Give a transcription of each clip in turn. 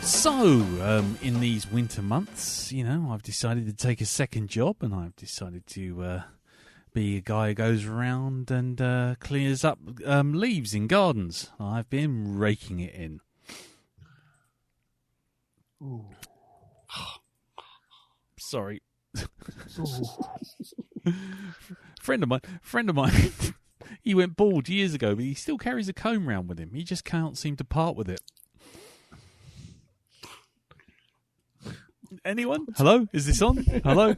So, in these winter months, you know, I've decided to take a second job, and I've decided to be a guy who goes around and clears up leaves in gardens. I've been raking it in. Ooh. Sorry. Friend of mine, he went bald years ago, but he still carries a comb round with him. He just can't seem to part with it. Anyone? Hello? Is this on? Hello?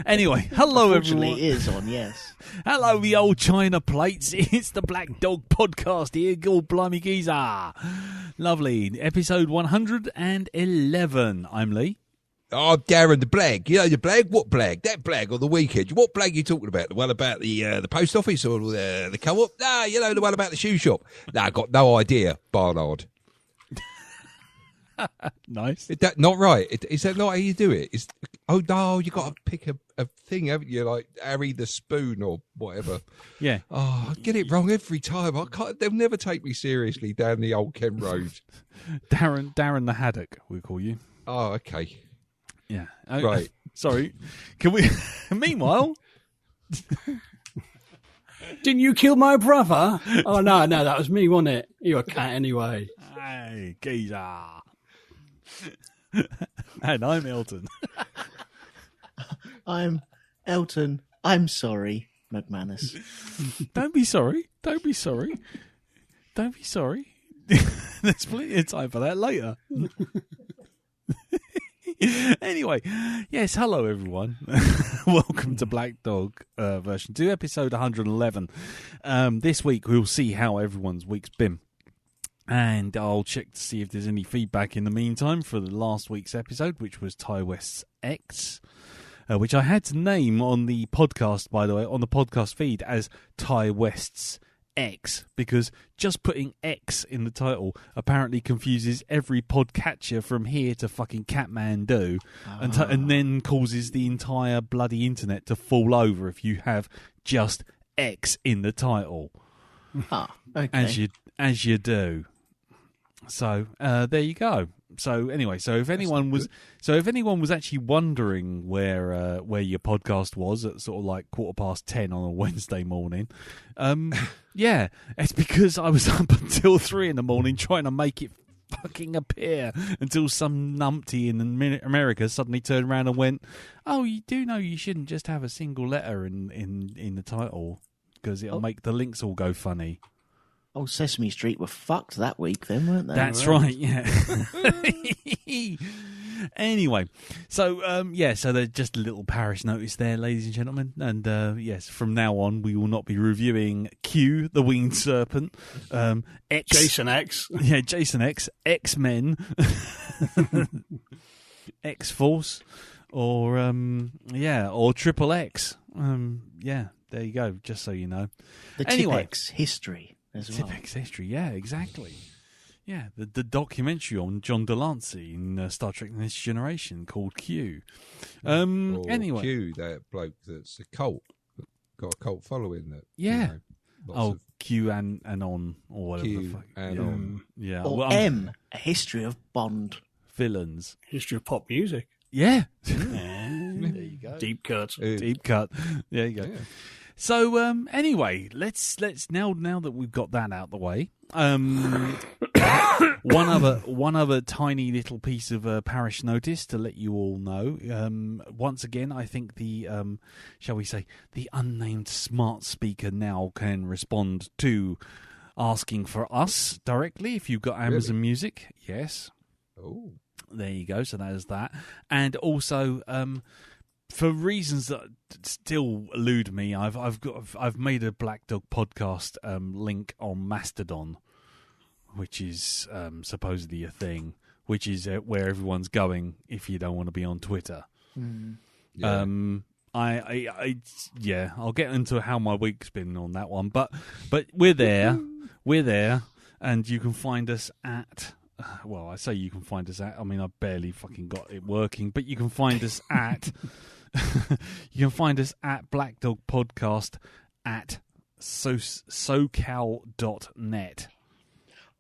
Anyway, hello everyone. It is on, yes. Hello, the old China plates. It's the Black Dog Podcast here. God blimey geezer. Lovely. Episode 111. I'm Lee. Oh, Darren, the blag. You know the blag? What blag? That blag on the weekend. What blag are you talking about? The one about the post office or the co-op? No, you know, the one about the shoe shop. No, I got no idea, Barnard. Nice. Is that not right? Is that not how you do it? Oh, no, you got to pick a thing, haven't you? Like Harry the Spoon or whatever. Yeah. Oh, I get it wrong every time. They'll never take me seriously down the old Ken Road. Darren the Haddock, we call you. Oh, okay. Yeah. Right. Sorry. Can we... Meanwhile... Didn't you kill my brother? Oh, no, that was me, wasn't it? You're a cat anyway. Hey, geezer. And I'm Elton. I'm Elton. I'm sorry, McManus. Don't be sorry. There's plenty of time for that later. Anyway, yes, hello everyone. Welcome to Black Dog version 2, episode 111. This week we'll see how everyone's week's been. And I'll check to see if there's any feedback in the meantime for the last week's episode, which was Ty West's X, which I had to name on the podcast, by the way, on the podcast feed as Ty West's X, because just putting X in the title apparently confuses every podcatcher from here to fucking Kathmandu, and then causes the entire bloody internet to fall over if you have just X in the title. Okay. As you do. So there you go. So anyway, so if anyone was actually wondering where your podcast was at sort of like 10:15 on a Wednesday morning, yeah, it's because I was up until 3 a.m. trying to make it fucking appear until some numpty in America suddenly turned around and went, "Oh, you do know you shouldn't just have a single letter in the title because it'll make the links all go funny." Oh, Sesame Street were fucked that week then, weren't they? That's right, yeah. Anyway, so, so there's just a little parish notice there, ladies and gentlemen. And, yes, from now on, we will not be reviewing Q, the Winged Serpent, X. Jason X. Yeah, Jason X, X-Men, X-Force, or Triple X. Yeah, there you go, just so you know. The Tipex history. Tipex history, yeah, exactly. Yeah, the documentary on John Delancey in Star Trek Next Generation called Q. Anyway. Q, that bloke that's a cult, got a cult following that. Yeah. You know, Q and on, or whatever Q the fuck. and on. Yeah. Or M, a history of Bond. Villains. History of pop music. Yeah. There you go. Deep cut. Deep cut. There you go. Yeah. So anyway, let's now that we've got that out the way, one other tiny little piece of parish notice to let you all know. Once again, I think the shall we say the unnamed smart speaker now can respond to asking for us directly if you've got Amazon Music. Yes. Oh. There you go. So that is that, and also. For reasons that still elude me, I've made a Black Dog podcast link on Masterdon, which is supposedly a thing, which is where everyone's going if you don't want to be on Twitter. Yeah. I'll get into how my week's been on that one, but we're there, and you can find us at. Well, I say you can find us at. I mean, I barely fucking got it working, but you can find us at. You can find us at Black Dog Podcast at socal.net.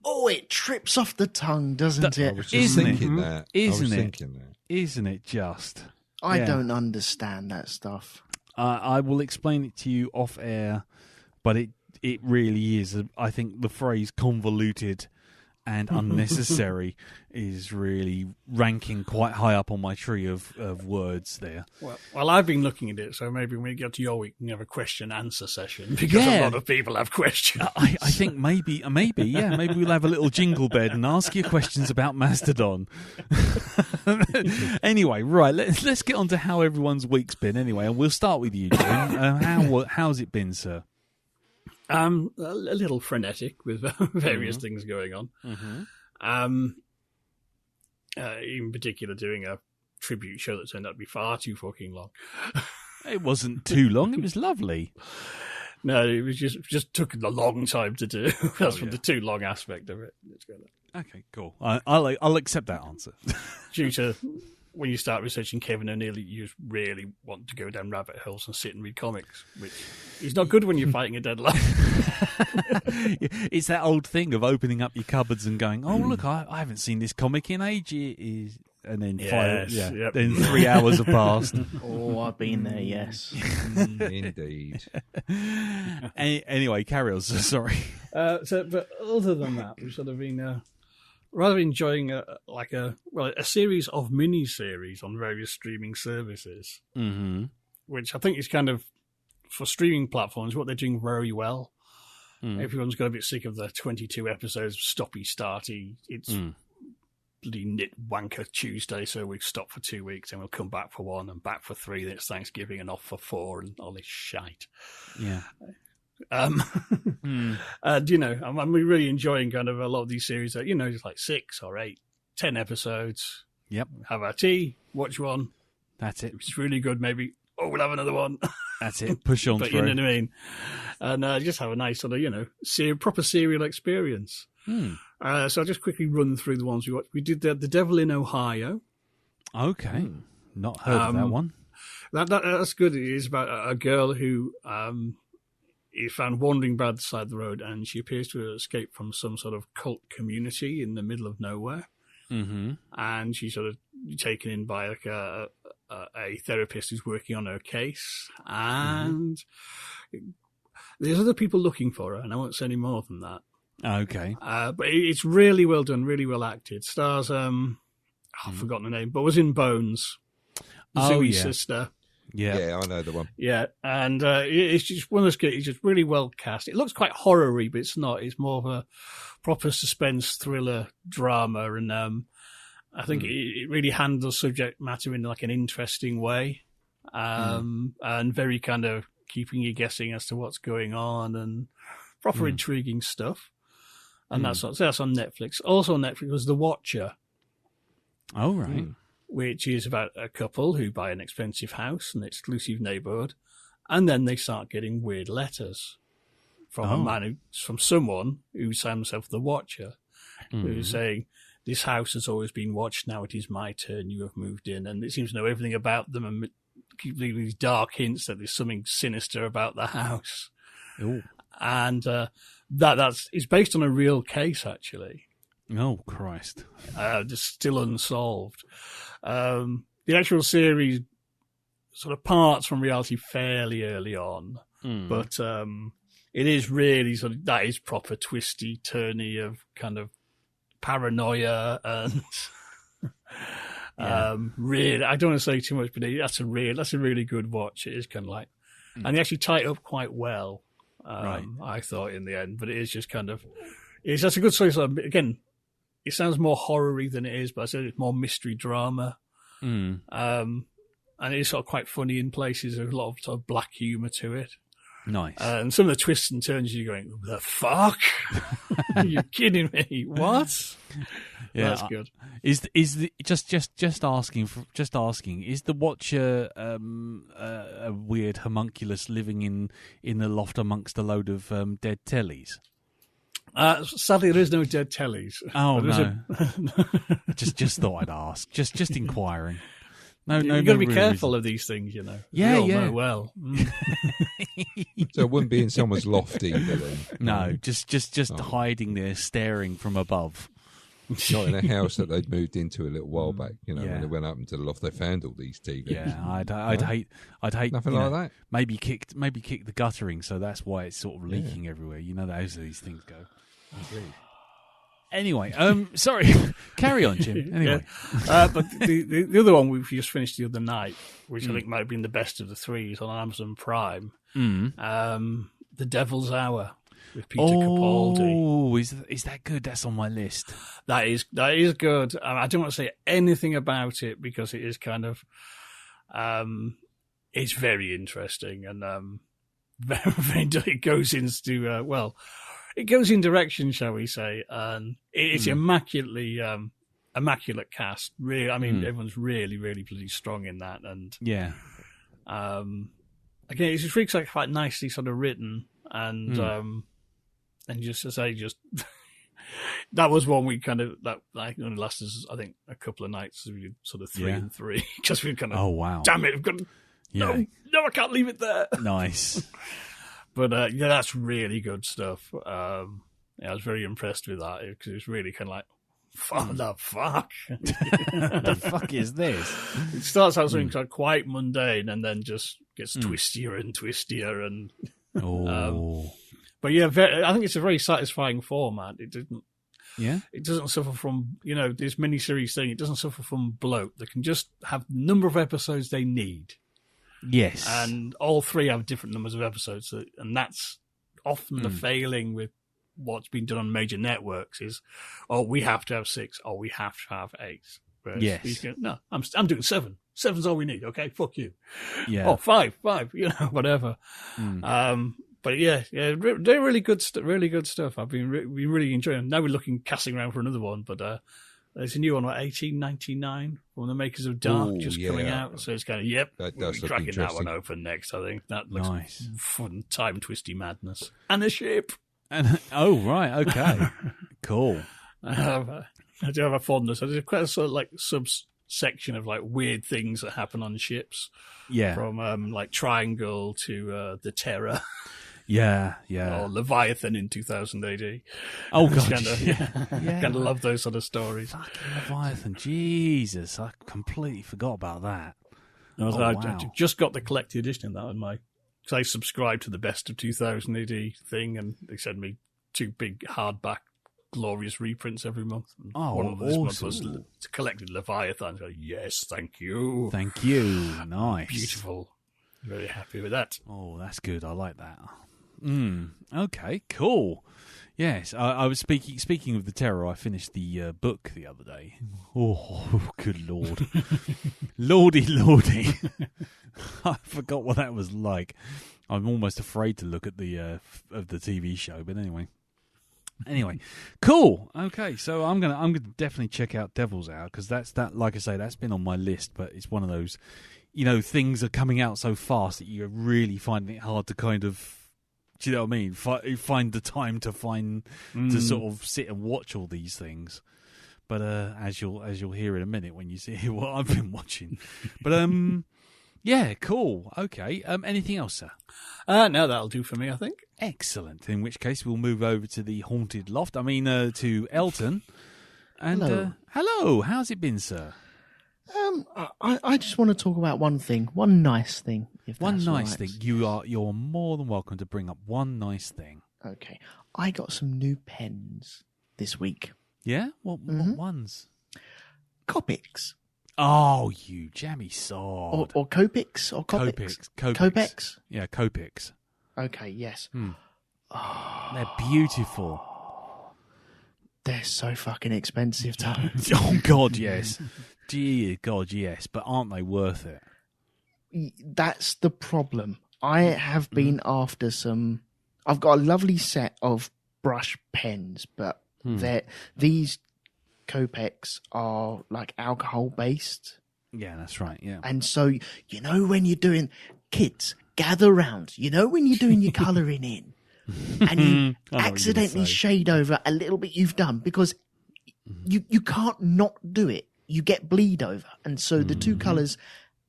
Oh, it trips off the tongue, doesn't I it? was just thinking that. Isn't it just? I Yeah. don't understand that stuff. I will explain it to you off air, but it really is. I think the phrase convoluted and unnecessary is really ranking quite high up on my tree of words there. Well, I've been looking at it, so maybe when we get to your week, we can have a question-answer session, because a lot of people have questions. I think maybe we'll have a little jingle bed and ask you questions about Masterdon. Anyway, right, let's get on to how everyone's week's been anyway, and we'll start with you, Jim. How's it been, sir? A little frenetic with various things going on. In particular, doing a tribute show that turned out to be far too fucking long. It wasn't too long. It was lovely. No, it was just took a long time to do. That's from the too long aspect of it. Okay, cool. I'll accept that answer. Due to when you start researching Kevin O'Neill, you just really want to go down rabbit holes and sit and read comics, which is not good when you're fighting a deadline. It's that old thing of opening up your cupboards and going, "Oh, look, I haven't seen this comic in ages," and then then 3 hours have passed. Oh, I've been there, yes. Indeed. Anyway, carry on. Sorry. But other than that, we've sort of been rather enjoying a series of mini-series on various streaming services, which I think is kind of, for streaming platforms, what they're doing very well. Everyone's got a bit sick of the 22 episodes, stoppy-starty. It's bloody knit wanker Tuesday, so we stop for 2 weeks and we'll come back for 1 and back for 3. Then it's Thanksgiving and off for 4 and all this shite. Yeah. And, I'm really enjoying kind of a lot of these series that, just like 6 or 8, 10 episodes. Yep. Have our tea, watch one. That's it. It's really good, maybe. Oh, we'll have another one. That's it. Push on but through. You know what I mean? And just have a nice sort of, proper serial experience. So I'll just quickly run through the ones we watched. We did The Devil in Ohio. Okay. Not heard of that one. That's good. It is about a girl who is found wandering by the side of the road, and she appears to have escaped from some sort of cult community in the middle of nowhere. And she's sort of taken in by like a therapist who's working on her case, and there's other people looking for her, and I won't say any more than that. Okay. But it's really well done, really well acted. Stars, I've forgotten the name, but was in Bones. Zooey's sister. Yeah, I know the one. Yeah, and it's just one of those kids. It's just really well cast. It looks quite horror-y, but it's not. It's more of a proper suspense thriller drama, and I think it really handles subject matter in like an interesting way, and very kind of keeping you guessing as to what's going on, and proper intriguing stuff. And that's on Netflix. Also on Netflix was The Watcher. Oh, right. Which is about a couple who buy an expensive house in an exclusive neighborhood, and then they start getting weird letters from from someone who signs himself The Watcher, who's saying, "This house has always been watched. Now it is my turn. You have moved in," and it seems to know everything about them and keep leaving these dark hints that there's something sinister about the house. Ooh. And that's based on a real case, actually. Oh, Christ. Just still unsolved. The actual series sort of parts from reality fairly early on, but it is really sort of, that is proper twisty, turny of kind of paranoia and really, I don't want to say too much, but that's a really good watch. It is kind of like, and they actually tie it up quite well. Right. I thought in the end, but it is just kind of, that's a good story. So again, it sounds more horror-y than it is, but I said it's more mystery drama. And it is sort of quite funny in places. There's a lot of sort of black humour to it. Nice. And some of the twists and turns, you're going, the fuck? Are you kidding me? What? Yeah, That's good. Is the just asking? Is the Watcher a weird homunculus living in the loft amongst a load of dead tellies? Sadly, there is no dead tellies. Oh no! just thought I'd ask. Just inquiring. No, you've got to be real careful reason. of these things, you know. Yeah, we all yeah. know well. So it wouldn't be in someone's loft either then. No, just hiding there, staring from above. Not in a house that they'd moved into a little while back. You know, Yeah. when they went up into the loft, they found all these TVs. Yeah, I'd hate Nothing you like know, that. Maybe kick the guttering, so that's why it's sort of leaking everywhere. You know, those these things go. Anyway, sorry, carry on, Jim. Anyway, But the other one we just finished the other night, which I think might have been the best of the three, is on Amazon Prime. The Devil's Hour with Peter Capaldi. Oh, is that good? That's on my list. That is good. I don't want to say anything about it because it is kind of, it's very interesting and it goes into it goes in direction, shall we say, and it's immaculate cast. Really, I mean, everyone's really, really bloody strong in that, and Yeah. again, it's just really quite nicely sort of written, and just as I just. That was one we kind of that like only lasted, I think, a couple of nights. We did sort of 3 and 3 because we kind of. Oh wow! Damn it! We've got no, I can't leave it there. Nice. But that's really good stuff. I was very impressed with that because it was really kind of like, the fuck? The fuck is this? It starts out something quite mundane and then just gets twistier and twistier and. Oh. But yeah, I think it's a very satisfying format. It doesn't suffer from, this miniseries thing. It doesn't suffer from bloat. They can just have the number of episodes they need. Yes. And all three have different numbers of episodes. And that's often the failing with what's been done on major networks is, we have to have 6 or we have to have 8. Whereas Yes. No, I'm doing 7. 7's all we need. Okay, fuck you. Yeah. Oh, 5, whatever. But yeah, they're really good stuff. I've been really enjoying them. Now we're casting around for another one, but there's a new one, 1899, from the makers of Dark, coming out. So it's kind of, That we'll does be look cracking that interesting. one open next, I think. That looks Nice. fun, time-twisty madness. And a ship. And right, okay, cool. I do have a fondness. There's quite a sort of like subsection of like weird things that happen on ships. Yeah. From like Triangle to the Terror. Yeah. Or Leviathan in 2000 AD. Oh god. Kind of love those sort of stories. Fucking Leviathan, Jesus! I completely forgot about that. I just got the collected edition of that on my. Because I subscribed to the Best of 2000 AD thing, and they sent me 2 big hardback glorious reprints every month. And one of this month was collected Leviathan. So, yes, thank you. Thank you. Nice. Beautiful. Very happy with that. Oh, that's good. I like that. Okay, cool. Yes, I was speaking of the Terror. I finished the book the other day. Oh, good lord, lordy! I forgot what that was like. I'm almost afraid to look at the of the TV show. But anyway, cool. Okay, so I'm gonna definitely check out Devil's Hour because like I say, that's been on my list. But it's one of those, things are coming out so fast that you're really finding it hard to kind of. Do you know what I mean? Find the time to to sort of sit and watch all these things. But as you'll hear in a minute when you see what I've been watching. But yeah, cool. Okay. Anything else, sir? No, that'll do for me, I think. Excellent. In which case we'll move over to the Haunted Loft. I mean, to Elton. And Hello. Hello. How's it been, sir? I just want to talk about one nice thing. If One that's nice all right. thing. You're more than welcome to bring up one nice thing. Okay, I got some new pens this week. Yeah? What ones? Copics. Oh, you jammy sod. Or Copics or Copics. Copex. Yeah, Copics. Okay, yes. They're beautiful. They're so fucking expensive, though. Oh, God, yes. Gee, God, yes. But aren't they worth it? That's the problem. I have been after some. I've got a lovely set of brush pens, but these Copics are like alcohol based. Yeah, that's right. Yeah. And so, when you're doing, kids, gather round, when you're doing your colouring in and you accidentally shade over a little bit you've done because you can't not do it. You get bleed over. And so the two colours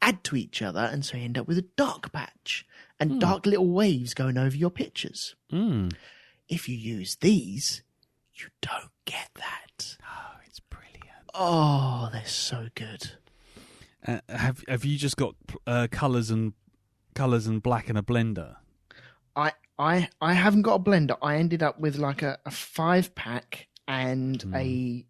add to each other. And so you end up with a dark patch and dark little waves going over your pictures. If you use these, you don't get that. Oh, it's brilliant. Oh, they're so good. Have you just got colours and black in a blender? I haven't got a blender. I ended up with like a 5-pack and a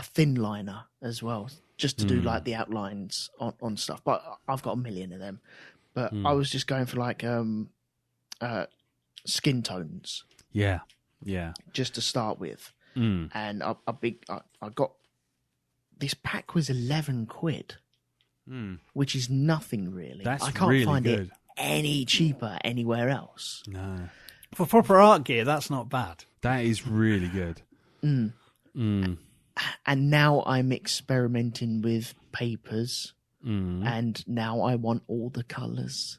thin liner as well, just to do like the outlines on stuff. But I've got a million of them. But I was just going for like skin tones. Yeah. Just to start with. And I got. This pack was 11 quid, which is nothing really. That's I can't really find good. it any cheaper anywhere else. No. For proper art gear, that's not bad. That is really good. And now I'm experimenting with papers, and now I want all the colours.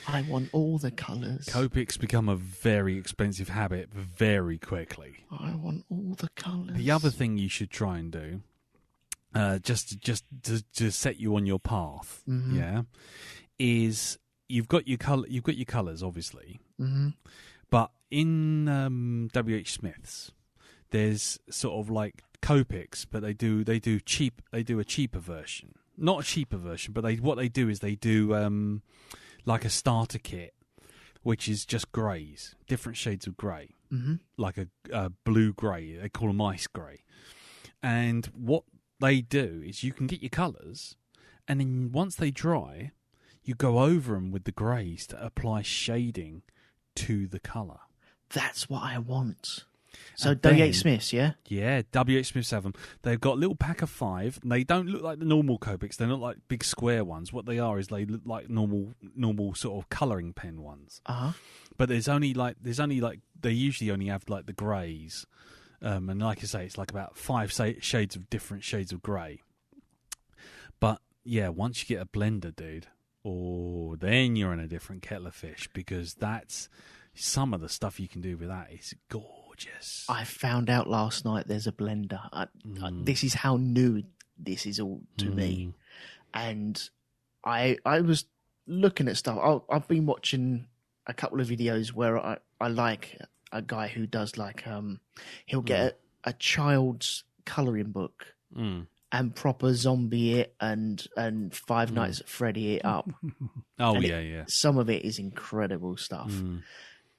Copics become a very expensive habit very quickly. I want all the colours. The other thing you should try and do, just to set you on your path, is you've got your colours, obviously, but in WH Smith's, there's sort of like Copics, but they do a cheaper version, not a cheaper version, but what they do is they do like a starter kit, which is just greys, different shades of grey, like a blue grey. They call them ice grey, and what they do is you can get your colours, and then once they dry, you go over them with the greys to apply shading to the colour. That's what I want. So And then- WH Smiths, yeah? Yeah, WH Smiths have them. They've got a little pack of 5. And they don't look like the normal Copics. They're not like big square ones. What they are is they look like normal sort of colouring pen ones. But they usually only have like the greys. And like I say, it's like about 5 shades of different shades of grey. But yeah, once you get a blender, dude, then you're in a different kettle of fish, because that's some of the stuff you can do with that is gorgeous. I found out last night there's a blender. This is how new this is all to me. And I was looking at stuff. I've been watching a couple of videos where I like a guy who does like he'll get a child's colouring book and proper zombie it and Five Nights at Freddy it up. Yeah. Some of it is incredible stuff.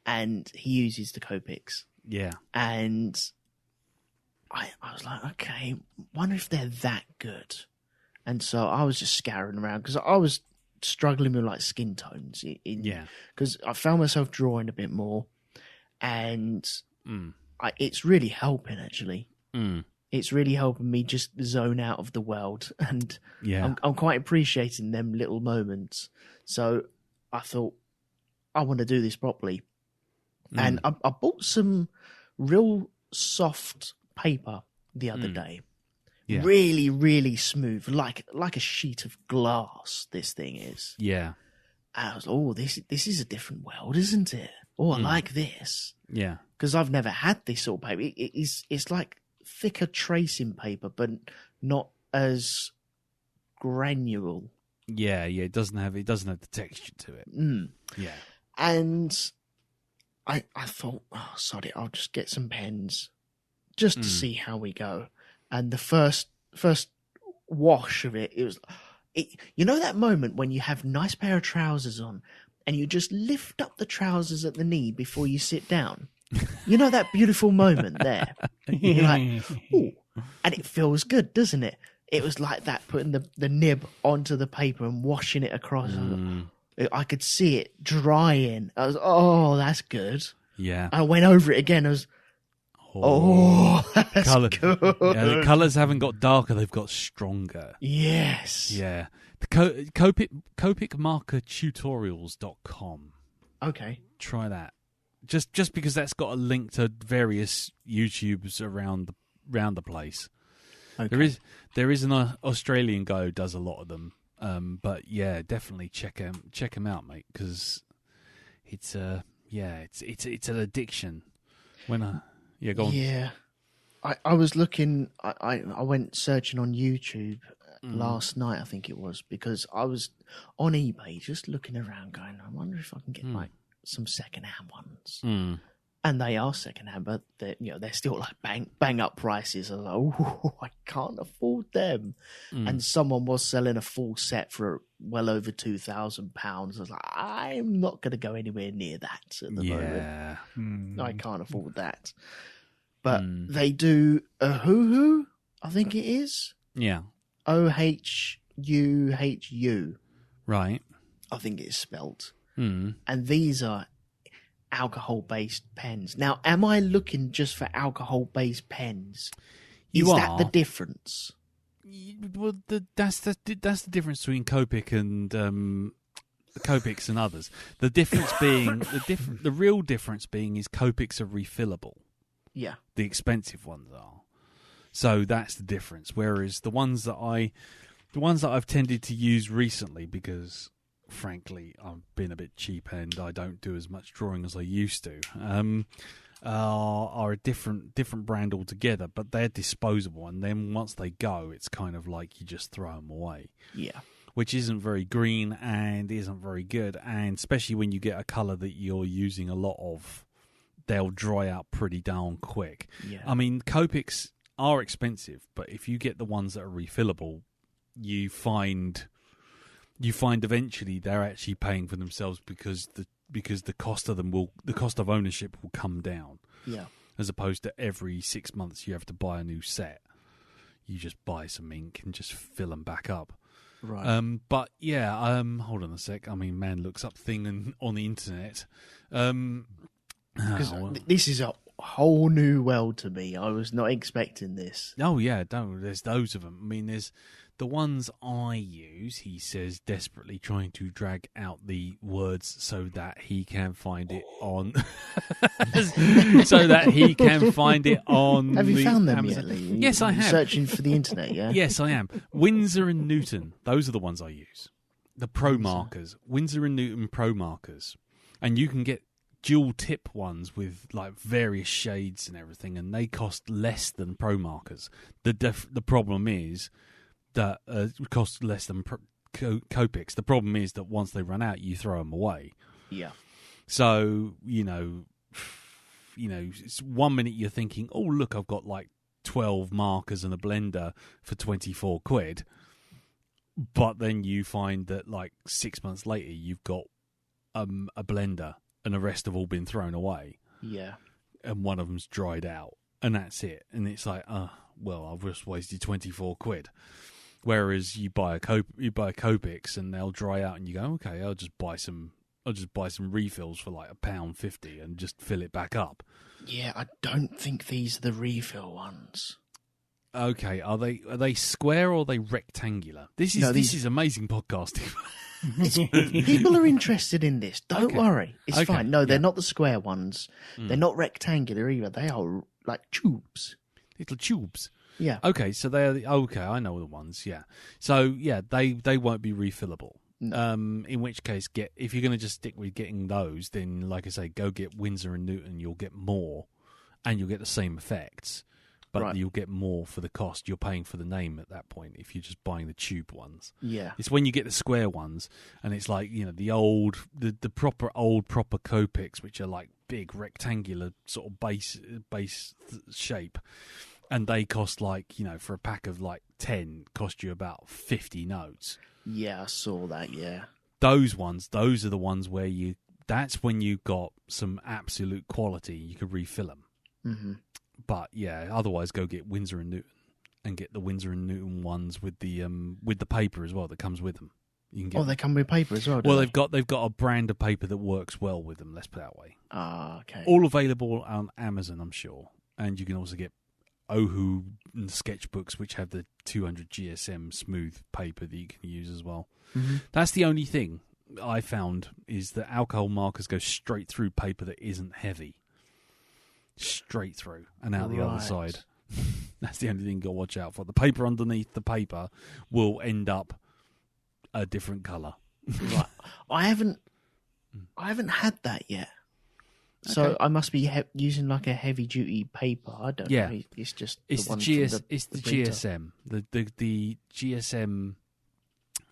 And he uses the Copics. Yeah. And I was like, okay, wonder if they're that good. And so I was just scouring around because I was struggling with like skin tones. Because I found myself drawing a bit more, and it's really helping actually. It's really helping me just zone out of the world, and I'm quite appreciating them little moments. So I thought I want to do this properly, and I bought some real soft paper the other day. Yeah. Really, really smooth, like a sheet of glass. This thing is. Yeah. And I was, this is a different world, isn't it? Oh, I like this. Yeah. Because I've never had this sort of paper. It's like thicker tracing paper, but not as granular. Yeah. It doesn't have the texture to it. Yeah. And I thought, oh, sod it, I'll just get some pens just to see how we go. And the first wash of it, you know that moment when you have a nice pair of trousers on and you just lift up the trousers at the knee before you sit down? You know that beautiful moment there? You're like, ooh, and it feels good, doesn't it? It was like that, putting the nib onto the paper and washing it across. I could see it drying. I was, oh, that's good. Yeah. I went over it again. I was, that's good. Yeah, the colours haven't got darker; they've got stronger. Yes. Yeah, Copicmarkertutorials.com. Okay. Try that. Just because that's got a link to various YouTubes around the place. Okay. There is an Australian guy who does a lot of them. But yeah, definitely check him out, mate, because it's an addiction. Go on. Yeah. I was looking. I went searching on YouTube last night, I think it was, because I was on eBay just looking around, going, I wonder if I can get like some second-hand ones. And they are second-hand, but they're still like bang up prices. I was like, oh, I can't afford them. And someone was selling a full set for well over £2,000. I was like, I'm not going to go anywhere near that at the moment. I can't afford that. But they do a hoo-hoo, I think it is. Yeah. OHUHU. Right. I think it's spelt. And these are alcohol-based pens. Now, am I looking just for alcohol-based pens? Is that the difference? Well, that's the difference between Copic and Copics and others. The difference being the real difference being is Copics are refillable. Yeah. The expensive ones are. So that's the difference. Whereas the ones that I've tended to use recently, because frankly I've been a bit cheap and I don't do as much drawing as I used to, are a different brand altogether. But they're disposable, and then once they go, it's kind of like you just throw them away. Yeah. Which isn't very green and isn't very good, and especially when you get a colour that you're using a lot of, they'll dry out pretty darn quick. Yeah. I mean, Copics are expensive, but if you get the ones that are refillable, you find eventually they're actually paying for themselves because the cost of ownership will come down. Yeah. As opposed to every 6 months you have to buy a new set. You just buy some ink and just fill them back up. Right. But yeah, hold on a sec. I mean, man looks up thing on the internet. Because this is a whole new world to me. I was not expecting this. Oh yeah, there's those of them. I mean, there's the ones I use. He says desperately trying to drag out the words so that he can find it on. So that he can find it on. Have you found them Amazon. yet, Lee? Yes, I have. Searching for the internet, yeah. Yes, I am. Winsor and Newton. Those are the ones I use. The Pro markers. Winsor and Newton Pro markers, and you can get dual tip ones with like various shades and everything, and they cost less than Pro markers. The problem is that it costs less than Copics. The problem is that once they run out, you throw them away. Yeah. So it's 1 minute you're thinking, oh look, I've got like 12 markers and a blender for £24, but then you find that like 6 months later you've got a blender, and the rest have all been thrown away. Yeah. And one of them's dried out, and that's it. And it's like, well, I've just wasted £24. Whereas you buy Copics and they'll dry out, and you go, okay, I'll just buy some refills for like £1.50 and just fill it back up. Yeah, I don't think these are the refill ones. Okay, are they square or are they rectangular? This is amazing podcasting. People are interested in this. Don't worry. It's Okay, fine. No, they're not the square ones. They're not rectangular either. They are like tubes. Little tubes. Yeah. Okay, so they are okay, I know the ones, yeah. So, yeah, they won't be refillable. No. In which case, if you're going to just stick with getting those, then, like I say, go get Winsor and Newton. You'll get more, and you'll get the same effects, but you'll get more for the cost. You're paying for the name at that point if you're just buying the tube ones. Yeah. It's when you get the square ones, and it's like, the proper Copics, which are like big rectangular sort of base shape, and they cost like, for a pack of like 10, cost you about 50 notes. Yeah, I saw that, yeah. Those are the ones where that's when you got some absolute quality. You could refill them. Mm-hmm. But yeah, otherwise go get Winsor and Newton and get the Winsor and Newton ones with the paper as well that comes with them. You can get they come with paper as well. Well, they've got a brand of paper that works well with them. Let's put it that way. Ah, okay. All available on Amazon, I'm sure, and you can also get Ohu sketchbooks, which have the 200 GSM smooth paper that you can use as well. Mm-hmm. That's the only thing I found, is that alcohol markers go straight through paper that isn't heavy. Straight through and out the other side. That's the only thing you got to watch out for. The paper underneath the paper will end up a different colour. Right. I haven't had that yet. So Okay. I must be using like a heavy duty paper. I don't know. It's just It's the the printer. GSM, the GSM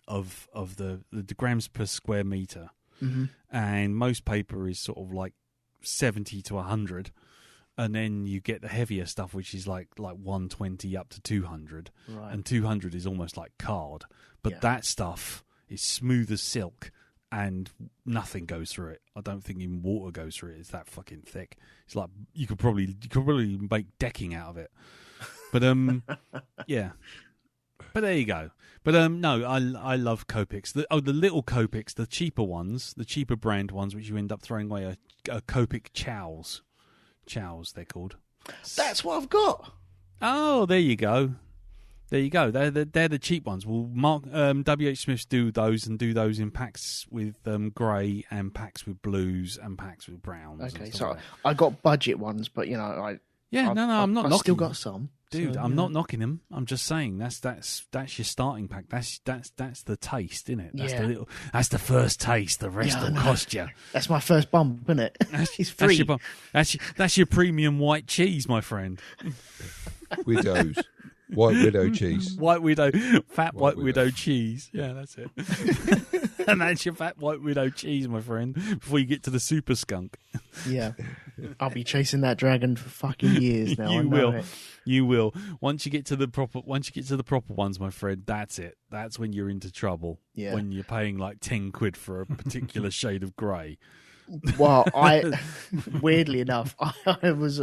of the grams per square meter, Mm-hmm. and most paper is sort of like 70 to 100, and then you get the heavier stuff, which is like 120 up to 200, Right. and 200 is almost like card, but that stuff is smooth as silk. And nothing goes through it. I don't think even water goes through it. It's that fucking thick. It's like you could probably make decking out of it. But yeah. But there you go. But no, I love Copics. The little Copics, the cheaper ones, the cheaper brand ones, which you end up throwing away, are Copic Chows. Chows, they're called. That's what I've got. Oh, there you go. There you go. They're the cheap ones. Well, WH Smiths do those in packs with grey and packs with blues and packs with browns. Okay, and so stuff like that. I got budget ones, but I'm not. I've still got some, dude. so, I'm not knocking them. I'm just saying that's your starting pack. That's the taste, isn't it? That's the first taste. The rest will cost you. That's my first bump, isn't it? It's free. That's your premium white cheese, my friend. Widows. White Widow cheese. White Widow, fat White White Widow cheese. Yeah, that's it. And that's your fat White Widow cheese, my friend, before you get to the super skunk. Yeah. I'll be chasing that dragon for fucking years now. You will. Once you get to the proper ones, my friend, that's it. That's when you're into trouble. Yeah. When you're paying like 10 quid for a particular shade of grey. Well, weirdly enough, I was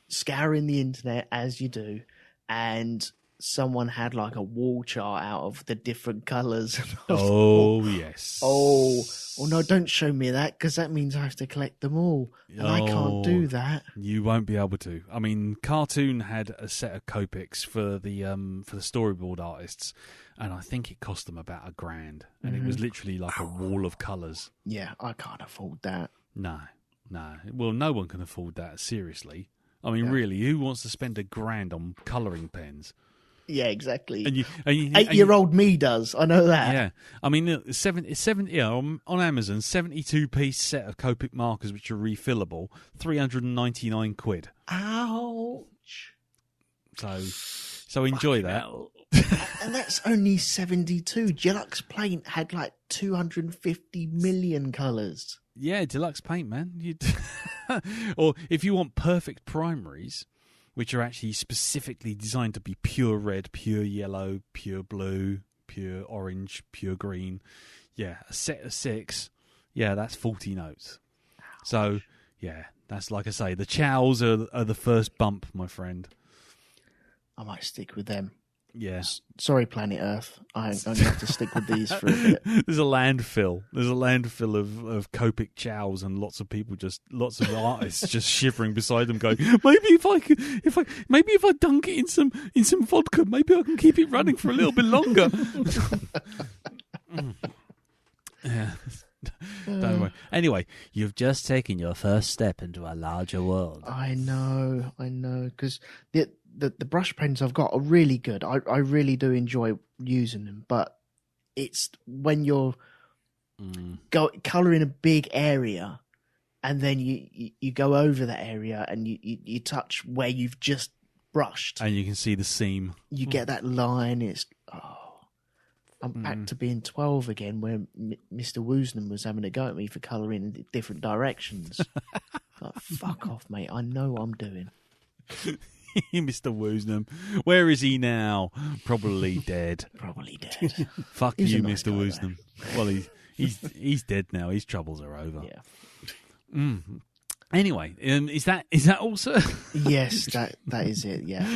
scouring the internet as you do, and someone had like a wall chart out of the different colours. Yes. Oh no, don't show me that, because that means I have to collect them all. And I can't do that. You won't be able to. I mean, Cartoon had a set of Copics for the storyboard artists, and I think it cost them about $1,000. And it was literally like a wall of colours. Yeah, I can't afford that. No. Well, no one can afford that, seriously. I mean, really, who wants to spend $1,000 on colouring pens? Yeah, exactly. And 8-year-old me does. I know that. Yeah, I mean, on Amazon, 72-piece set of Copic markers which are refillable, 399 quid. Ouch. So enjoy that. And that's only 72. Deluxe Paint had like 250 million colours. Yeah, Deluxe Paint, man. Or if you want perfect primaries, which are actually specifically designed to be pure red, pure yellow, pure blue, pure orange, pure green. Yeah, a set of 6. Yeah, that's 40 notes. Ouch. So, yeah, that's like I say, the chows are the first bump, my friend. I might stick with them. Yeah. Sorry, Planet Earth. I'm going to have to stick with these for a bit. There's a landfill. There's a landfill of Copic chows and lots of artists just shivering beside them, going, maybe if I dunk it in some vodka, maybe I can keep it running for a little bit longer. Yeah. Don't worry. Anyway, you've just taken your first step into a larger world. I know, because the brush pens I've got are really good. I really do enjoy using them, but it's when you're colouring a big area, and then you go over that area and you touch where you've just brushed, and you can see the seam. You get that line. I'm back to being 12 again, where Mr. Woosnam was having a go at me for colouring in different directions. Like, fuck off, mate. I know what I'm doing. Mr. Woosnam. Where is he now? Probably dead. Probably dead. Fuck He's you, a nice Mr. guy, Woosnam. Well, he's dead now. His troubles are over. Yeah. Anyway, is that also? Yes, that is it. Yeah.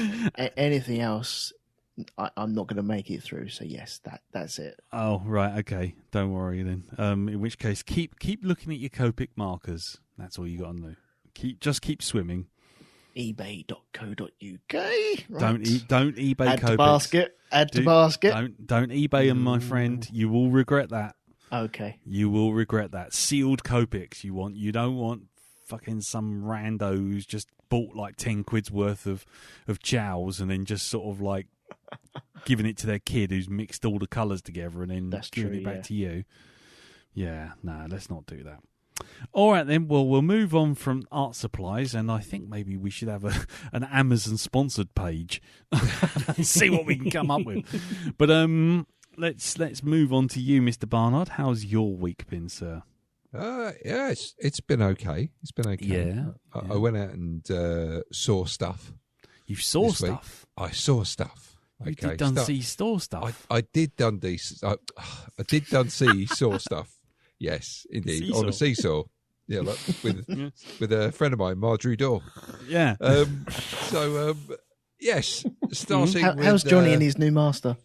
Anything else, I'm not going to make it through. So yes, that's it. Oh right, okay. Don't worry then. In which case, keep looking at your Copic markers. That's all you got to do. Keep swimming. ebay.co.uk. Right. Don't eBay Add to Copics. basket. Add to basket. Don't eBay them, my friend. You will regret that. Okay. You will regret that. Sealed Copics you don't want fucking some rando who's just bought like 10 quid's worth of chows and then just sort of like giving it to their kid who's mixed all the colours together and then giving it back to you. Yeah, no, let's not do that. All right, then. Well, we'll move on from art supplies, and I think maybe we should have an Amazon sponsored page and see what we can come up with. But let's move on to you, Mr. Barnard. How's your week been, sir? Yeah, it's been okay. It's been okay. Yeah. I went out and saw stuff. You saw this week. stuff? I saw stuff. You did done see store stuff? I did done see saw stuff. Yes, indeed. Seesaw. On a seesaw. Yeah, like with a friend of mine, Marjorie Daw. Yeah. Yes. Starting how's Johnny and his new master?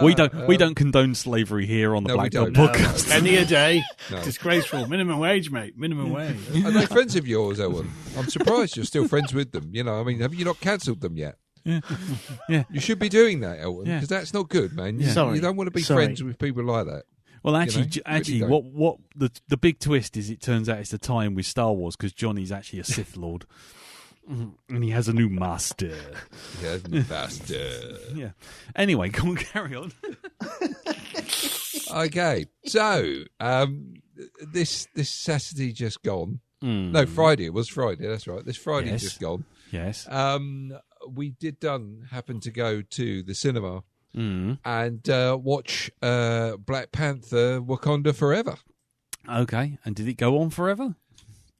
We don't condone slavery here on the Black Dog podcast. Penny a day. No. Disgraceful. Minimum wage, mate. Minimum wage. Are they friends of yours, Elton? I'm surprised you're still friends with them. You know, I mean, have you not cancelled them yet? Yeah. You should be doing that, Elton, Yeah. because that's not good, man. Sorry. You don't want to be Sorry. friends with people like that. Well, actually, You know, really what the big twist is, it turns out it's a tie-in with Star Wars because Johnny's actually a Sith Lord, and he has a new master. Yeah, master. Yeah. Anyway, come on, carry on. Okay, so this Saturday just gone. Mm. No, Friday. It was Friday. That's right. This Friday Yes. just gone. Yes. We did happen to go to the cinema Mm. and watch Black Panther: Wakanda Forever. Okay. And did it go on forever?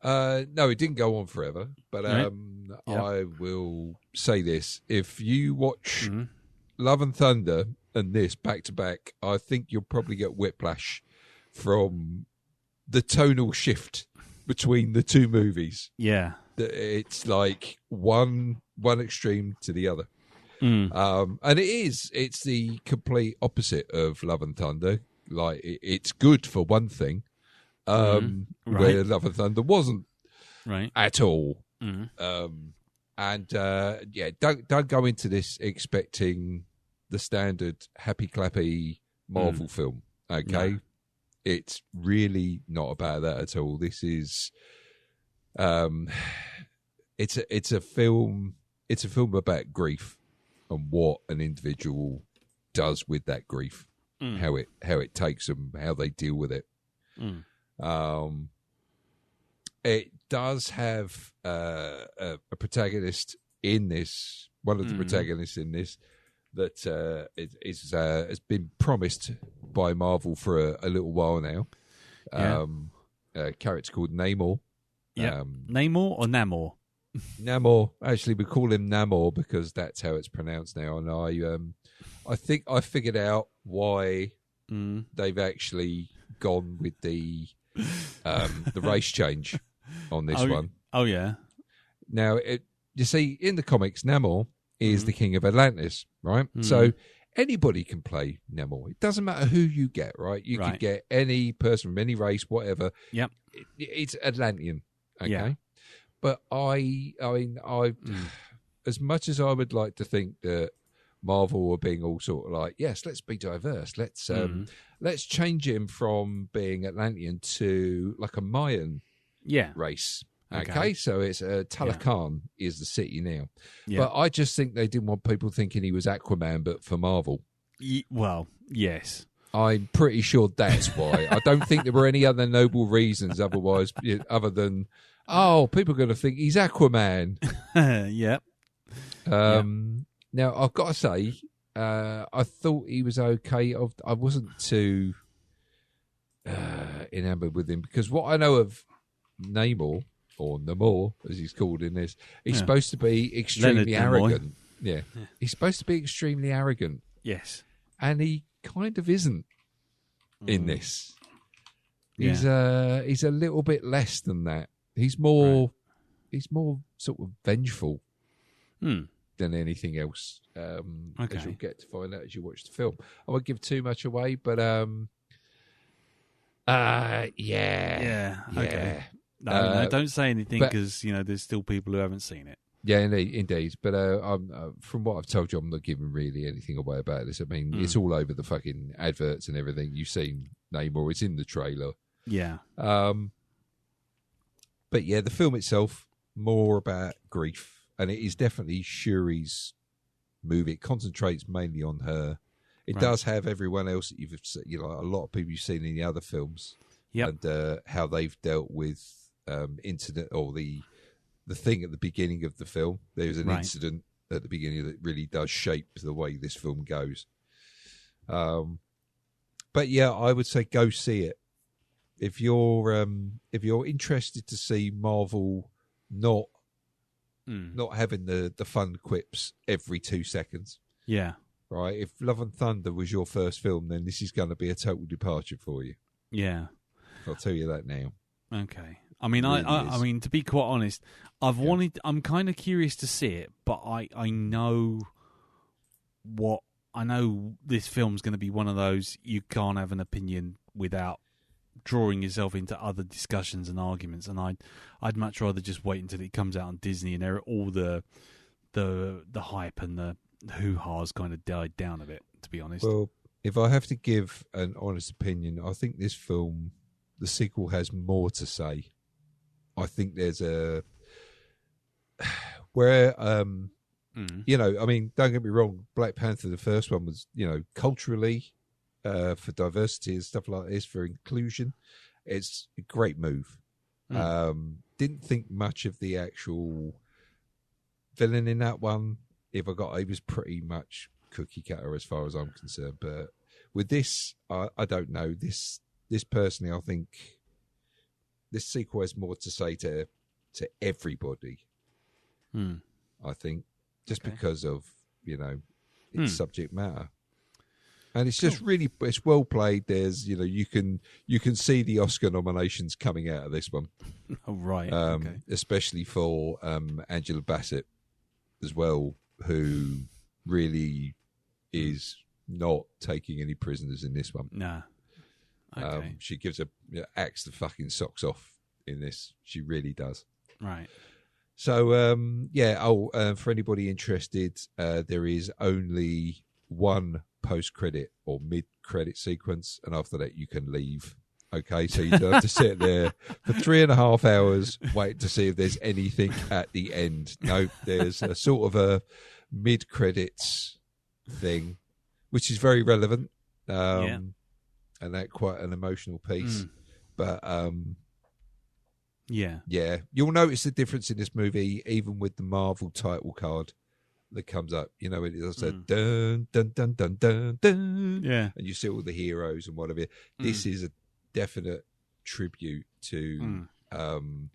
No, it didn't go on forever. But Right. Yeah. I will say this: if you watch Love and Thunder and this back to back, I think you'll probably get whiplash from the tonal shift between the two movies. Yeah. It's like one extreme to the other. Mm. And it's the complete opposite of Love and Thunder. Like it's good for one thing, Right. where Love and Thunder wasn't Right. at all. Mm. Don't go into this expecting the standard happy clappy Marvel film. Okay, No. It's really not about that at all. This is, it's a film. It's a film about grief and what an individual does with that grief, how it takes them, how they deal with it. It does have a protagonist in this. One of the protagonists in this that has been promised by Marvel for a little while now. A character called Namor. Yeah. Namor or Namor? Namor. Actually, we call him Namor because that's how it's pronounced now. And I think I figured out why they've actually gone with the race change on this one. Oh yeah. Now, you see, in the comics, Namor is the king of Atlantis, right? So anybody can play Namor. It doesn't matter who you get, right? You could get any person from any race, whatever. Yep. It's Atlantean, okay? Yeah. But I as much as I would like to think that Marvel were being all sort of like, yes, let's be diverse. Let's change him from being Atlantean to like a Mayan race. Okay, so it's Talakan is the city now. Yeah. But I just think they didn't want people thinking he was Aquaman, but for Marvel. Well, yes. I'm pretty sure that's why. I don't think there were any other noble reasons otherwise, other than, people are going to think he's Aquaman. Yep. Now, I've got to say, I thought he was okay. I wasn't too enamored with him because what I know of Namor, or Namor, as he's called in this, he's supposed to be extremely arrogant. Yeah. He's supposed to be extremely arrogant. Yes. And he kind of isn't in this. He's a little bit less than that. He's more sort of vengeful than anything else. As you'll get to find out as you watch the film. I won't give too much away, but Okay. No, don't say anything but- because there's still people who haven't seen it. Yeah, indeed. But from what I've told you, I'm not giving really anything away about this. I mean, it's all over the fucking adverts and everything. You've seen Namor. It's in the trailer. Yeah. But yeah, the film itself, more about grief. And it is definitely Shuri's movie. It concentrates mainly on her. It does have everyone else that you've a lot of people you've seen in the other films. Yep. And how they've dealt with incident or the thing at the beginning of the film. There's an incident at the beginning that really does shape the way this film goes. But yeah, I would say go see it. If you're interested to see Marvel not having the fun quips every 2 seconds. Yeah. Right. If Love and Thunder was your first film, then this is going to be a total departure for you. Yeah. I'll tell you that now. Okay. I mean, Really I mean, to be quite honest, I'm kind of curious to see it, but I know this film's going to be one of those you can't have an opinion without drawing yourself into other discussions and arguments, and I'd much rather just wait until it comes out on Disney and all the hype and the hoo-ha's kind of died down a bit, to be honest. Well, if I have to give an honest opinion, I think this film, the sequel, has more to say. I think there's where I mean, don't get me wrong, Black Panther, the first one was, culturally, for diversity and stuff like this, for inclusion, it's a great move. Didn't think much of the actual villain in that one. He was pretty much cookie cutter as far as I'm concerned. But with this, I don't know. This personally, I think this sequel has more to say to everybody. I think just because of its subject matter. And it's just really, it's well played. There's, you can see the Oscar nominations coming out of this one. Oh, right. Especially for Angela Bassett as well, who really is not taking any prisoners in this one. Nah. Okay. She gives acts the fucking socks off in this. She really does. Right. So, for anybody interested, there is only one post-credit or mid-credit sequence, and after that you can leave. Okay, so you don't have to sit there for 3.5 hours waiting to see if there's anything at the end. No, there's a sort of a mid-credits thing, which is very relevant, and that quite an emotional piece. But you'll notice the difference in this movie, even with the Marvel title card that comes up. It does that dun dun dun dun dun dun. Yeah, and you see all the heroes and whatever. This is a definite tribute to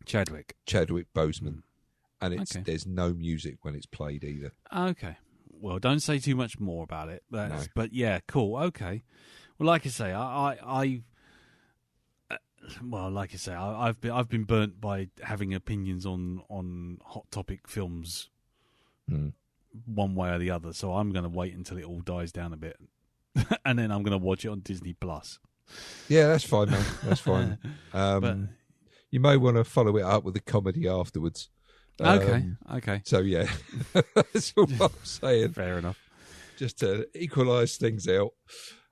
Chadwick Boseman, and there's no music when it's played either. Okay, well, don't say too much more about it. No. But yeah, cool. Okay, well, like I say, I've been burnt by having opinions on hot topic films. One way or the other, so I'm going to wait until it all dies down a bit, and then I'm going to watch it on Disney Plus. Yeah, that's fine, man. That's fine. But you may want to follow it up with a comedy afterwards. Okay. So yeah, that's all I'm saying. Fair enough. Just to equalise things out,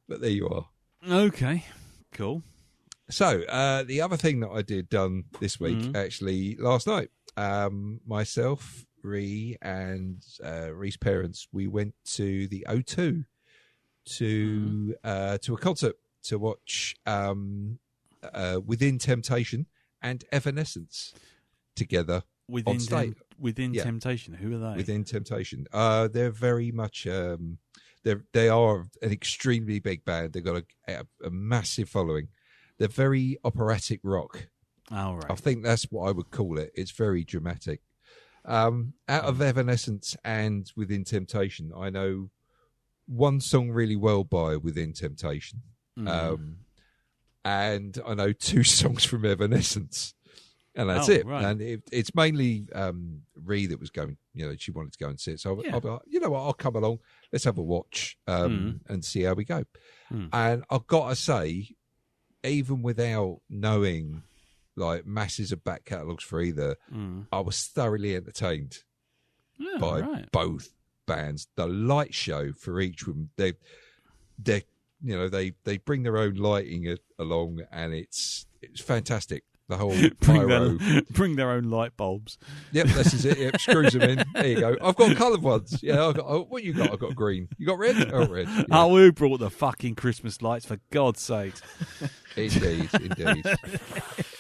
but there you are. Okay, cool. So the other thing that I did done this week, actually last night, myself, Ree and Ree's parents, we went to the O2 to a concert to watch Within Temptation and Evanescence together on stage. Within Temptation, who are they? Within Temptation, they're very much they are an extremely big band. They've got a massive following. They're very operatic rock. Oh, right. I think that's what I would call it. It's very dramatic. Out of Evanescence and Within Temptation, I know one song really well by Within Temptation. And I know 2 songs from Evanescence. And that's it. Right. And it's mainly Ree that was going, she wanted to go and see it. So I'll be like, you know what, I'll come along. Let's have a watch and see how we go. And I've got to say, even without knowing like masses of back catalogues for either. I was thoroughly entertained by both bands. The light show for each of them, they bring their own lighting along, and it's fantastic. The whole pyro. Bring their own light bulbs. Yep, this is it. Yep, screws them in. There you go. I've got coloured ones. Yeah, what you got? I've got green. You got red? Oh, red. Yeah. Oh, who brought the fucking Christmas lights, for God's sake? Indeed.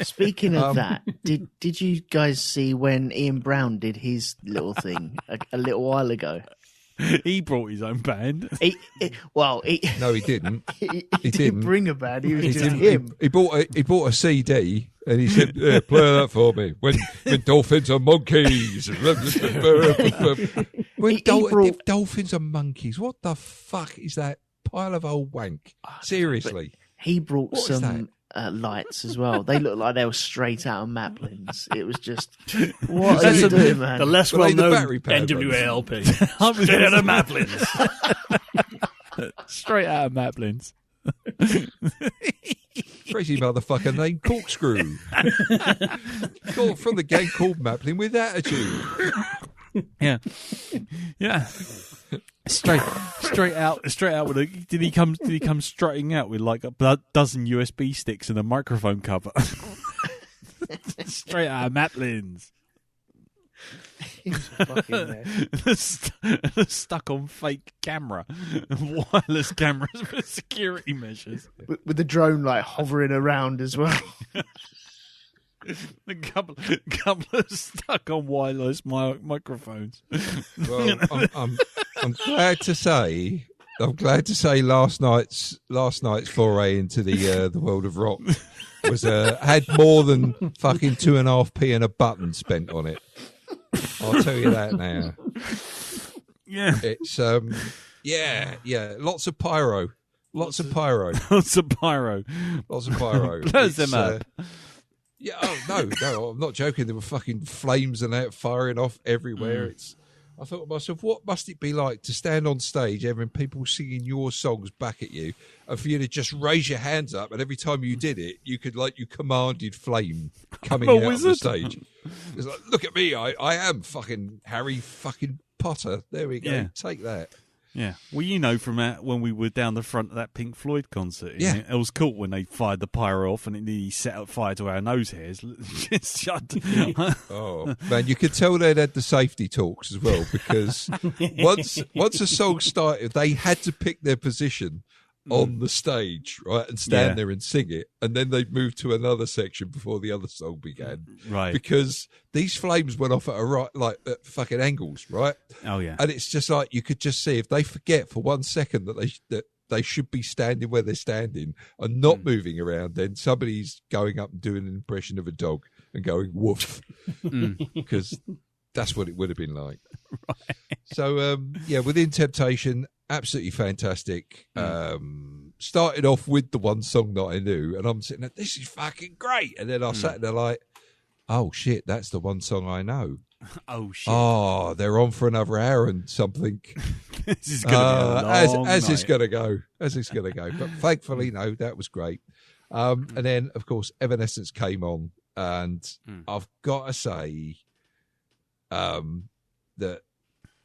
Speaking of that, did you guys see when Ian Brown did his little thing a little while ago? He brought his own band. No, he didn't. He didn't bring a band. He was just him. He bought a CD and he said, "Yeah, play that for me." When dolphins are monkeys. If dolphins are monkeys, what the fuck is that pile of old wank? Seriously. He brought some lights as well. They looked like they were straight out of Maplin's. It was just, what are you doing, man? The less well-known NWA LP. Straight out of Maplin's. Straight out of Maplin's. Crazy motherfucker named Corkscrew. Called from the gang called Maplin with attitude. Yeah. Straight out with a, did he come strutting out with like a dozen USB sticks and a microphone cover? Straight out of Maplin's. Stuck on fake camera, wireless cameras for security measures, with the drone like hovering around as well. A couple of stuck on wireless microphones. Well, I'm glad to say last night's foray into the world of rock was had more than fucking 2.5p and a button spent on it. I'll tell you that now. Yeah, it's lots of pyro. Blurs them up. Yeah, no, I'm not joking. There were fucking flames and that firing off everywhere. I thought to myself, what must it be like to stand on stage having people singing your songs back at you, and for you to just raise your hands up, and every time you did it, you commanded flame coming out of the stage. It's like, look at me, I am fucking Harry fucking Potter. There we go. Yeah. Take that. Yeah. Well, you know from when we were down the front of that Pink Floyd concert. Yeah. It was cool when they fired the pyro off and it nearly set up fire to our nose hairs. Oh, man, you could tell they'd had the safety talks as well, because once a song started, they had to pick their position on the stage, right, and stand there and sing it, and then they'd move to another section before the other song began, right? Because these flames went off at fucking angles, right? Oh yeah, and it's just like you could just see if they forget for 1 second that they should be standing where they're standing and not moving around, then somebody's going up and doing an impression of a dog and going woof, because that's what it would have been like. Right. So Within Temptation, absolutely fantastic. Started off with the one song that I knew, and I'm sitting there, this is fucking great. And then I sat there like, oh shit, that's the one song I know. Oh shit. Oh, they're on for another hour and something. This is gonna be a long as night. it's gonna go. But thankfully, no, that was great. And then of course Evanescence came on, and I've got to say that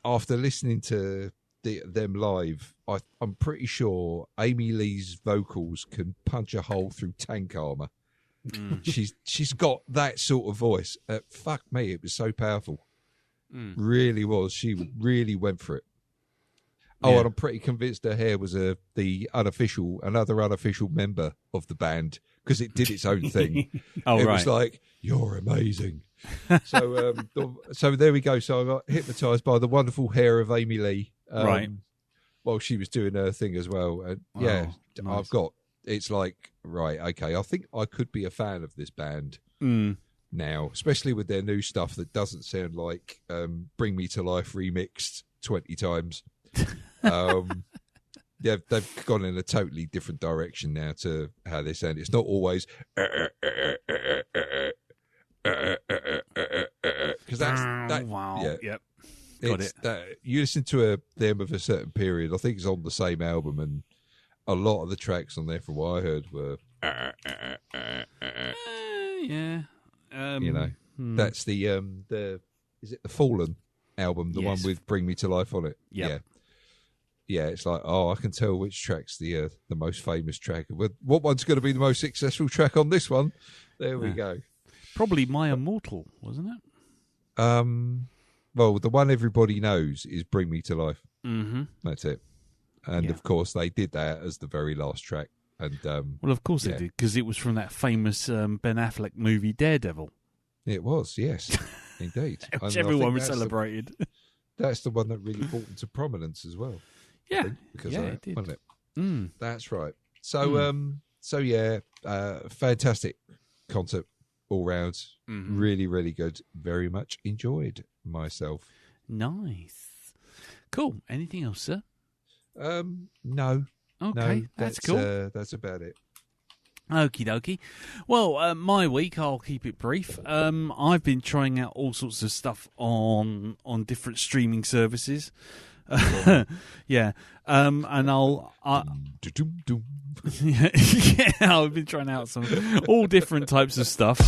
after listening to them live, I'm pretty sure Amy Lee's vocals can punch a hole through tank armor. She's got that sort of voice. Fuck me, it was so powerful. Really was. She really went for it. Oh, and I'm pretty convinced her hair was another unofficial member of the band, because it did its own thing. It was like, you're amazing. So there we go. So I got hypnotised by the wonderful hair of Amy Lee. While she was doing her thing as well. And nice. It's like, right, okay, I think I could be a fan of this band now, especially with their new stuff that doesn't sound like Bring Me to Life remixed 20 times. They've gone in a totally different direction now to how they sound. It's not always because that's wow. Yeah. Yep. Got it. You listen to them of a certain period. I think it's on the same album, and a lot of the tracks on there, from what I heard, were Yeah. That's the is it the Fallen album, the one with Bring Me to Life on it? Yep. Yeah, it's like, I can tell which track's the most famous track. What one's going to be the most successful track on this one? There we go. Probably My Immortal, wasn't it? Well, the one everybody knows is Bring Me to Life. Mm-hmm. That's it. And of course, they did that as the very last track. And well, of course they did, because it was from that famous Ben Affleck movie Daredevil. It was, yes, indeed. Which everyone was celebrated. That's the one that really brought into prominence as well. Yeah, because it did. Wasn't it? Mm. That's right. So, fantastic concert all round. Mm-hmm. Really, really good. Very much enjoyed myself. Nice. Cool. Anything else, sir? No. Okay, no, that's cool. That's about it. Okie dokie. Well, my week, I'll keep it brief. I've been trying out all sorts of stuff on different streaming services. Yeah. And I've been trying out all different types of stuff.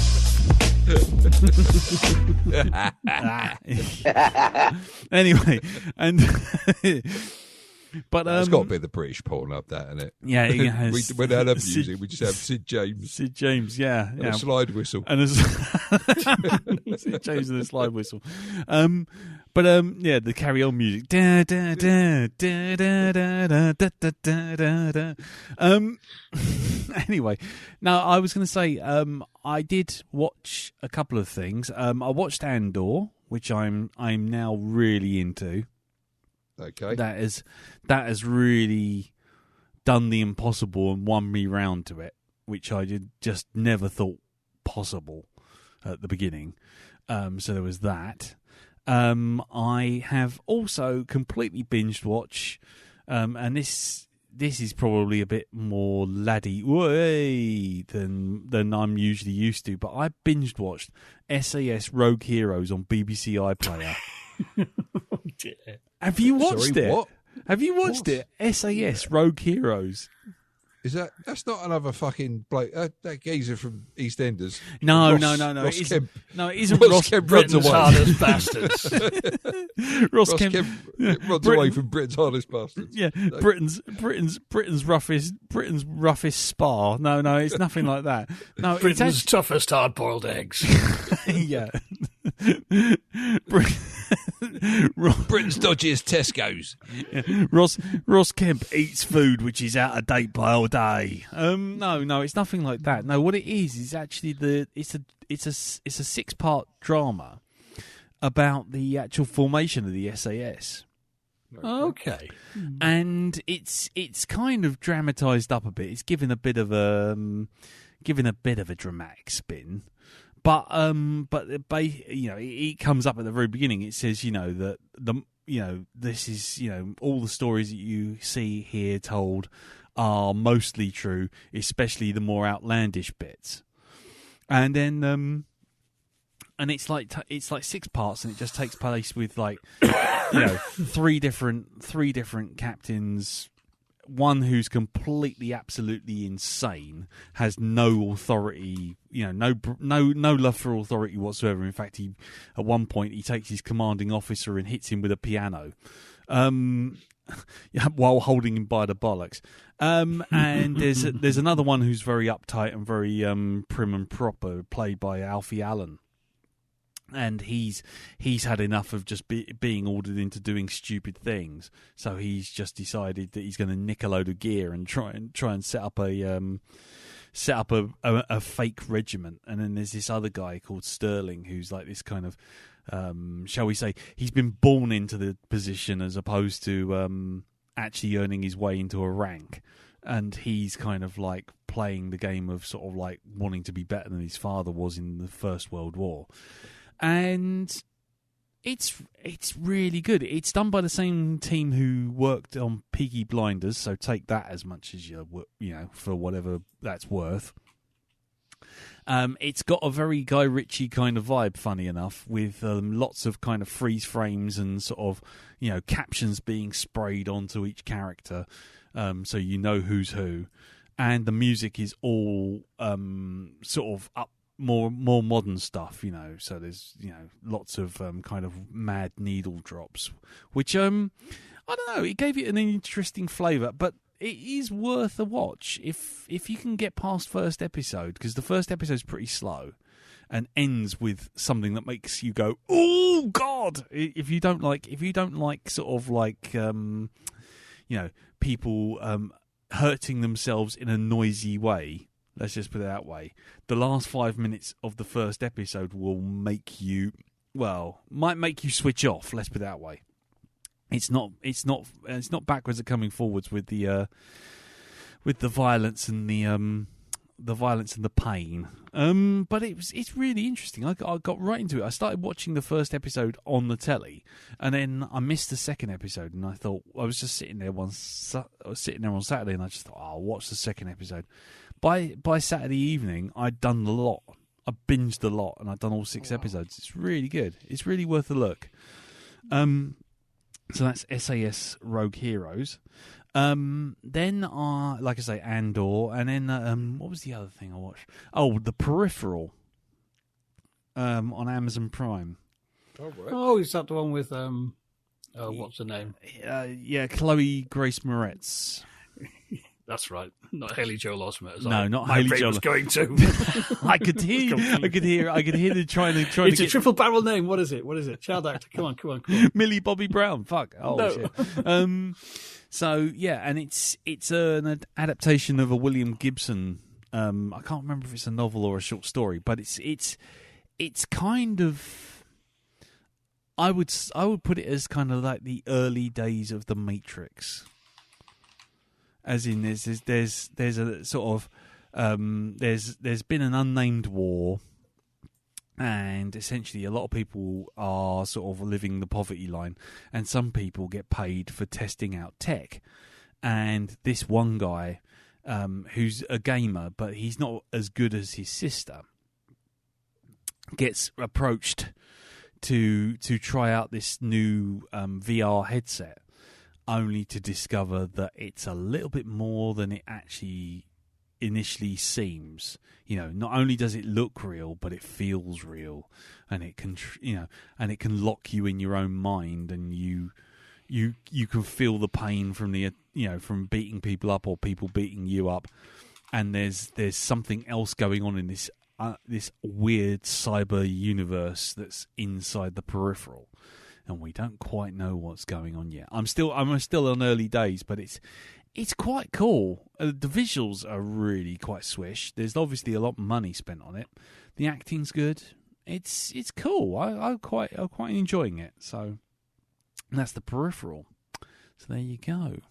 Anyway, and but it's got to be the British porn up that, isn't it? Yeah, it has. we don't have music. We just have Sid James. Sid James, yeah, and a slide whistle. And Sid James and a slide whistle. The Carry On music. Da, da, da, da, da, da, da, da, da, da. Anyway, now I was going to say, I did watch a couple of things. I watched Andor, which I'm now really into. Okay, that has really done the impossible and won me round to it, which I just never thought possible at the beginning. So there was that. I have also completely binged watch, and this is probably a bit more laddie than I'm usually used to, but I binged watched SAS Rogue Heroes on BBC iPlayer. Oh dear. Have you watched it? What? Have you watched it? SAS Rogue Heroes. Is that's not another fucking bloke? That geezer from EastEnders. No. Ross Kemp. No, it isn't. Ross Kemp runs away. Hardest bastards. Ross Kemp runs away from Britain's hardest bastards. Yeah, no. Britain's roughest spa. No, it's nothing like that. No, Britain's toughest hard-boiled eggs. Yeah. Britain's dodgiest Tesco's. Yeah. Ross Kemp eats food which is out of date by all day. No, it's nothing like that. No, what it is actually it's a 6-part drama about the actual formation of the SAS. Okay. And it's kind of dramatized up a bit. It's given a bit of a dramatic spin. But it comes up at the very beginning. It says, that this is, all the stories that you see here told are mostly true, especially the more outlandish bits. And then, and it's like 6 parts, and it just takes place with three different captains. One who's completely, absolutely insane, has no authority, no love for authority whatsoever. In fact, at one point he takes his commanding officer and hits him with a piano, while holding him by the bollocks. And there's another one who's very uptight and very prim and proper, played by Alfie Allen. And he's had enough of just being ordered into doing stupid things, so he's just decided that he's going to nick a load of gear and try and set up a fake regiment. And then there's this other guy called Sterling, who's like this kind of shall we say, he's been born into the position as opposed to actually earning his way into a rank. And he's kind of like playing the game of sort of like wanting to be better than his father was in the First World War. And it's really good. It's done by the same team who worked on Peaky Blinders, so take that as much as you for whatever that's worth. It's got a very Guy Richie kind of vibe, funny enough, with lots of kind of freeze frames and sort of captions being sprayed onto each character, so you know who's who, and the music is all sort of more modern stuff, so there's lots of kind of mad needle drops, which I don't know, it gave it an interesting flavour, but it is worth a watch if you can get past first episode, because the first episode's pretty slow and ends with something that makes you go, oh God. If you don't like sort of like people hurting themselves in a noisy way, let's just put it that way, the last 5 minutes of the first episode will might make you switch off, let's put it that way. It's not backwards at coming forwards with the violence and the violence and the pain. But it's really interesting. I got right into it. I started watching the first episode on the telly, and then I missed the second episode. And I thought, I was just sitting there on Saturday, and I just thought, I'll watch the second episode. By Saturday evening, I'd done the lot. I binged the lot, and I'd done all 6 episodes. It's really good. It's really worth a look. So that's SAS Rogue Heroes. Then, like I say, Andor, and then what was the other thing I watched? Oh, The Peripheral on Amazon Prime. Oh, is that the one with what's her name? Yeah, Chloe Grace Moretz. That's right, not Haley Joel Osment. No, not Haley Joel. Was going to. I could hear them trying to. It's a triple barrel name. What is it? Child actor. Come on. Millie Bobby Brown. Fuck. Oh no. Shit. So yeah, and it's an adaptation of a William Gibson. I can't remember if it's a novel or a short story, but it's kind of. I would put it as kind of like the early days of the Matrix. As in, there's a sort of there's been an unnamed war, and essentially a lot of people are sort of living the poverty line, and some people get paid for testing out tech. And this one guy, who's a gamer, but he's not as good as his sister, gets approached to try out this new VR headset, only to discover that it's a little bit more than it actually initially seems. Not only does it look real, but it feels real, and it can, and it can lock you in your own mind, and you can feel the pain from from beating people up or people beating you up, and there's something else going on in this weird cyber universe that's inside the Peripheral. And we don't quite know what's going on yet. I'm still on early days, but it's quite cool. The visuals are really quite swish. There's obviously a lot of money spent on it. The acting's good. It's cool. I'm quite enjoying it. So that's The Peripheral. So there you go.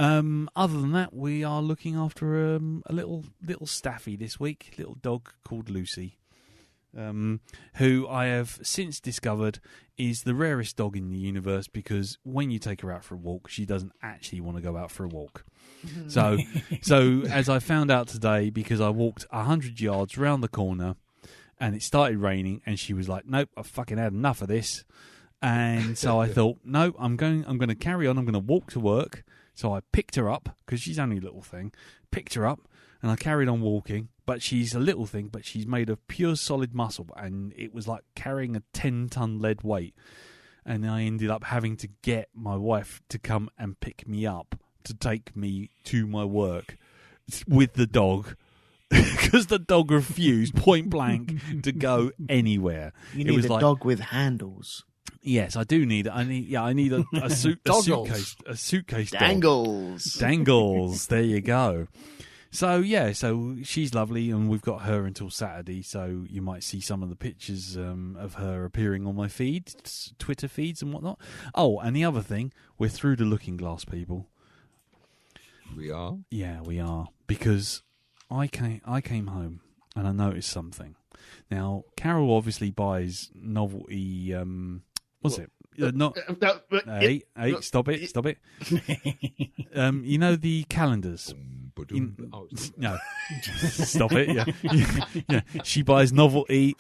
Other than that, we are looking after a little staffy this week, little dog called Lucy. Who I have since discovered is the rarest dog in the universe, because when you take her out for a walk, she doesn't actually want to go out for a walk. So as I found out today, because I walked 100 yards round the corner and it started raining, and she was like, nope, I've fucking had enough of this. And so I thought, no, I'm going to carry on. I'm going to walk to work. So I picked her up, because she's only a little thing, picked her up, and I carried on walking. But she's a little thing, but she's made of pure solid muscle, and it was like carrying a 10-ton lead weight. And I ended up having to get my wife to come and pick me up to take me to my work with the dog, because the dog refused point blank to go anywhere. You need a dog with handles. Yes, I do need. I need a suitcase. A suitcase. Dangles. There you go. So she's lovely, and we've got her until Saturday. So you might see some of the pictures of her appearing on my feed, Twitter feeds and whatnot. Oh, and the other thing, we're through the Looking Glass, people. We are. Yeah, we are, because I came home and I noticed something. Now, Carol obviously buys novelty. What's it? Hey, stop it. You know the calendars. No, stop it. Yeah. She buys novelty.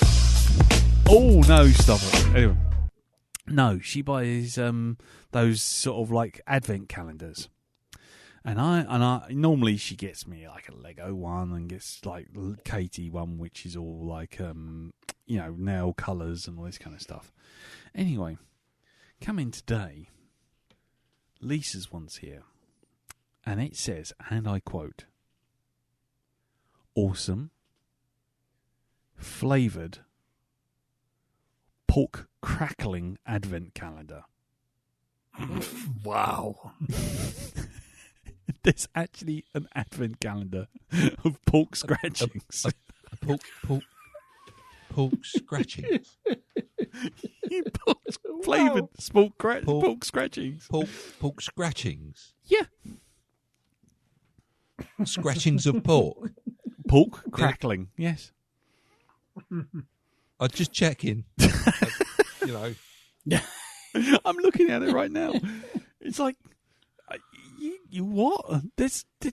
Oh no, stop it. Anyway, no, she buys those sort of like advent calendars. And I normally she gets me like a Lego one and gets like Katie one, which is all like nail colours and all this kind of stuff. Anyway, come in today. Lisa's one's here, and it says, and I quote, "Awesome, flavoured pork crackling advent calendar." Wow. There's actually an advent calendar of pork scratchings. Pork scratchings. Flavoured pork scratchings. Pork scratchings. Yeah. Scratchings of pork. Pork crackling, yes. I'm just checking. I'm looking at it right now. It's like, you what? There's an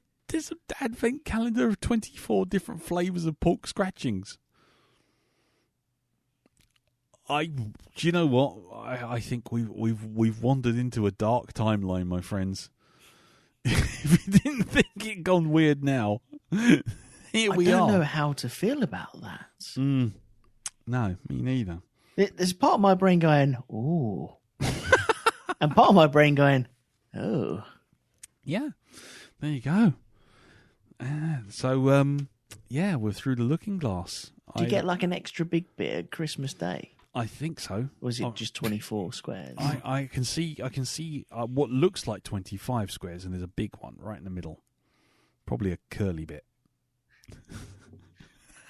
advent calendar of 24 different flavours of pork scratchings. Do you know what? I think we've wandered into a dark timeline, my friends. If you didn't think it gone weird now, here we are. I don't know how to feel about that. No, me neither. There's part of my brain going, ooh. And part of my brain going, oh. Yeah, there you go. So, we're through the looking glass. Do you get like an extra big bit at Christmas Day? I think so. Or is it just 24 squares? I can see what looks like 25 squares, and there's a big one right in the middle. Probably a curly bit.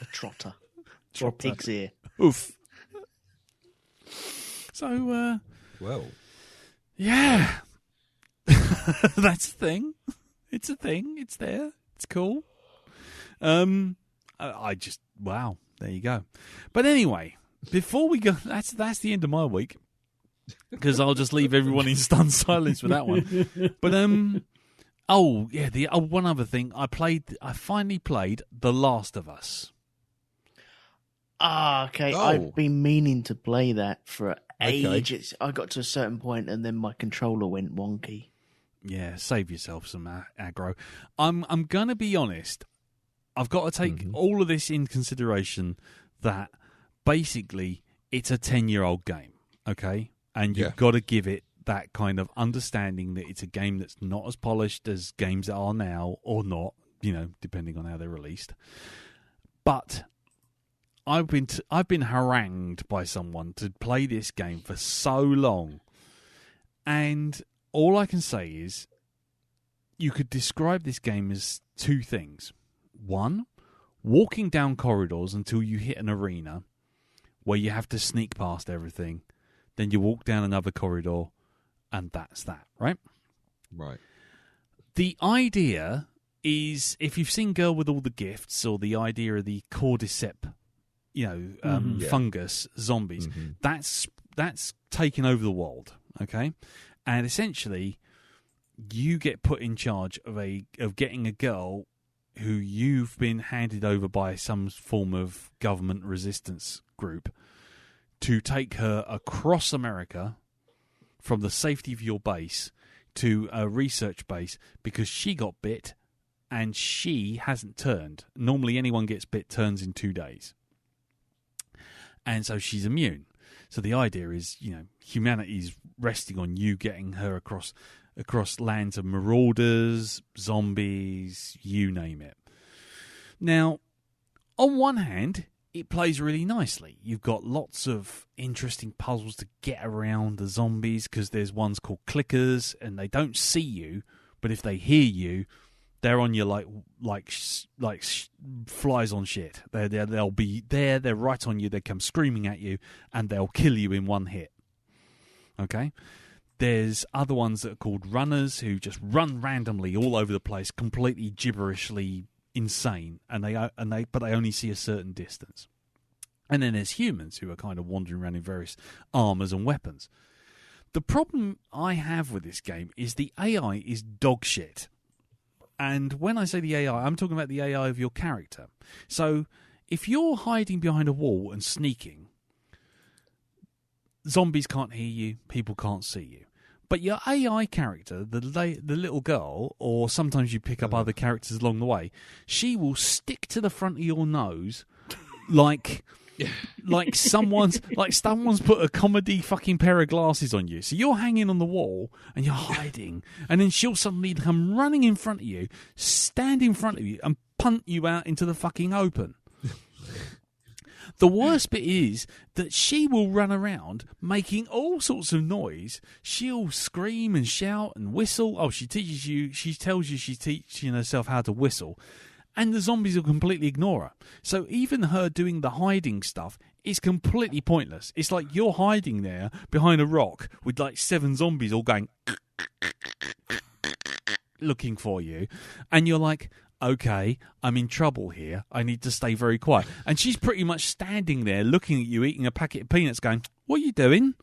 A trotter. Or a pig's ear. Oof. So, well, yeah. That's a thing. It's a thing. It's there. It's cool. I just, wow. There you go. But anyway, before we go, that's the end of my week, because I'll just leave everyone in stunned silence with that one. But one other thing, I finally played The Last of Us. Ah, okay. Oh. I've been meaning to play that for ages. I got to a certain point and then my controller went wonky. Yeah, save yourself some aggro. I'm going to be honest. I've got to take all of this in consideration, that basically it's a 10-year-old game, okay? And you've got to give it that kind of understanding that it's a game that's not as polished as games that are now, or not, depending on how they're released. But I've been harangued by someone to play this game for so long, and all I can say is you could describe this game as two things. One, walking down corridors until you hit an arena where you have to sneak past everything. Then you walk down another corridor, and that's that, right? Right. The idea is, if you've seen Girl with All the Gifts, or the idea of the cordyceps, fungus zombies, that's taken over the world, okay? And essentially, you get put in charge of getting a girl who you've been handed over by some form of government resistance group to take her across America from the safety of your base to a research base, because she got bit and she hasn't turned. Normally anyone gets bit turns in 2 days. And so she's immune. So the idea is, humanity's resting on you getting her across lands of marauders, zombies, you name it. Now, on one hand, it plays really nicely. You've got lots of interesting puzzles to get around the zombies, because there's ones called clickers, and they don't see you, but if they hear you, they're on you like flies on shit. They'll be there. They're right on you. They come screaming at you, and they'll kill you in one hit. Okay. There's other ones that are called runners, who just run randomly all over the place, completely gibberishly insane, but they only see a certain distance. And then there's humans, who are kind of wandering around in various armors and weapons. The problem I have with this game is the AI is dog shit. And when I say the AI, I'm talking about the AI of your character. So if you're hiding behind a wall and sneaking, zombies can't hear you, people can't see you. But your AI character, the little girl, or sometimes you pick up other characters along the way, she will stick to the front of your nose like someone's put a comedy fucking pair of glasses on you. So you're hanging on the wall and you're hiding, and then she'll suddenly come running in front of you, stand in front of you, and punt you out into the fucking open. The worst bit is that she will run around making all sorts of noise. She'll scream and shout and whistle. Oh, she tells you she's teaching herself how to whistle. And the zombies will completely ignore her. So even her doing the hiding stuff is completely pointless. It's like you're hiding there behind a rock with like 7 zombies all going looking for you. And you're like, okay, I'm in trouble here. I need to stay very quiet. And she's pretty much standing there looking at you eating a packet of peanuts going, what are you doing?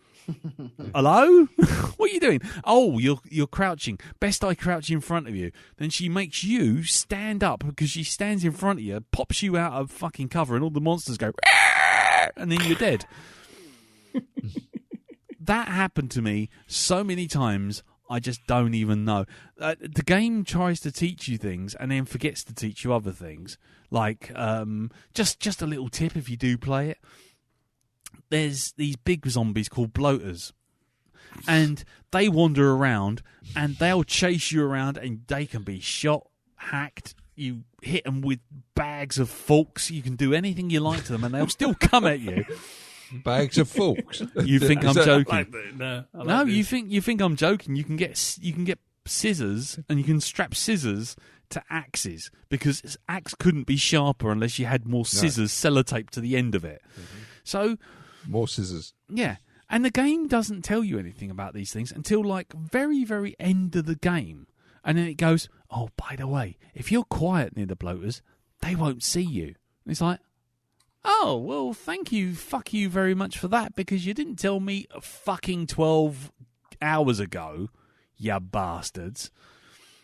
Hello? What are you doing? Oh, you're crouching. Best I crouch in front of you. Then she makes you stand up because she stands in front of you, pops you out of fucking cover, and all the monsters go, and then you're dead. That happened to me so many times, I just don't even know. The game tries to teach you things and then forgets to teach you other things. Like, just a little tip if you do play it. There's these big zombies called bloaters, and they wander around and they'll chase you around, and they can be shot, hacked. You hit them with bags of forks. You can do anything you like to them, and they'll still come at you. Bags of forks. You think I'm joking? No, You think I'm joking? You can get scissors, and you can strap scissors to axes, because axe couldn't be sharper unless you had more scissors sellotaped to the end of it. Mm-hmm. So. More scissors. Yeah. And the game doesn't tell you anything about these things until, like, very, very end of the game. And then it goes, oh, by the way, if you're quiet near the bloaters, they won't see you. And it's like, oh, well, fuck you very much for that, because you didn't tell me fucking 12 hours ago, you bastards.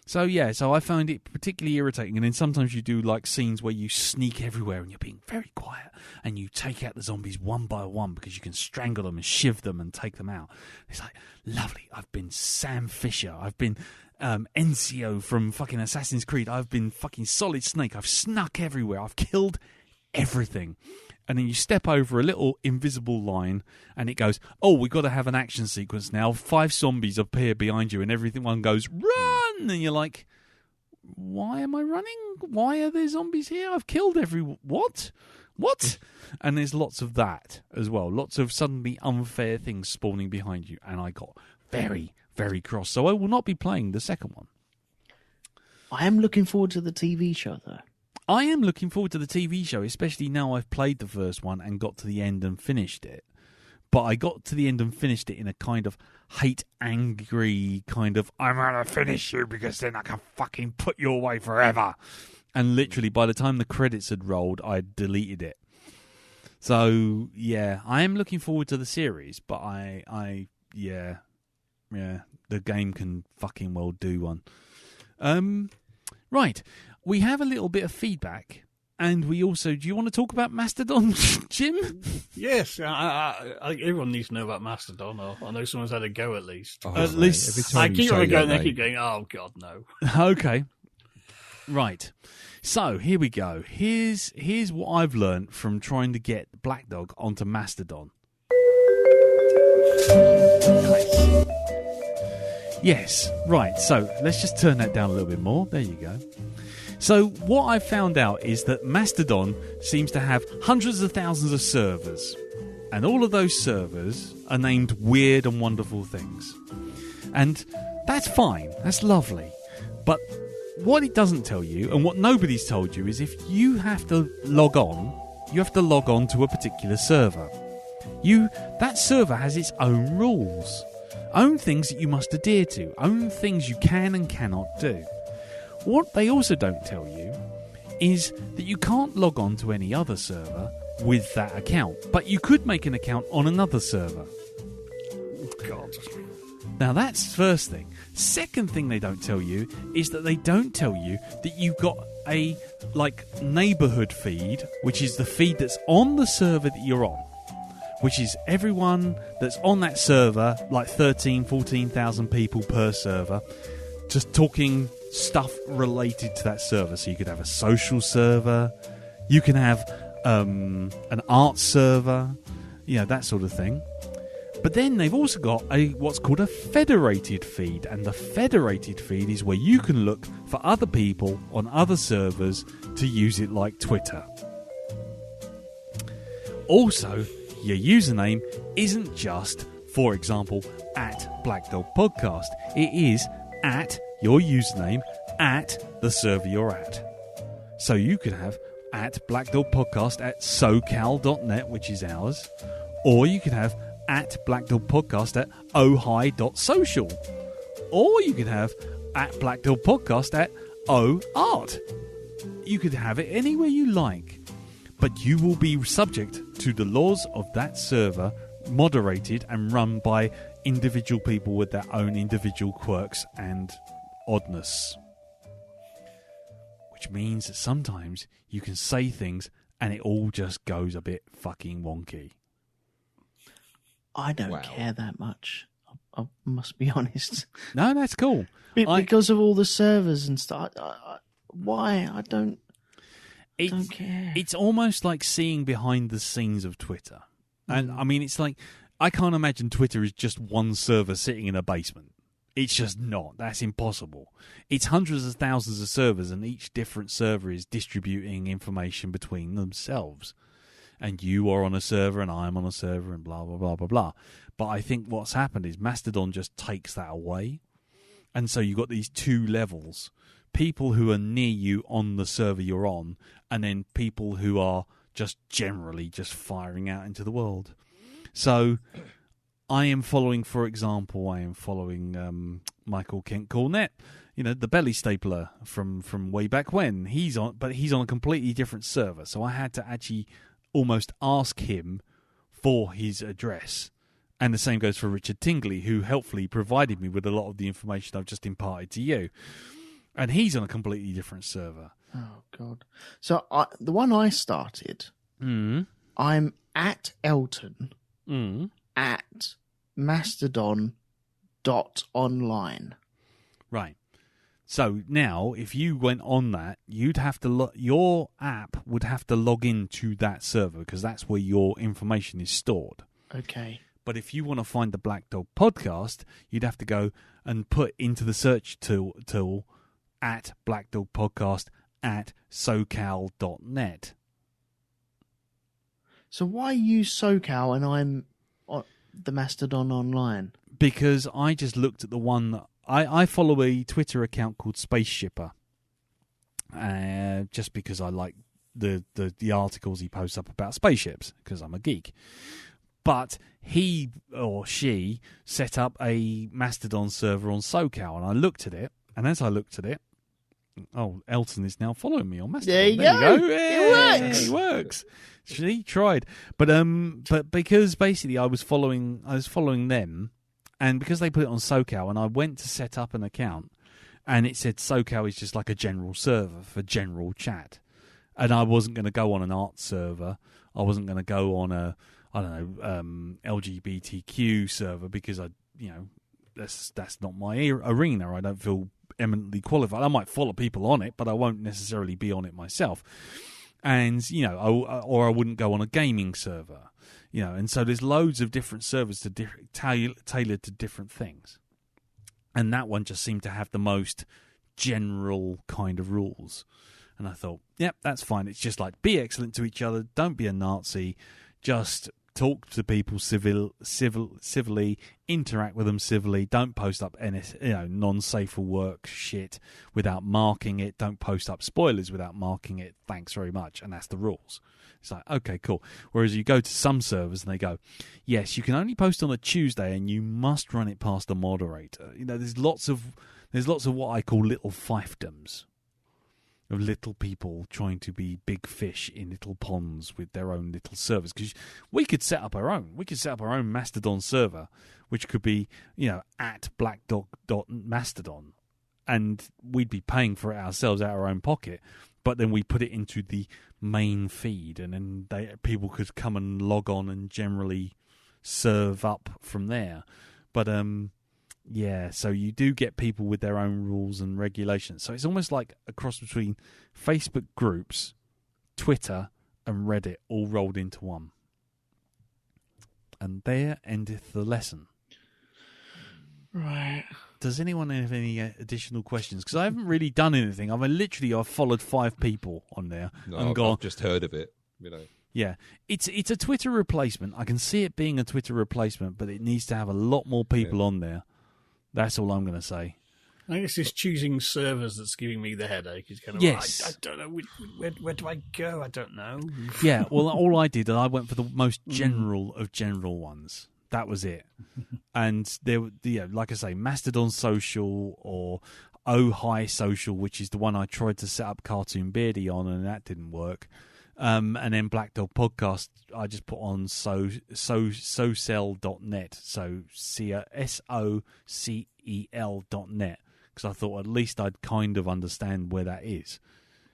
So, yeah, I found it particularly irritating. And then sometimes you do, like, scenes where you sneak everywhere and you're being very quiet, and you take out the zombies one by one because you can strangle them and shiv them and take them out. It's like, lovely. I've been Sam Fisher. I've been Ezio from fucking Assassin's Creed. I've been fucking Solid Snake. I've snuck everywhere. I've killed everything. And then you step over a little invisible line, and it goes, oh, we've got to have an action sequence now. 5 zombies appear behind you, and everyone goes, run! And you're like, why am I running? Why are there zombies here? I've killed What? And there's lots of that as well. Lots of suddenly unfair things spawning behind you. And I got very, very cross. So I will not be playing the second one. I am looking forward to the TV show, though. I am looking forward to the TV show, especially now I've played the first one and got to the end and finished it. But I got to the end and finished it in a kind of angry kind of, I'm going to finish you because then I can fucking put you away forever. And literally, by the time the credits had rolled, I deleted it. So, yeah, I am looking forward to the series, but yeah, the game can fucking well do one. Right. We have a little bit of feedback, and we also... Do you want to talk about Masterdon, Jim? Yes, I everyone needs to know about Masterdon, or I know someone's had a go at least. Oh, at least every time I you keep say on going, that, they keep going, oh, God, no. Okay. Right. So, here we go. Here's what I've learned from trying to get Black Dog onto Masterdon. Nice. Yes, right, so let's just turn that down a little bit more. There you go. So what I found out is that Masterdon seems to have hundreds of thousands of servers, and all of those servers are named weird and wonderful things. And that's fine, that's lovely. But what it doesn't tell you, and what nobody's told you, is if you have to log on, you have to log on to a particular server. That server has its own rules. Own things that you must adhere to. Own things you can and cannot do. What they also don't tell you is that you can't log on to any other server with that account, but you could make an account on another server. God. Now that's the first thing. Second thing they don't tell you is that they don't tell you that you've got a neighborhood feed, which is the feed that's on the server that you're on, which is everyone that's on that server, like 14,000 people per server, just talking stuff related to that server. So you could have a social server, you can have an art server, that sort of thing. But then they've also got what's called a federated feed, and the federated feed is where you can look for other people on other servers to use it like Twitter. Also, your username isn't just, for example, at Black Dog Podcast. It is at your username at the server you're at. So you could have at Black Dog Podcast at socal.net, which is ours, or you could have at Black Dog Podcast at ohio.social, or you could have at Black Dog Podcast at oart. You could have it anywhere you like, but you will be subject to the laws of that server, moderated and run by individual people with their own individual quirks and oddness. Which means that sometimes you can say things and it all just goes a bit fucking wonky. I don't care that much. I must be honest. No, that's cool. Because of all the servers and stuff. Why? I don't care. It's almost like seeing behind the scenes of Twitter. And I mean, it's like, I can't imagine Twitter is just one server sitting in a basement. It's just not. That's impossible. It's hundreds of thousands of servers, and each different server is distributing information between themselves. And you are on a server, and I'm on a server, and blah, blah, blah, blah, blah. But I think what's happened is Masterdon just takes that away. And so you've got these two levels. People who are near you on the server you're on, and then people who are just generally just firing out into the world. So I am following, for example, Michael Kent Cornett, the belly stapler from way back when. He's on a completely different server. So I had to actually almost ask him for his address. And the same goes for Richard Tingley, who helpfully provided me with a lot of the information I've just imparted to you. And he's on a completely different server. Oh, God. So the one I started, I'm at Elton at Masterdon.online. Right. So now, if you went on that, you'd have to your app would have to log into that server because that's where your information is stored. Okay. But if you want to find the Black Dog Podcast, you'd have to go and put into the search tool at Black Dog Podcast at socal.net. So why use SoCal and I'm on the Mastodon online? Because I just looked at the one that I follow a Twitter account called Space Shipper, just because I like the articles he posts up about spaceships, because I'm a geek. But he or she set up a Mastodon server on SoCal, and I looked at it, and as I looked at it, Elton is now following me on Mastodon. There you go. Hey, it works. She tried, but because basically I was following them. And because they put it on SoCal, and I went to set up an account, and it said SoCal is just like a general server for general chat. And I wasn't going to go on an art server. I wasn't going to go on a, LGBTQ server because that's not my arena. I don't feel eminently qualified. I might follow people on it, but I won't necessarily be on it myself. And, or I wouldn't go on a gaming server. And so there's loads of different servers tailored to different things. And that one just seemed to have the most general kind of rules. And I thought, yep, that's fine. It's just like, be excellent to each other. Don't be a Nazi. Just talk to people civilly, interact with them civilly. Don't post up any non-safe for work shit without marking it. Don't post up spoilers without marking it. Thanks very much. And that's the rules. It's like, okay, cool. Whereas you go to some servers and they go, yes, you can only post on a Tuesday and you must run it past a moderator. There's lots of what I call little fiefdoms of little people trying to be big fish in little ponds with their own little servers. Because we could set up our own. We could set up our own Mastodon server, which could be, at blackdog.mastodon. And we'd be paying for it ourselves out of our own pocket. but then we put it into the main feed, and then people could come and log on and generally serve up from there. But yeah, so you do get people with their own rules and regulations. So it's almost like a cross between Facebook groups, Twitter, and Reddit all rolled into one. And there endeth the lesson. Right. Does anyone have any additional questions? Because I haven't really done anything. I've followed 5 people on there and gone. I've just heard of it. You know. Yeah, it's a Twitter replacement. I can see it being a Twitter replacement, but it needs to have a lot more people on there. That's all I'm going to say. I think it's this choosing servers that's giving me the headache. It's kind of yes. I don't know where do I go? I don't know. Yeah, well, all I did, I went for the most general of general ones. That was it. And there, like I say, Masterdon Social or Oh Hi Social, which is the one I tried to set up Cartoon Beardy on, and that didn't work. And then Black Dog Podcast, I just put on socel.net, so SOCEL.net, because I thought at least I'd kind of understand where that is,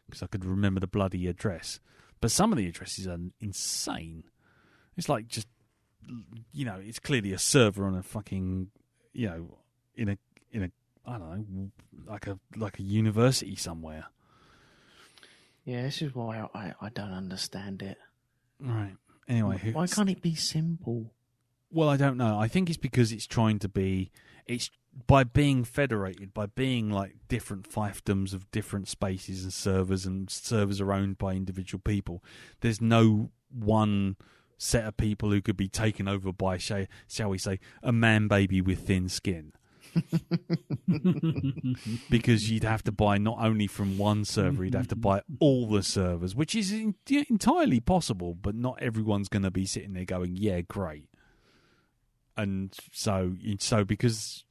because I could remember the bloody address. But some of the addresses are insane. It's like just, it's clearly a server on a fucking, in a I don't know, like a university somewhere. Yeah, this is why I don't understand it. Right. Anyway, why can't it be simple? Well, I don't know. I think it's because it's trying to be. It's by being federated, by being like different fiefdoms of different spaces and servers are owned by individual people. There's no one set of people who could be taken over by, shall we say, a man baby with thin skin. Because you'd have to buy not only from one server, you'd have to buy all the servers, which is entirely possible, but not everyone's going to be sitting there going, yeah, great. And so because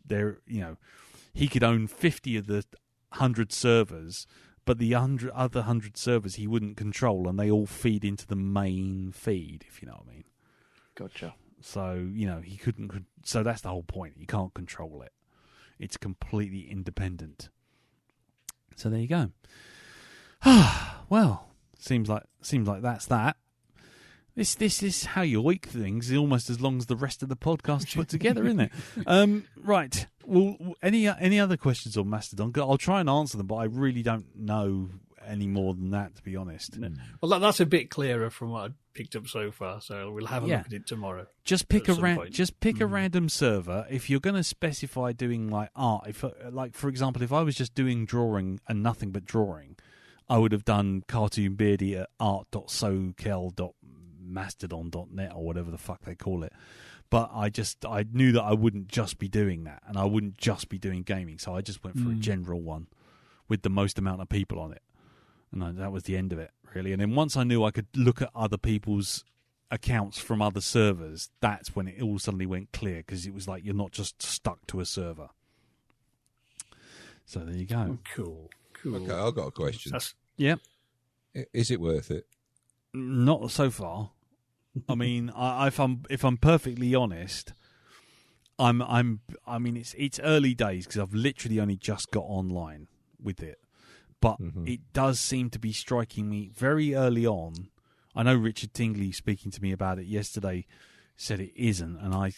he could own 50 of the 100 servers, but the other 100 servers he wouldn't control, and they all feed into the main feed, if you know what I mean. Gotcha. So, he couldn't. So that's the whole point. You can't control it. It's completely independent. So there you go. Well, seems like that's that. This is how you week things, almost as long as the rest of the podcast put together, isn't it? Right. Well, any other questions on Masterdon? I'll try and answer them, but I really don't know any more than that, to be honest. No. Well, that's a bit clearer from what I've picked up so far, so we'll have a look at it tomorrow. Just pick a random server. If you're going to specify doing like art, for example, if I was just doing drawing and nothing but drawing, I would have done Cartoon Beardy at art.socal.masterdon.net or whatever the fuck they call it. But I knew that I wouldn't just be doing that, and I wouldn't just be doing gaming, so I just went for a general one with the most amount of people on it. And that was the end of it, really. And then once I knew I could look at other people's accounts from other servers, that's when it all suddenly went clear, because it was like you're not just stuck to a server. So there you go. Cool. Okay, I've got a question. Yeah. Is it worth it? Not so far. I mean, if I'm perfectly honest, it's early days, because I've literally only just got online with it. But it does seem to be striking me very early on. I know Richard Tingley, speaking to me about it yesterday, said it isn't, and I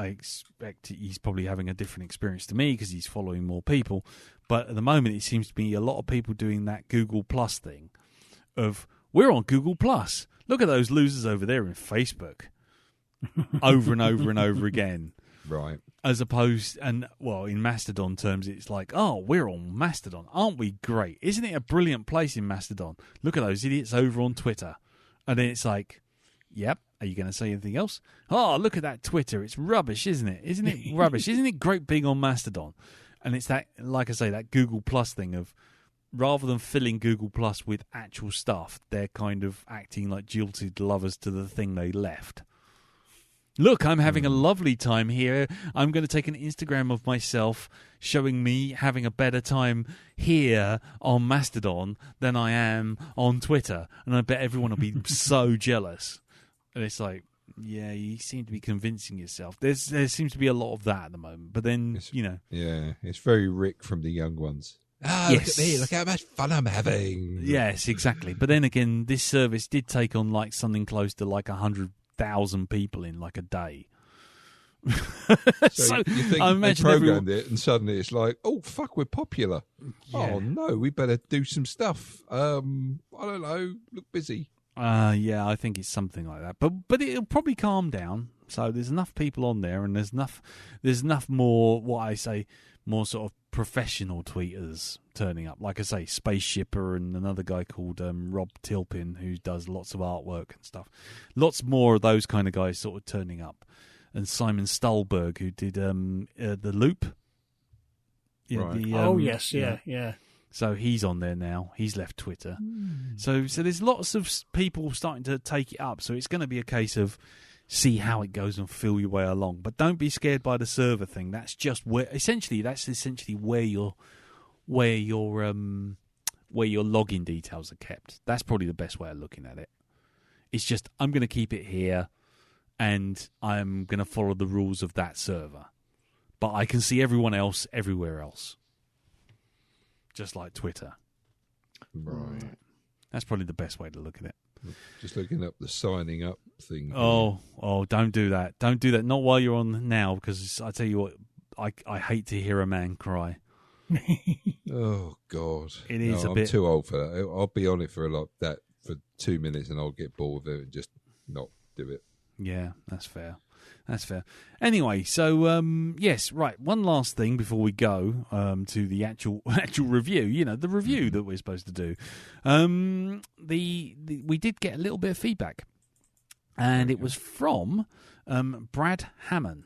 expect he's probably having a different experience to me because he's following more people. But at the moment, it seems to be a lot of people doing that Google Plus thing of, we're on Google Plus. Look at those losers over there in Facebook. Over and over and over again. Right. As opposed, in Masterdon terms, it's like, oh, we're on Masterdon. Aren't we great? Isn't it a brilliant place in Masterdon? Look at those idiots over on Twitter. And then it's like, yep, are you going to say anything else? Oh, look at that Twitter. It's rubbish, isn't it? Isn't it rubbish? Isn't it great being on Masterdon? And it's that, like I say, that Google Plus thing of, rather than filling Google Plus with actual stuff, they're kind of acting like jilted lovers to the thing they left. Look, I'm having a lovely time here. I'm going to take an Instagram of myself showing me having a better time here on Masterdon than I am on Twitter. And I bet everyone will be so jealous. And it's like, yeah, you seem to be convincing yourself. There seems to be a lot of that at the moment. But then, Yeah, it's very Rick from the Young Ones. Look at me, look how much fun I'm having. Yes, exactly. But then again, this service did take on like something close to like 100,000 people in like a day. So you think they programmed it and suddenly it's like, oh, fuck, we're popular. Yeah. Oh, no, we better do some stuff. I don't know, look busy. Yeah, I think it's something like that. But it'll probably calm down. So there's enough people on there, and there's enough more, what I say, more sort of professional tweeters turning up. Like I say, Space Shipper and another guy called Rob Tilpin, who does lots of artwork and stuff. Lots more of those kind of guys sort of turning up. And Simon Stolberg, who did The Loop. Right. Yes, yeah. So he's on there now. He's left Twitter. So there's lots of people starting to take it up. So it's going to be a case of see how it goes and feel your way along. But don't be scared by the server thing. That's just where essentially where your login details are kept. That's probably the best way of looking at it. It's just I'm going to keep it here, and I'm going to follow the rules of that server. But I can see everyone else everywhere else. Just like Twitter. Right. That's probably the best way to look at it. Just looking up the signing up thing. Oh, don't do that. Don't do that. Not while you're on now, because I tell you what, I hate to hear a man cry. Oh, God. It is I'm too old for that. I'll be on it for 2 minutes and I'll get bored of it and just not do it. Yeah, that's fair. That's fair. Anyway, so yes, right. One last thing before we go to the actual review. You know, the review that we're supposed to do. We did get a little bit of feedback, and it was from Brad Hammond,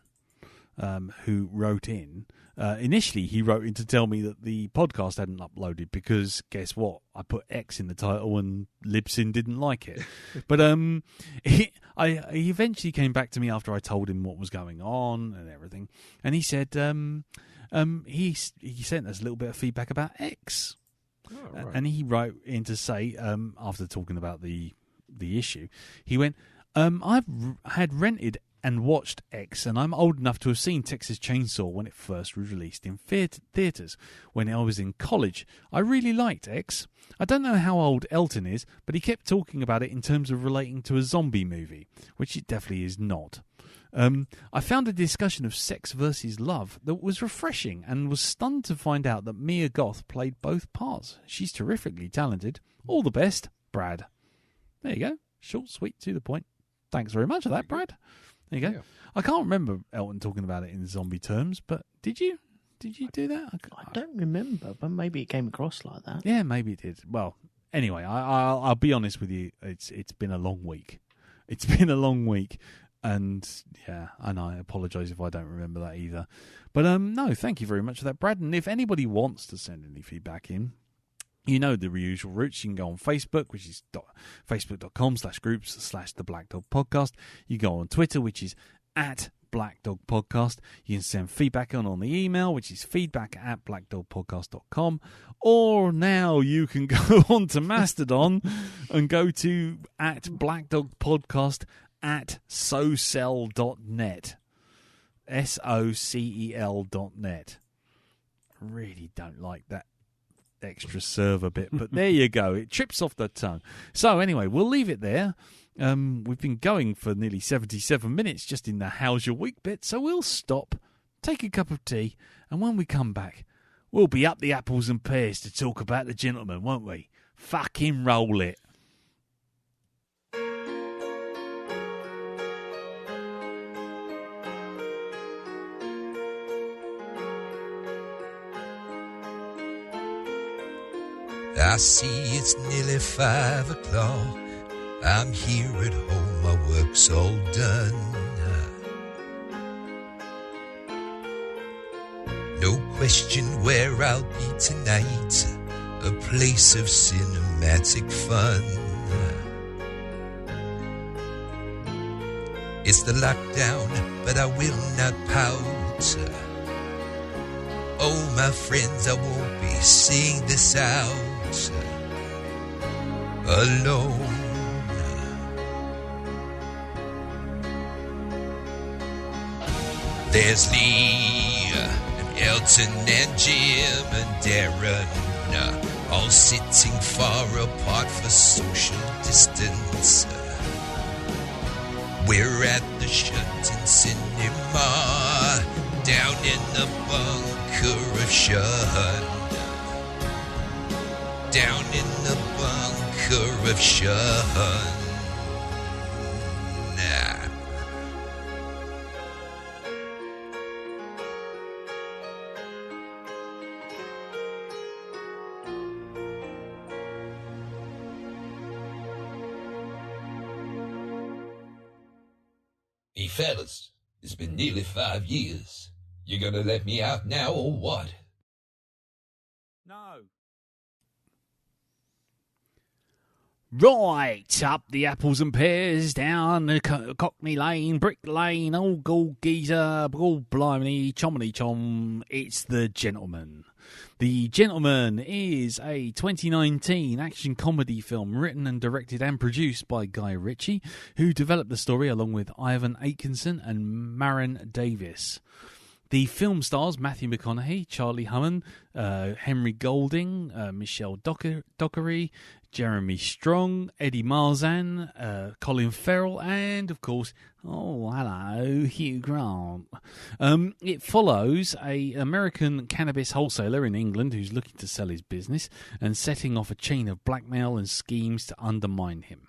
who wrote in. Initially, he wrote in to tell me that the podcast hadn't uploaded because, guess what? I put X in the title and Libsyn didn't like it. But he eventually came back to me after I told him what was going on and everything. And he said he sent us a little bit of feedback about X. Oh, right. And he wrote in to say, after talking about the issue, he went, I've had rented and watched X, and I'm old enough to have seen Texas Chainsaw when it first was released in theatres when I was in college. I really liked X. I don't know how old Elton is, but he kept talking about it in terms of relating to a zombie movie, which it definitely is not. I found a discussion of sex versus love that was refreshing and was stunned to find out that Mia Goth played both parts. She's terrifically talented. All the best, Brad. There you go. Short, sweet, to the point. Thanks very much for that, Brad. There you go. Yeah. I can't remember Elton talking about it in zombie terms, but did you? Did you do that? I don't remember, but maybe it came across like that. Yeah, maybe it did. Well, anyway, I'll be honest with you. It's been a long week. It's been a long week, and yeah, and I apologise if I don't remember that either. But no, thank you very much for that, Brad. And if anybody wants to send any feedback in, you know the usual routes. You can go on Facebook, which is facebook.com/groups/The Black Dog Podcast. You go on Twitter, which is @BlackDogPodcast. You can send feedback on the email, which is feedback@blackdogpodcast.com. Or now you can go on to Masterdon and go to @BlackDogPodcast @socel.net. SOCEL.net. I really don't like that extra server bit, but there you go. It trips off the tongue. So anyway, we'll leave it there. We've been going for nearly 77 minutes just in the how's your week bit, so we'll stop, take a cup of tea, and when we come back, we'll be up the apples and pears to talk about the gentleman, won't we? Fucking roll it. I see it's nearly 5 o'clock. I'm here at home, my work's all done. No question where I'll be tonight, a place of cinematic fun. It's the lockdown, but I will not pout. Oh, my friends, I won't be seeing this out alone. There's Lee and Elton and Jim and Darren, all sitting far apart for social distance. We're at the shut-in cinema, down in the bunker of Shun. Down in the bunker of Shun. Hey fellas, it's been nearly 5 years. You gonna let me out now or what? No. Right, up the apples and pears, down the Cockney Lane, Brick Lane, old gold geezer, gold blimey, chominy chom, it's The Gentleman. The Gentleman is a 2019 action comedy film written and directed and produced by Guy Richie, who developed the story along with Ivan Atkinson and Maren Davis. The film stars Matthew McConaughey, Charlie Hunnam, Henry Golding, Michelle Dockery, Jeremy Strong, Eddie Marzan, Colin Farrell, and, of course, hello, Hugh Grant. It follows an American cannabis wholesaler in England who's looking to sell his business and setting off a chain of blackmail and schemes to undermine him.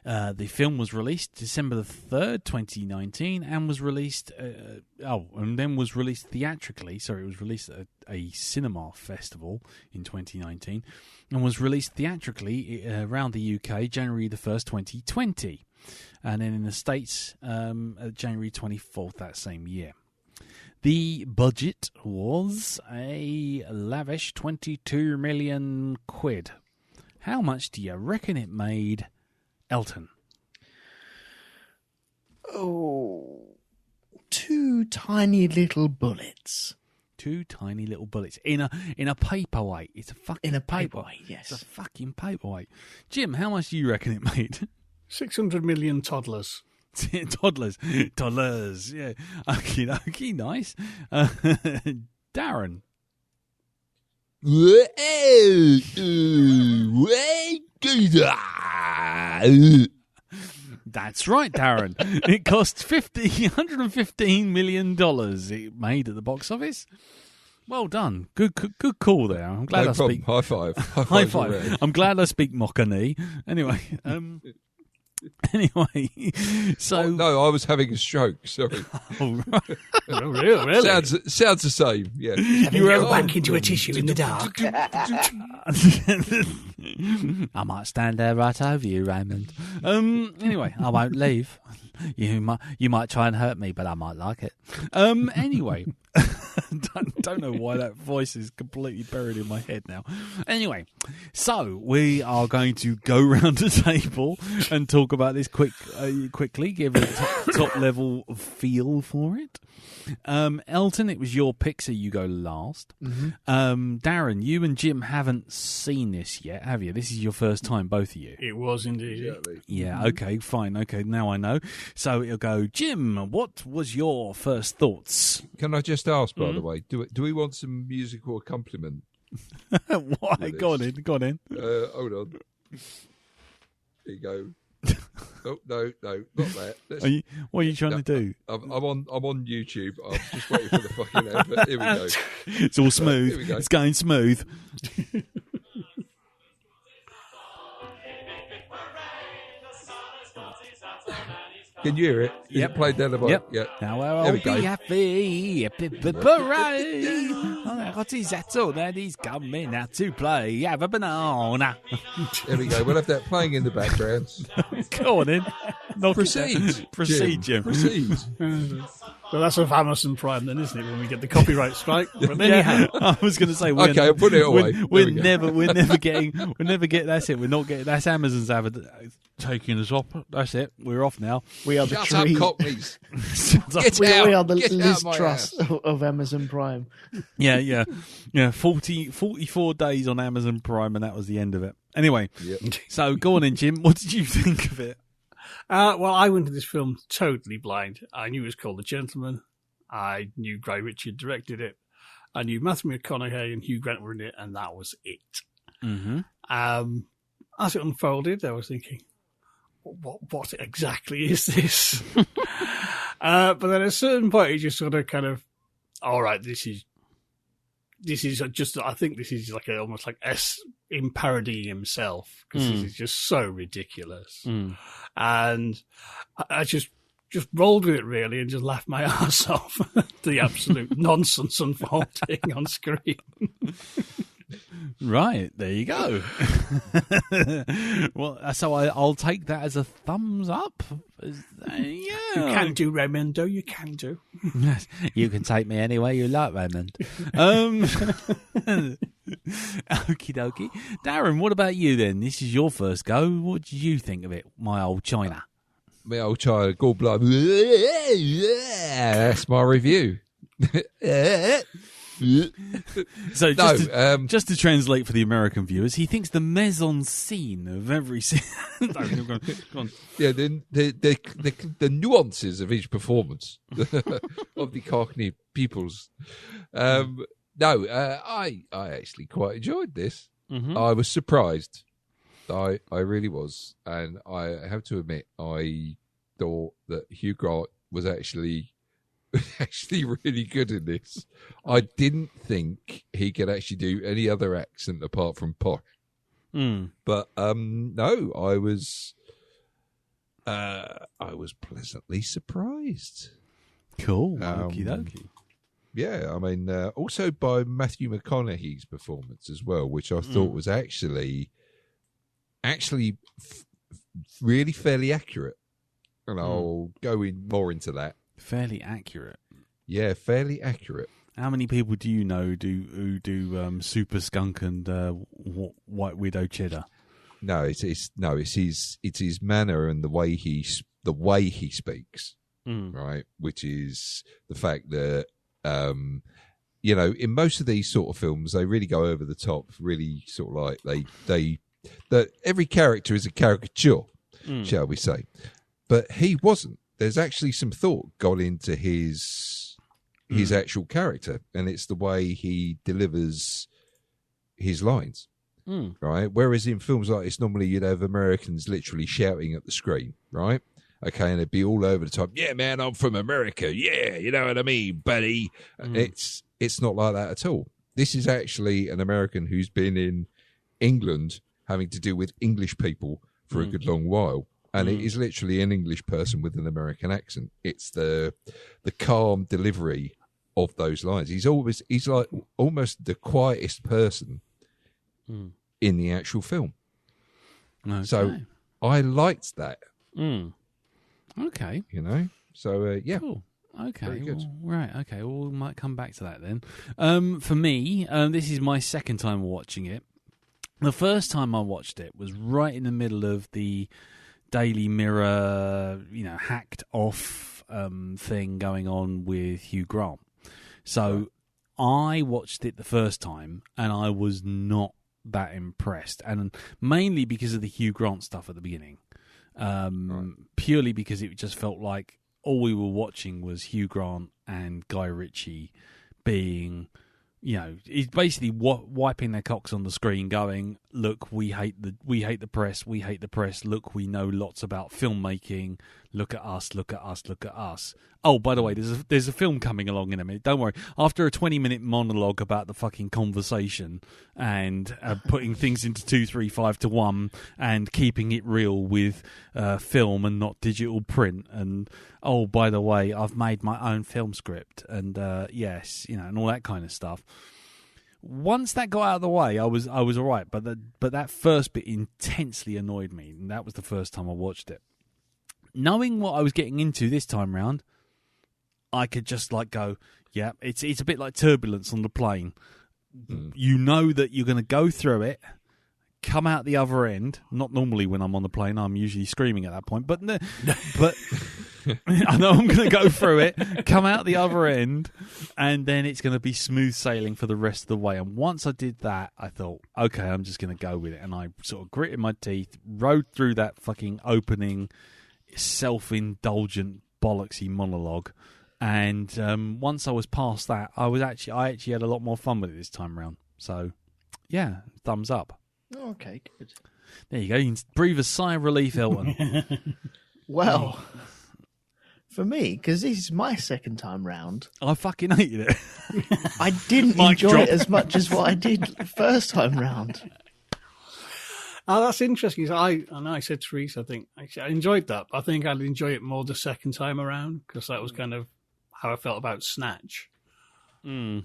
The film was released December the 3rd, 2019, and was released was released theatrically. Sorry, it was released at a cinema festival in 2019 and was released theatrically around the UK January the 1st, 2020, and then in the States January 24th that same year. The budget was a lavish 22 million quid. How much do you reckon it made, Elton? Oh, 2 tiny little bullets. 2 tiny little bullets in a paperweight. It's a fucking paperweight. Yes, it's a fucking paperweight. Jim, how much do you reckon it made? 600 million toddlers. toddlers. Yeah. Okay, nice. Darren. That's right, Darren. It cost $115 million. It made at the box office. Well done. Good call there. I'm glad I speak. High five. High five. I'm glad I speak Mockney. Anyway, so no, I was having a stroke. Sorry. Oh, really? Sounds the same. Yeah. You were back into a tissue in the dark. I might stand there right over you, Raymond. Anyway, I won't leave. You might try and hurt me, but I might like it. Anyway, don't know why that voice is completely buried in my head now. Anyway, so we are going to go round the table and talk about this quickly, give it a top level feel for it. Elton, it was your pick, so you go last. Mm-hmm. Darren, you and Jim haven't seen this yet, have you? This is your first time, both of you. It was indeed. Exactly. Yeah, okay, fine. Okay, now I know. So it'll go, Jim, what was your first thoughts? Can I just ask, by the way, do we want some musical accompaniment? Why? Go on in. Hold on. Here you go. Oh, no, not that. What are you trying to do? I'm on YouTube. I'm just waiting for the fucking advert. Here we go. It's all smooth. Here we go. It's going smooth. Can you hear it? Is it played down the mic? Yep. Yeah. Now we'll There we be go. happy. Parade. What is that? Oh, that he's coming out to play. Have a banana. There we go. We'll have that playing in the background. Go on in. Proceed, Jim. Proceed. So that's of Amazon Prime then, isn't it, when we get the copyright strike? But anyhow, I was going to say, Okay, I'll put it away. We're never getting. That's it. We're not getting. That's Amazon's taking us off. That's it. We're off now. We are the Shut up, tree. Cockneys. Get We out. are the Get out Liz my Truss of Amazon Prime. Yeah. 44 days on Amazon Prime, and that was the end of it. Anyway, Yep. so go on in, Jim. What did you think of it? well, I went to this film totally blind. I knew it was called The Gentleman. I knew Guy Richie had directed it. I knew Matthew McConaughey and Hugh Grant were in it, and that was it. Mm-hmm. As it unfolded, I was thinking, what exactly is this? But then at a certain point, it just sort of kind of, all right, this is just, I think this is like almost like S in parodying himself, because this is just so ridiculous. And I just rolled with it, really, and just laughed my ass off at the absolute nonsense unfolding on screen. Right, there you go. Well, so I'll take that as a thumbs up. Yeah. You can do, Raymundo, you can do. You can take me any way you like, Raymond. Okie dokie. Darren, what about you then? This is your first go. What did you think of it, my old China? My old child, gallbladder. That's my review. So just to translate for the American viewers, he thinks the mise-en-scene of every scene. Go on. Yeah, the nuances of each performance of the Cockney peoples. I actually quite enjoyed this. Mm-hmm. I was surprised. I really was, and I have to admit, I thought that Hugh Grant was actually really good in this. I didn't think he could actually do any other accent apart from posh. But no, I was pleasantly surprised. Cool. Okie dokie. Yeah, I mean, also by Matthew McConaughey's performance as well, which I thought was actually really fairly accurate. And I'll go more into that. Fairly accurate. Yeah, fairly accurate. How many people do you know who do Super Skunk and White Widow Cheddar? No, it's his manner and the way he speaks, right? Which is the fact that in most of these sort of films they really go over the top, really sort of like that every character is a caricature, shall we say? But he wasn't. There's actually some thought gone into his actual character, and it's the way he delivers his lines, right? Whereas in films like this, normally you'd have Americans literally shouting at the screen, right? Okay, and it'd be all over the top. Yeah, man, I'm from America. Yeah, you know what I mean, buddy. It's not like that at all. This is actually an American who's been in England having to deal with English people for a good long while. And it is literally an English person with an American accent. It's the calm delivery of those lines. He's like almost the quietest person in the actual film. Okay. So I liked that. Okay. So yeah. Cool. Okay. Very good. Right. Okay. Well, we might come back to that then. For me, this is my second time watching it. The first time I watched it was right in the middle of the Daily Mirror, hacked off thing going on with Hugh Grant. So I watched it the first time and I was not that impressed, and mainly because of the Hugh Grant stuff at the beginning. Purely because it just felt like all we were watching was Hugh Grant and Guy Richie being, he's basically wiping their cocks on the screen, going, "Look, we hate the press. We hate the press. Look, we know lots about filmmaking. Look at us. Look at us. Look at us." Oh, by the way, there's a film coming along in a minute. Don't worry. After a 20-minute monologue about the fucking conversation and putting things into 2, 3, 5 to 1 and keeping it real with film and not digital print, and oh, by the way, I've made my own film script, and yes, and all that kind of stuff. Once that got out of the way, I was all right, but that first bit intensely annoyed me, and that was the first time I watched it. Knowing what I was getting into this time round, I could just go, yeah, it's a bit like turbulence on the plane. You know that you're going to go through it, come out the other end. Not normally when I'm on the plane, I'm usually screaming at that point, but I know I'm going to go through it, come out the other end, and then it's going to be smooth sailing for the rest of the way. And once I did that, I thought, okay, I'm just going to go with it. And I sort of gritted my teeth, rode through that fucking opening, self-indulgent, bollocksy monologue, And once I was past that, I actually had a lot more fun with it this time around. So, yeah, thumbs up. Okay, good. There you go. You can breathe a sigh of relief, Elton. Well, for me, because this is my second time round, I fucking hated it. I didn't Mic enjoy drop. it as much as what I did the first time round. Oh, that's interesting. I know I said Teresa, I think actually, I enjoyed that. I think I'd enjoy it more the second time around because that was kind of how I felt about Snatch. And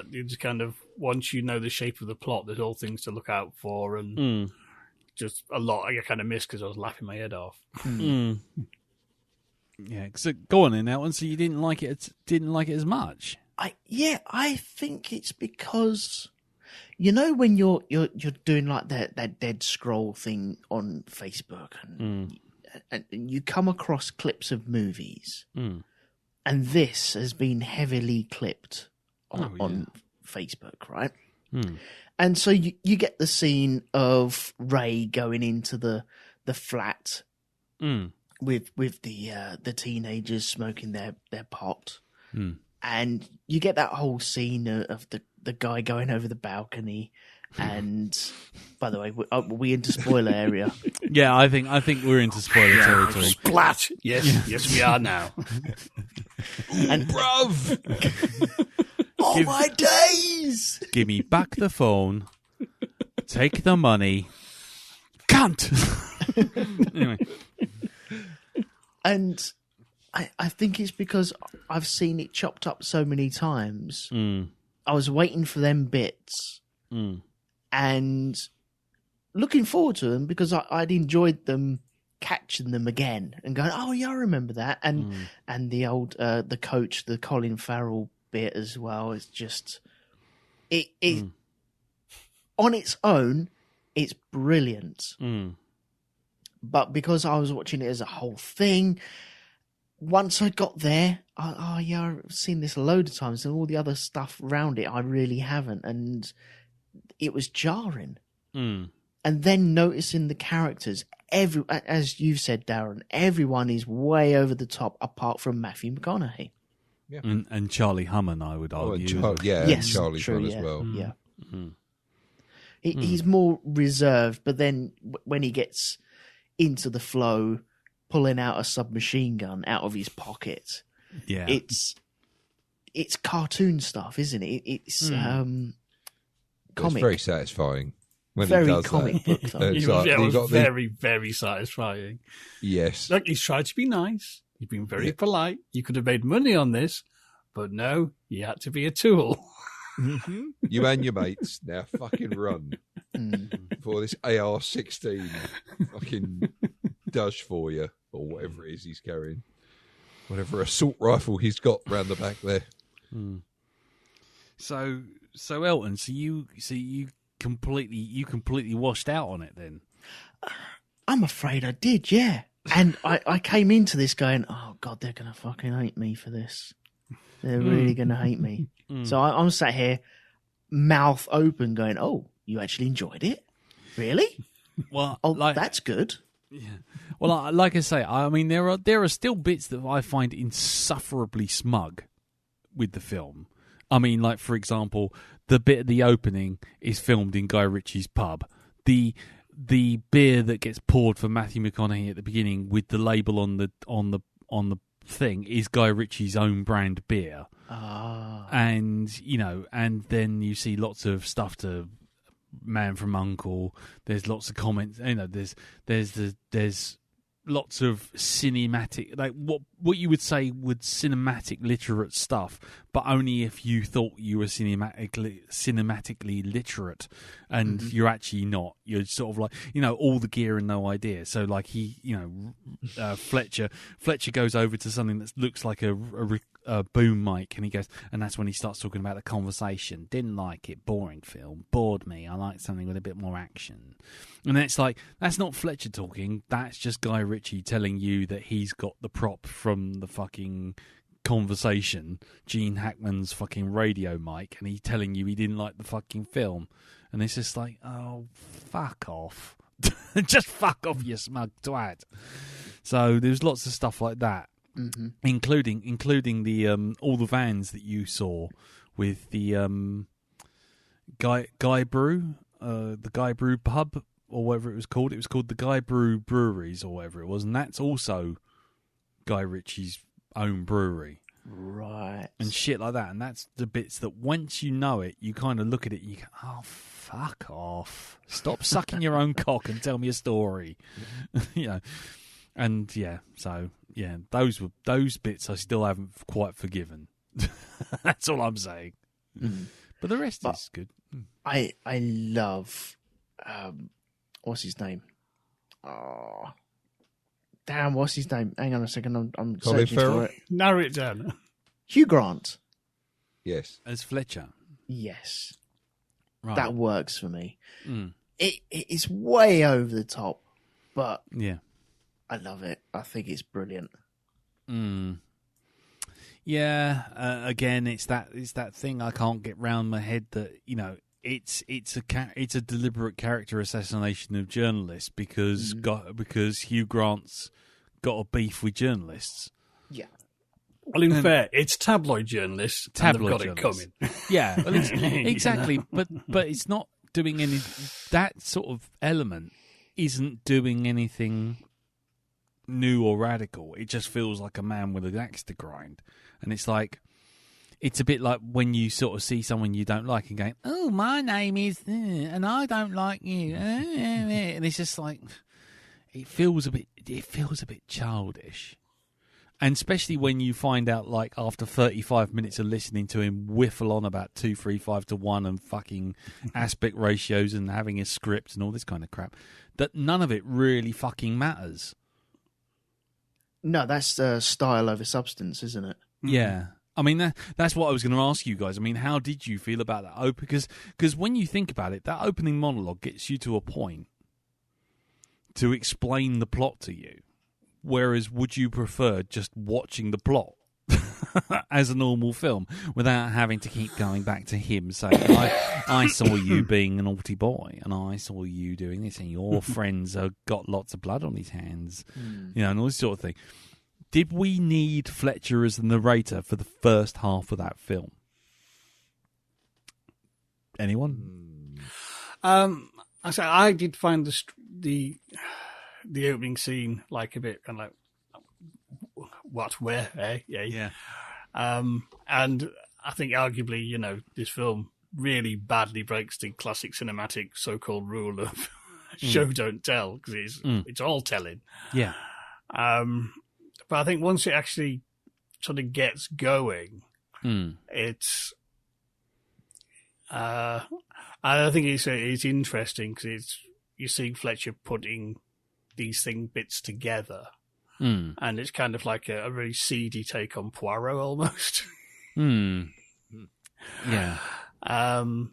you just kind of, once you know the shape of the plot, there's all things to look out for, and just a lot I kind of missed because I was laughing my head off. Yeah, so go on then, Elton. So you didn't like it as much? I think it's because, you know, when you're doing like that dead scroll thing on Facebook, and you come across clips of movies, and this has been heavily clipped on Facebook, right? And so you get the scene of Ray going into the flat with the teenagers smoking their pot, and you get that whole scene of the guy going over the balcony. And by the way, are we into spoiler area? Yeah, I think we're into spoiler territory. Splat! Yes, we are now. And Bruv! oh my days! Give me back the phone. Take the money. Cunt! Anyway. And I think it's because I've seen it chopped up so many times. I was waiting for them bits and looking forward to them because I'd enjoyed them, catching them again and going, oh yeah, I remember that. And the old the coach, the Colin Farrell bit as well. It's just it on its own, it's brilliant. But because I was watching it as a whole thing, once I got there, I've seen this a load of times, and all the other stuff around it I really haven't, and it was jarring. And then noticing the characters, as you've said, Darren, everyone is way over the top apart from Matthew McConaughey. Yeah. And Charlie Hunnam, I would argue. Yes, Charlie's true, one yeah, as well. Yeah. He's more reserved, but then when he gets into the flow, pulling out a submachine gun out of his pocket, it's cartoon stuff, isn't it? It's comic. It's very satisfying when Very he does comic that. book, though. It's Yeah, like, it you was got very, very satisfying. Yes. Look, he's tried to be nice. He's been very polite. You could have made money on this, but no, you had to be a tool. You and your mates now fucking run for this AR-16 fucking does for you, or whatever it is he's carrying. Whatever assault rifle he's got round the back there. So Elton, so you completely washed out on it then? I'm afraid I did, yeah. And I came into this going, oh God, they're going to fucking hate me for this. They're really going to hate me. So I'm sat here, mouth open, going, oh, you actually enjoyed it? Really? Well, Oh, that's good. Yeah. Well, like I say, I mean, there are still bits that I find insufferably smug with the film. I mean, like, for example, the bit of the opening is filmed in Guy Ritchie's pub. The beer that gets poured for Matthew McConaughey at the beginning with the label on the thing is Guy Ritchie's own brand beer. And and then you see lots of stuff to Man from U.N.C.L.E. There's lots of comments. There's lots of cinematic, like what you would say would cinematic literate stuff, but only if you thought you were cinematically literate, and you're actually not. You're sort of like, all the gear and no idea. So like Fletcher goes over to something that looks like a boom mic, and he goes, and that's when he starts talking about the conversation. Didn't like it, boring film, bored me. I like something with a bit more action. And then it's like, that's not Fletcher talking, that's just Guy Ritchie telling you that he's got the prop from the fucking conversation, Gene Hackman's fucking radio mic, and he's telling you he didn't like the fucking film. And it's just like, oh, fuck off. Just fuck off, you smug twat. So there's lots of stuff like that. including the all the vans that you saw with the Guy Brew, the Guy Brew pub or whatever it was called. It was called the Guy Brew Breweries or whatever it was, and that's also Guy Ritchie's own brewery. Right. And shit like that. And that's the bits that once you know it, you kind of look at it and you go, oh, fuck off. Stop sucking your own cock and tell me a story. You know. And yeah, so yeah, those bits I still haven't quite forgiven. That's all I'm saying. But the rest is good. I love what's his name? Oh, damn, what's his name? Hang on a second, I'm searching for it. Narrow it down. Hugh Grant. Yes. As Fletcher. Yes. Right. That works for me. It's way over the top, but yeah, I love it. I think it's brilliant. Yeah. Again, it's that thing I can't get round my head that, you know, it's a deliberate character assassination of journalists because Hugh Grant's got a beef with journalists. Yeah. Well, in fair, it's tabloid journalists. Tabloid and they've got journalists. it coming. Yeah, well, exactly. But it's not doing any. That sort of element isn't doing anything new or radical. It just feels like a man with an axe to grind, and it's like. It's a bit like when you sort of see someone you don't like and going, oh, my name is, and I don't like you. And it's just like, it feels a bit childish. And especially when you find out, like, after 35 minutes of listening to him whiffle on about 2-3-5 to 1 and fucking aspect ratios and having a script and all this kind of crap, that none of it really fucking matters. No, that's style over substance, isn't it? Yeah. I mean, that's what I was going to ask you guys. I mean, how did you feel about that? Because when you think about it, that opening monologue gets you to a point to explain the plot to you. Whereas, would you prefer just watching the plot as a normal film without having to keep going back to him saying, I saw you being a naughty boy and I saw you doing this and your friends have got lots of blood on his hands, you know, and all this sort of thing. Did we need Fletcher as the narrator for the first half of that film? Anyone? I did find the opening scene like a bit kind of like, what, where, eh? Yeah. And I think arguably, you know, this film really badly breaks the classic cinematic so-called rule of show don't tell because it's all telling. Yeah. But I think once it actually sort of gets going, it's. I think it's interesting because you're seeing Fletcher putting these bits together, and it's kind of like a very seedy take on Poirot almost. Yeah. And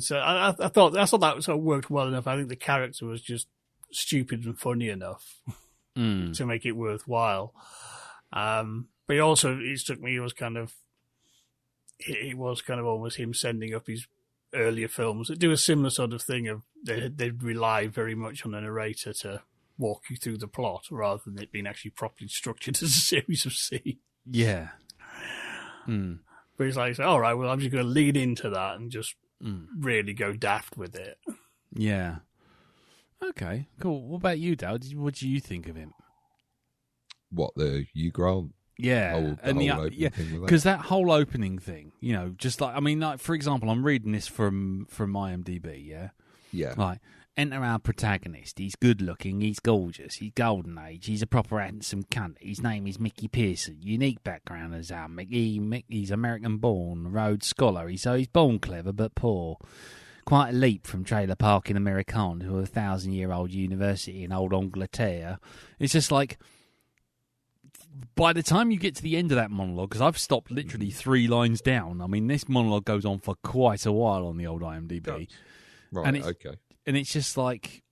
so I thought that sort of worked well enough. I think the character was just stupid and funny enough. To make it worthwhile. But also, it struck me, it was kind of almost him sending up his earlier films that do a similar sort of thing of they rely very much on a narrator to walk you through the plot rather than it being actually properly structured as a series of scenes. Yeah. But it's like, all right, well, I'm just going to lead into that and just really go daft with it. Yeah. Okay, cool. What about you, Dal? What do you think of him? What, the Hugh Grant? Yeah, because that whole opening thing, you know, just like, I mean, like, for example, I'm reading this from IMDb, yeah, like, enter our protagonist. He's good looking, he's gorgeous, he's golden age, he's a proper handsome cunt. His name is Mickey Pearson. Unique background as our Mickey. He's American born, Rhodes Scholar. He's born clever but poor. Quite a leap from trailer park in American to a 1,000-year-old university in old Angleterre. It's just like, by the time you get to the end of that monologue, because I've stopped literally 3 lines down. I mean, this monologue goes on for quite a while on the old IMDb. Right, okay. And it's just like,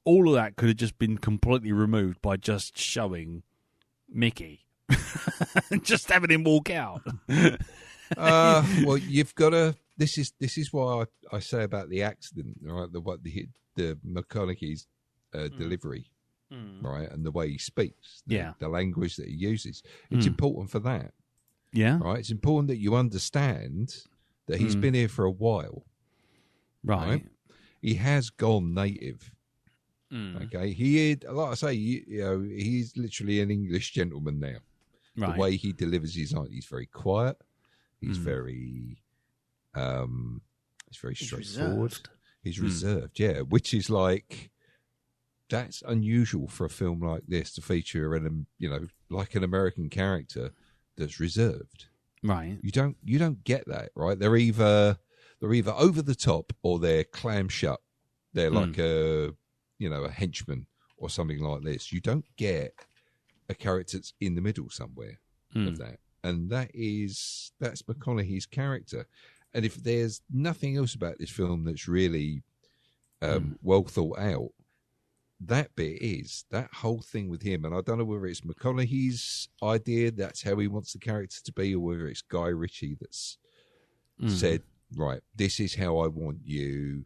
all of that could have just been completely removed by just showing Mickey. Just having him walk out. Well, you've got to... This is why I say about the accident, right? The McConaughey's delivery. right? And the way he speaks, Yeah. the language that he uses. It's important for that, Yeah. right? It's important that you understand that he's been here for a while. Right. He has gone native. Okay, he, like I say, he's literally an English gentleman now. Right. The way he delivers his lines, he's very quiet. He's very, he's very straightforward. He's reserved, yeah. Which is like, that's unusual for a film like this to feature like an American character that's reserved. Right. You don't get that, right? They're either over the top or they're clam shut. They're like a henchman or something like this. You don't get a character that's in the middle somewhere of that. And that's McConaughey's character. And if there's nothing else about this film that's really well thought out, that bit is that whole thing with him. And I don't know whether it's McConaughey's idea, that's how he wants the character to be, or whether it's Guy Richie that's said, right, this is how I want you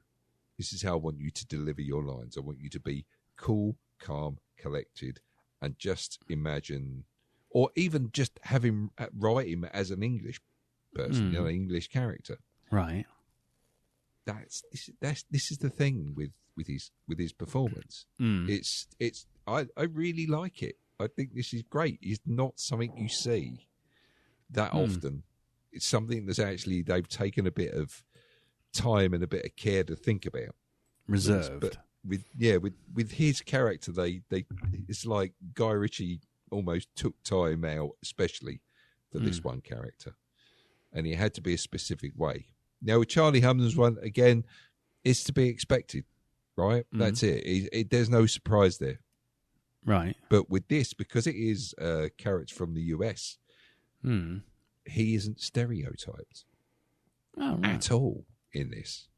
to deliver your lines. I want you to be cool, calm, collected, and just imagine, or even just have him write him as an English person, an English character. Right. This is the thing with his performance. I really like it. I think this is great. It's not something you see that often. It's something that's actually they've taken a bit of time and a bit of care to think about. Reserved. But with his character, they it's like Guy Richie almost took time out, especially for this one character, and it had to be a specific way. Now with Charlie Hunnam's one, again, it's to be expected, right? That's it. There's no surprise there, right? But with this, because it is a character from the US, he isn't stereotyped at all in this.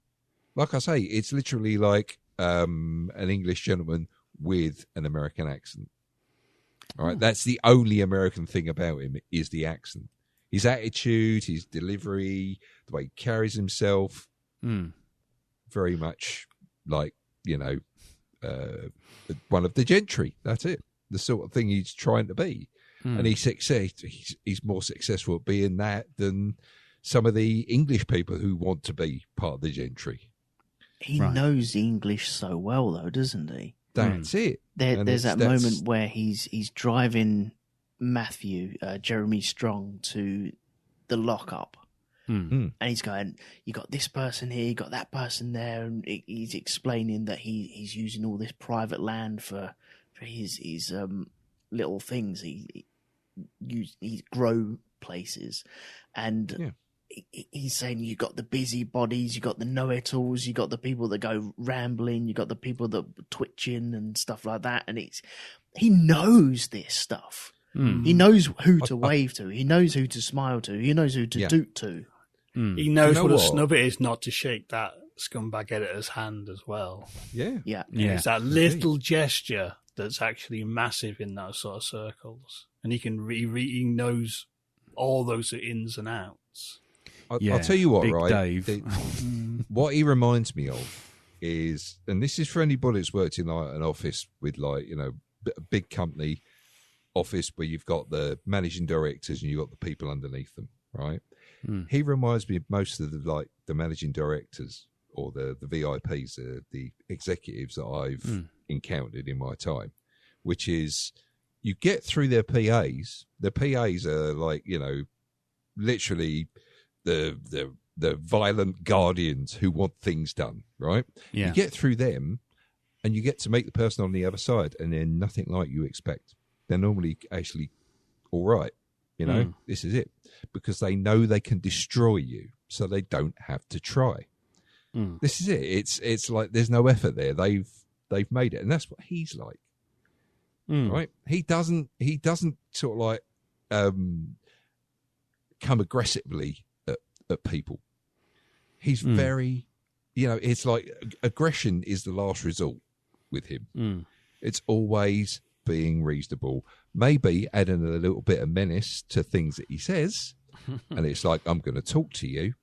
Like I say, it's literally like an English gentleman with an American accent. All right, that's the only American thing about him is the accent. His attitude, his delivery, the way he carries himself, very much like, one of the gentry. That's it. The sort of thing he's trying to be. And he's more successful at being that than some of the English people who want to be part of the gentry. He knows English so well, though, doesn't he? That's it. There's that moment where he's driving Matthew, Jeremy Strong, to the lockup. And he's going, you got this person here, you got that person there, and he's explaining that he's using all this private land for his little things. He grow places, and he's saying you got the busybodies, you got the know-it-alls, you got the people that go rambling, you got the people that twitching and stuff like that, and he knows this stuff. He knows who to wave to, he knows who to smile to, he knows who to doot to. He knows what a snub it is not to shake that scumbag editor's hand as well. Yeah. It's that little gesture that's actually massive in those sort of circles, and he knows all those ins and outs. I'll tell you what, Big right? Dave. What he reminds me of is, and this is for anybody that's worked in like an office with like, a big company office where you've got the managing directors and you've got the people underneath them, right? He reminds me of most of the managing directors or the VIPs, the executives that I've encountered in my time, which is you get through their PAs. The PAs are like, literally the violent guardians who want things done, right? Yeah. You get through them and you get to meet the person on the other side, and they're nothing like you expect. They're normally actually all right. This is it, because they know they can destroy you, so they don't have to try. This is it. It's like there's no effort there. They've made it, and that's what he's like, right? He doesn't sort of like come aggressively at people. He's very, it's like aggression is the last resort with him. It's always being reasonable, maybe adding a little bit of menace to things that he says. And it's like, I'm going to talk to you.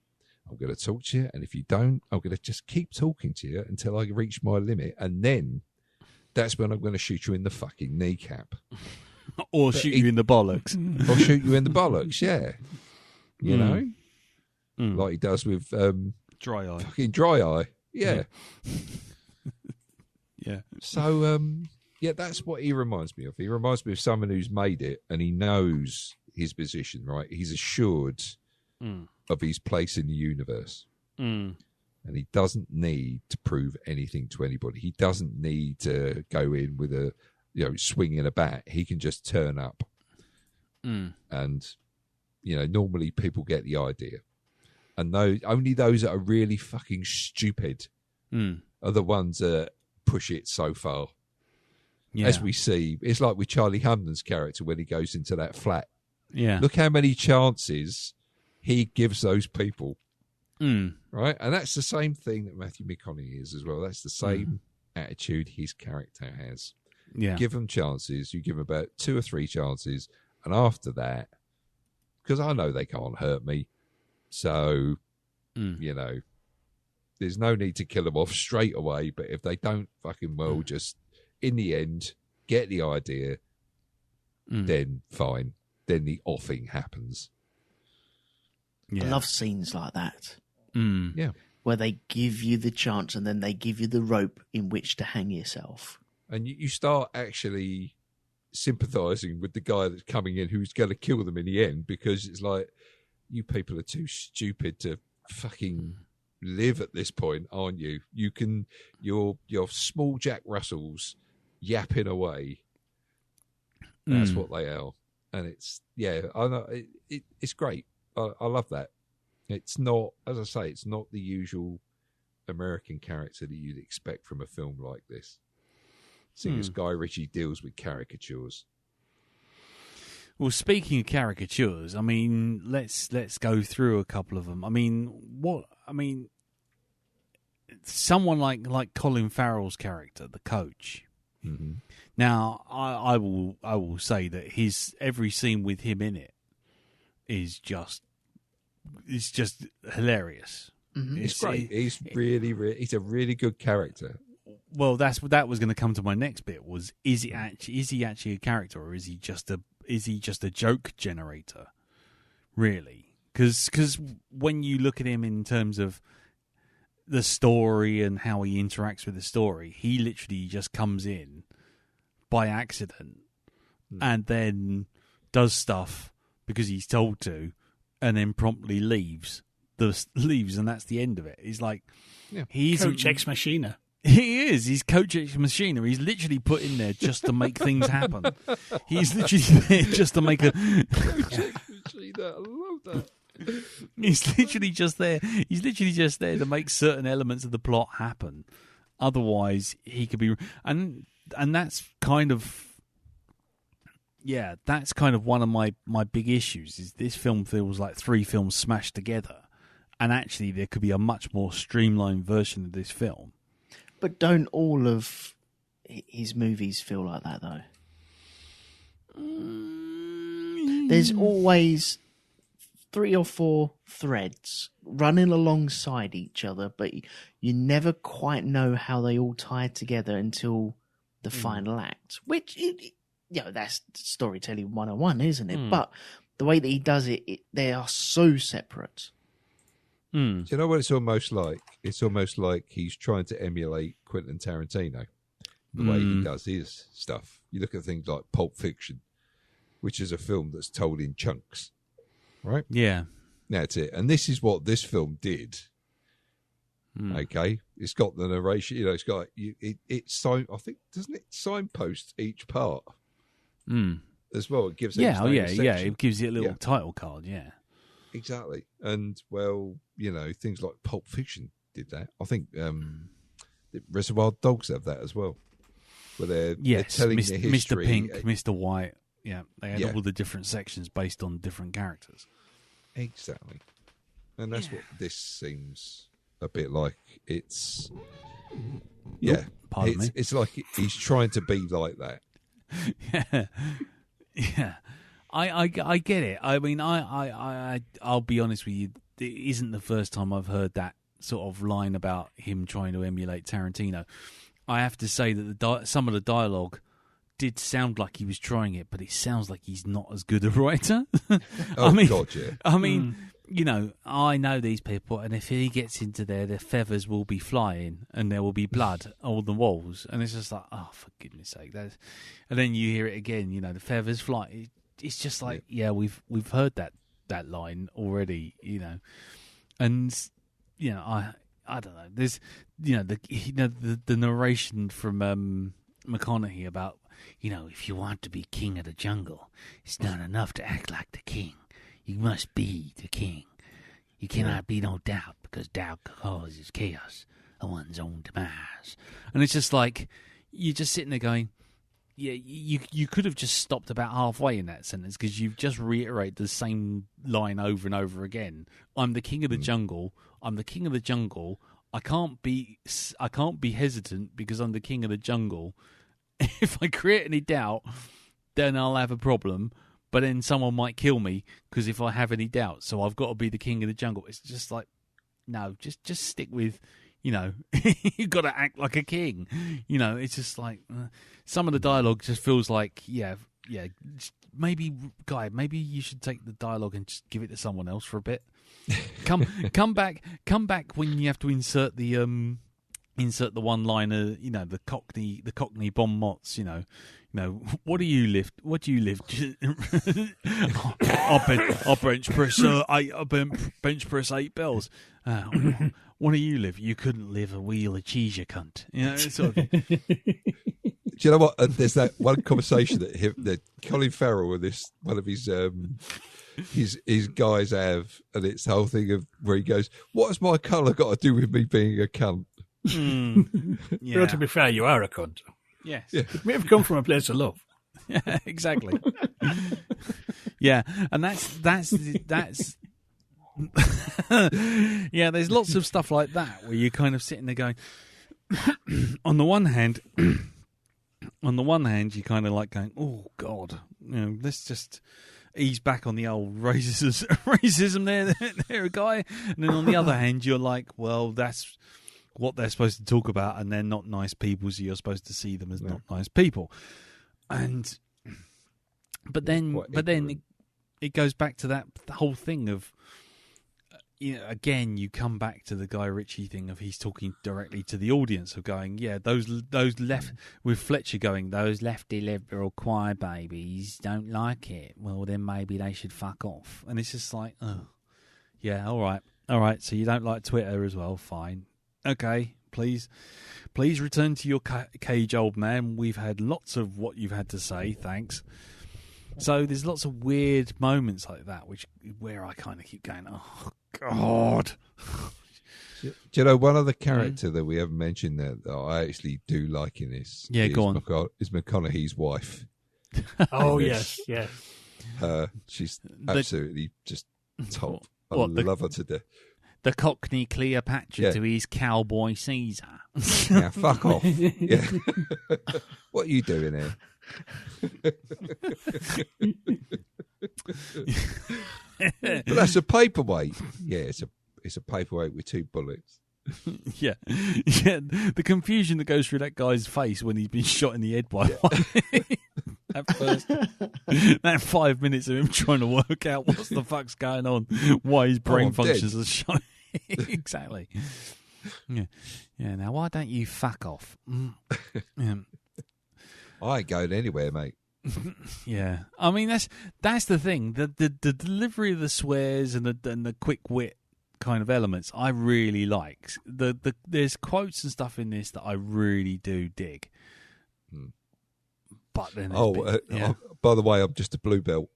And if you don't, I'm going to just keep talking to you until I reach my limit. And then that's when I'm going to shoot you in the fucking kneecap. Or shoot you in the bollocks. Or shoot you in the bollocks, yeah. You know? Like he does with Dry Eye. fucking Dry Eye. Yeah. Yeah. So, yeah, that's what he reminds me of. He reminds me of someone who's made it and he knows his position, right? He's assured of his place in the universe. And he doesn't need to prove anything to anybody. He doesn't need to go in with a, swinging a bat. He can just turn up. And, normally people get the idea. And only those that are really fucking stupid are the ones that push it so far. Yeah. As we see, it's like with Charlie Hunnam's character when he goes into that flat. Yeah. Look how many chances he gives those people. Right? And that's the same thing that Matthew McConaughey is as well. That's the same attitude his character has. Yeah. Give them chances. You give them about 2 or 3 chances. And after that, because I know they can't hurt me. So, there's no need to kill them off straight away. But if they don't fucking well, just in the end, get the idea, then fine. Then the offing happens. Yeah. I love scenes like that. Yeah. Where they give you the chance and then they give you the rope in which to hang yourself. And you start actually sympathising with the guy that's coming in who's going to kill them in the end, because it's like, you people are too stupid to fucking live at this point, aren't you? You can, you're small Jack Russells yapping away. That's what they are. And it's, I know, it's great. I love that. It's not, as I say, it's not the usual American character that you'd expect from a film like this. Seeing as Guy Richie deals with caricatures. Well, speaking of caricatures, I mean, let's go through a couple of them. I mean, someone like Colin Farrell's character, the coach. Mm-hmm. Now, I will say that every scene with him in it is just hilarious. Mm-hmm. It's great. He's he's a really good character. Well, that was going to come to my next bit. Is he actually a character, or is he just a joke generator? Really? Because when you look at him in terms of the story and how he interacts with the story, he literally just comes in by accident and then does stuff because he's told to, and then promptly leaves, and that's the end of it. He's like, he's Coach Ex Machina. He is. He's Coach Ex Machina. He's literally put in there just to make things happen. He's literally there just to make a Coach Ex Machina. I love that. He's literally just there. He's literally just there to make certain elements of the plot happen. Otherwise, he could be, and that's kind of, that's kind of one of my big issues. Is this film feels like 3 films smashed together, and actually there could be a much more streamlined version of this film. But don't all of his movies feel like that, though? There's always 3 or 4 threads running alongside each other, but you never quite know how they all tie together until the final act, which, that's storytelling 101, isn't it? But the way that he does it, they are so separate. Do you know what it's almost like? It's almost like he's trying to emulate Quentin Tarantino, the way he does his stuff. You look at things like Pulp Fiction, which is a film that's told in chunks, right? Yeah. That's it. And this is what this film did. Okay? It's got the narration, it's got, I think, doesn't it signpost each part as well? It gives it gives you a little title card, Exactly. And, well, things like Pulp Fiction did that. I think Reservoir Dogs have that as well, where they're telling the history. Mr. Pink, Mr. White, they had all the different sections based on different characters. Exactly. And that's what this seems a bit like. It's, pardon me. It's like he's trying to be like that. Yeah. I get it. I mean, I'll be honest with you. It isn't the first time I've heard that sort of line about him trying to emulate Tarantino. I have to say that some of the dialogue did sound like he was trying it, but it sounds like he's not as good a writer. God, yeah. I mean, I know these people, and if he gets into there, the feathers will be flying, and there will be blood on the walls, and it's just like, oh, for goodness sake! And then you hear it again. The feathers fly. It's just like, yeah, we've heard that line already. And I don't know. There's the narration from McConaughey about if you want to be king of the jungle, it's not enough to act like the king. You must be the king. You cannot be no doubt, because doubt causes chaos and one's own demise. And it's just like, you're just sitting there going, yeah, you could have just stopped about halfway in that sentence, because you've just reiterated the same line over and over again. I'm the king of the jungle. I'm the king of the jungle. I can't be hesitant because I'm the king of the jungle. If I create any doubt, then I'll have a problem. But then someone might kill me because if I have any doubt, so I've got to be the king of the jungle. It's just like, no, just stick with, you've got to act like a king. It's just like some of the dialogue just feels like, maybe Guy, maybe you should take the dialogue and just give it to someone else for a bit. Come back when you have to insert the one-liner, the Cockney bon mots, what do you lift? What do you lift? I'll bench press 8 bells. What do you lift? You couldn't lift a wheel of cheese, you cunt. Sort of. Do you know what? There's that one conversation that Colin Farrell and one of his guys have, and it's the whole thing of where he goes, "What has my colour got to do with me being a cunt?" Yeah. Well, to be fair, you are a cunt. Yes. Yeah. It may have come from a place of love. Yeah, exactly. Yeah, and that's yeah, there's lots of stuff like that where you're kind of sitting there going, on the one hand, you're kind of like going, oh God, let's just ease back on the old racism there, guy. And then on the other hand, you're like, well, that's what they're supposed to talk about, and they're not nice people, so you're supposed to see them as not nice people. But then it goes back to that whole thing of, again, you come back to the Guy Richie thing of he's talking directly to the audience of going, yeah, those left, with Fletcher going, those lefty liberal choir babies don't like it. Well, then maybe they should fuck off. And it's just like, oh, yeah, all right. So you don't like Twitter as well, fine. Okay, please return to your cage, old man. We've had lots of what you've had to say, thanks. So there's lots of weird moments like that, where I kind of keep going, oh God. Do you know one other character that we haven't mentioned that I actually do like in this? Yeah, go on. Is McConaughey's wife. Oh yes. She's absolutely just top. I love her to death. The Cockney Cleopatra to his cowboy Caesar. Yeah, fuck off. Yeah. What are you doing here? But that's a paperweight. Yeah, it's a paperweight with 2 bullets. Yeah. The confusion that goes through that guy's face when he's been shot in the head by one. At first, that 5 minutes of him trying to work out what's the fuck's going on, why his brain functions are shot. Exactly. Yeah. Now, why don't you fuck off? I ain't going anywhere, mate. Yeah, I mean that's the thing. The delivery of the swears and the quick wit kind of elements I really like. There's quotes and stuff in this that I really do dig. But then, by the way, I'm just a blue belt.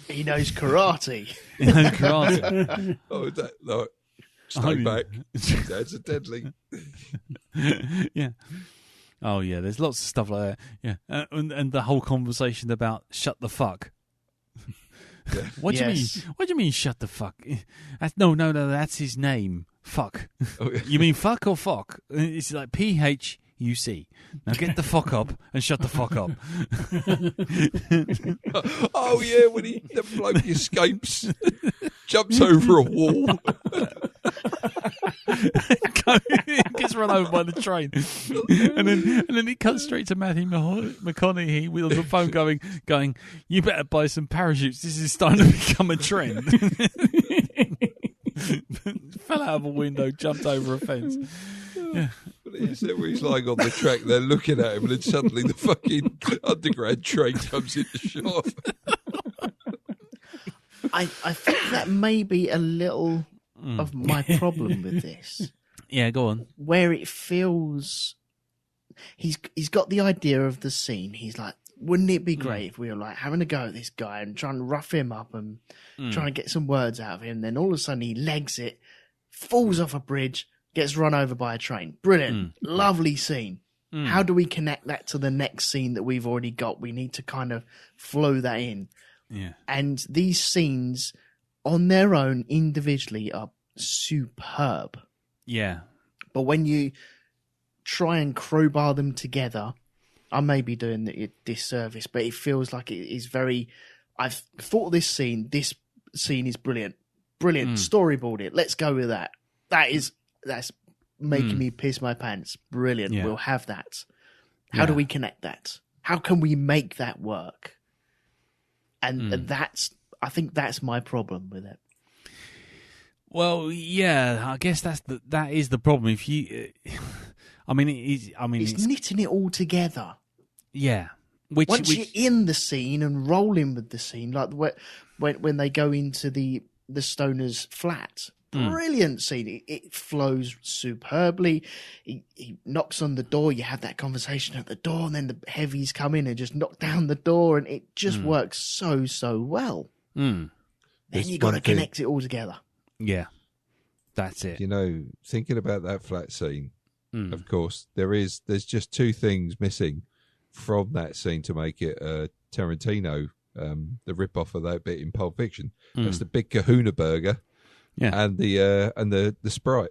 He knows karate. No. Stay back. That's a deadly. Yeah. Oh yeah. There's lots of stuff like that. Yeah. And the whole conversation about shut the fuck. Yeah. What do you mean? What do you mean shut the fuck? No. That's his name. Fuck. Oh, yeah. You mean fuck or fuck? It's like PHUC. Now get the fuck up and shut the fuck up. Oh yeah, when the bloke escapes. jumps over a wall. Gets run over by the train, and then it cuts straight to Matthew McConaughey with on the phone going, "You better buy some parachutes. This is starting to become a trend." Fell out of a window, jumped over a fence. Yeah. Where he's lying on the track, they're looking at him, and then suddenly the fucking underground train comes in the shop. I think that may be a little of my problem with this. Yeah, go on. Where it feels he's got the idea of the scene. He's like, wouldn't it be great if we were like having a go at this guy and trying to rough him up and trying to get some words out of him? Then all of a sudden he legs it, falls off a bridge, gets run over by a train. Brilliant. Lovely scene. How do we connect that to the next scene that we've already got? We need to kind of flow that in. Yeah. And these scenes on their own individually are superb. Yeah. But when you try and crowbar them together, I may be doing it a disservice, but it feels like it is very... I've thought of this scene is brilliant. Brilliant. Storyboard it. Let's go with that. That's making me piss my pants. Brilliant. Yeah. We'll have that. How do we connect that? How can we make that work? And I think that's my problem with it. Well, yeah, I guess that is the problem. If you, it's knitting it all together. Yeah. Once you're in the scene and rolling with the scene, like when they go into the stoner's flat, brilliant scene. It flows superbly. He knocks on the door. You have that conversation at the door, and then the heavies come in and just knock down the door, and it just works so well. Then you got to connect it all together. Yeah, that's it. You know, thinking about that flat scene, of course, there's just two things missing from that scene to make it Tarantino, the rip-off of that bit in Pulp Fiction. That's the big Kahuna burger. Yeah, and the Sprite.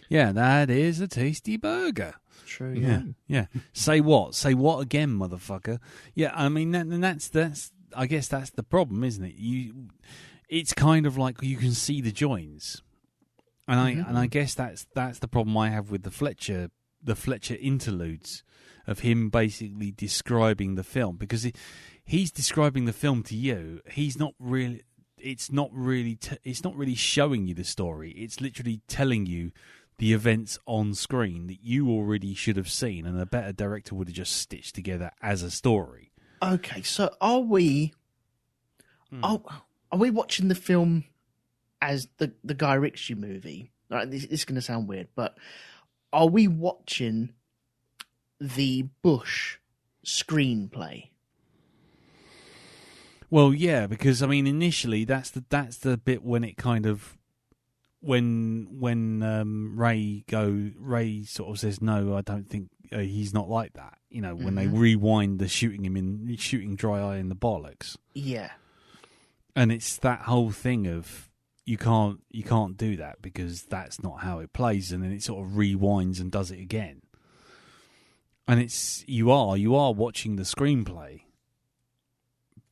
Yeah, that is a tasty burger. True. Yeah. Say what again, motherfucker? Yeah, I mean, that's. I guess that's the problem, isn't it? It's kind of like you can see the joins, and I guess that's the problem I have with the Fletcher interludes of him basically describing the film, because he's describing the film to you. He's not really. It's not really showing you the story. It's literally telling you the events on screen that you already should have seen, and a better director would have just stitched together as a story. Okay, so are we watching the film as the Guy Richie movie? Right, this is going to sound weird, but are we watching the Bush screenplay? Well, yeah, because I mean, initially that's the bit when it kind of when Ray sort of says, no, I don't think he's not like that. You know, when they rewind the shooting Dry Eye in the bollocks. Yeah, and it's that whole thing of you can't do that because that's not how it plays, and then it sort of rewinds and does it again. And it's you are watching the screenplay.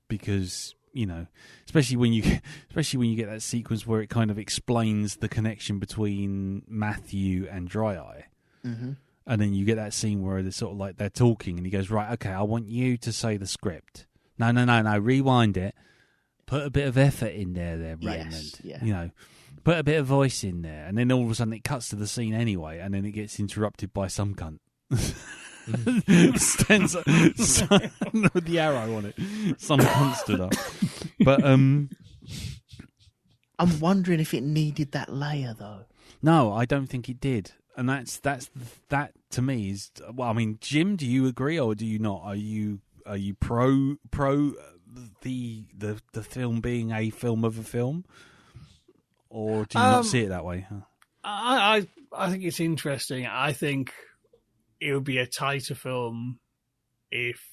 Because, you know, especially when you get that sequence where it kind of explains the connection between Matthew and Dry Eye, and then you get that scene where they're sort of like they're talking, and he goes, right, okay, I want you to say the script. No, rewind it. Put a bit of effort in there, Raymond. Yes, yeah. You know, put a bit of voice in there, and then all of a sudden it cuts to the scene anyway, and then it gets interrupted by some cunt. Stands up with the arrow on it. Some cunt stood up. But I'm wondering if it needed that layer though. No, I don't think it did. And that to me is, well, I mean, Jim, do you agree or do you not? Are you pro the film being a film of a film, or do you not see it that way? I think it's interesting. I think it would be a tighter film if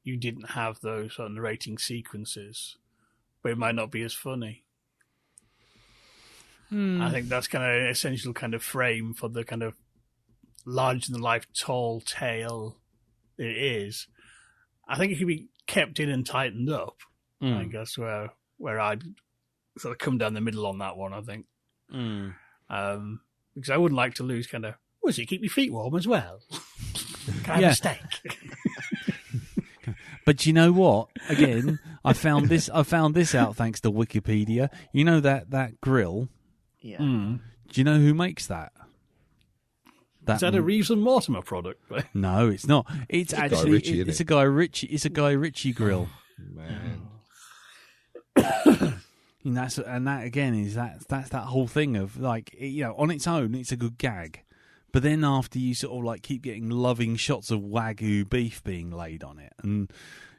you didn't have those sort of narrating sequences, but it might not be as funny. I think that's kind of an essential kind of frame for the kind of larger-than-life tall tale it is. I think it could be kept in and tightened up. I think that's where I'd sort of come down the middle on that one, I think. Mm. Because I wouldn't like to lose kind of, does it keep your feet warm as well? Kind of steak. But you know what? Again, I found this out thanks to Wikipedia. You know that grill? Yeah. Do you know who makes that? Is that a Reeves and Mortimer product? No, it's not. It's actually Guy Richie, it's a Guy Richie. It's a Guy Richie grill. Man. And that again is that's that whole thing of like, on its own it's a good gag, but then after you sort of like keep getting loving shots of Wagyu beef being laid on it, and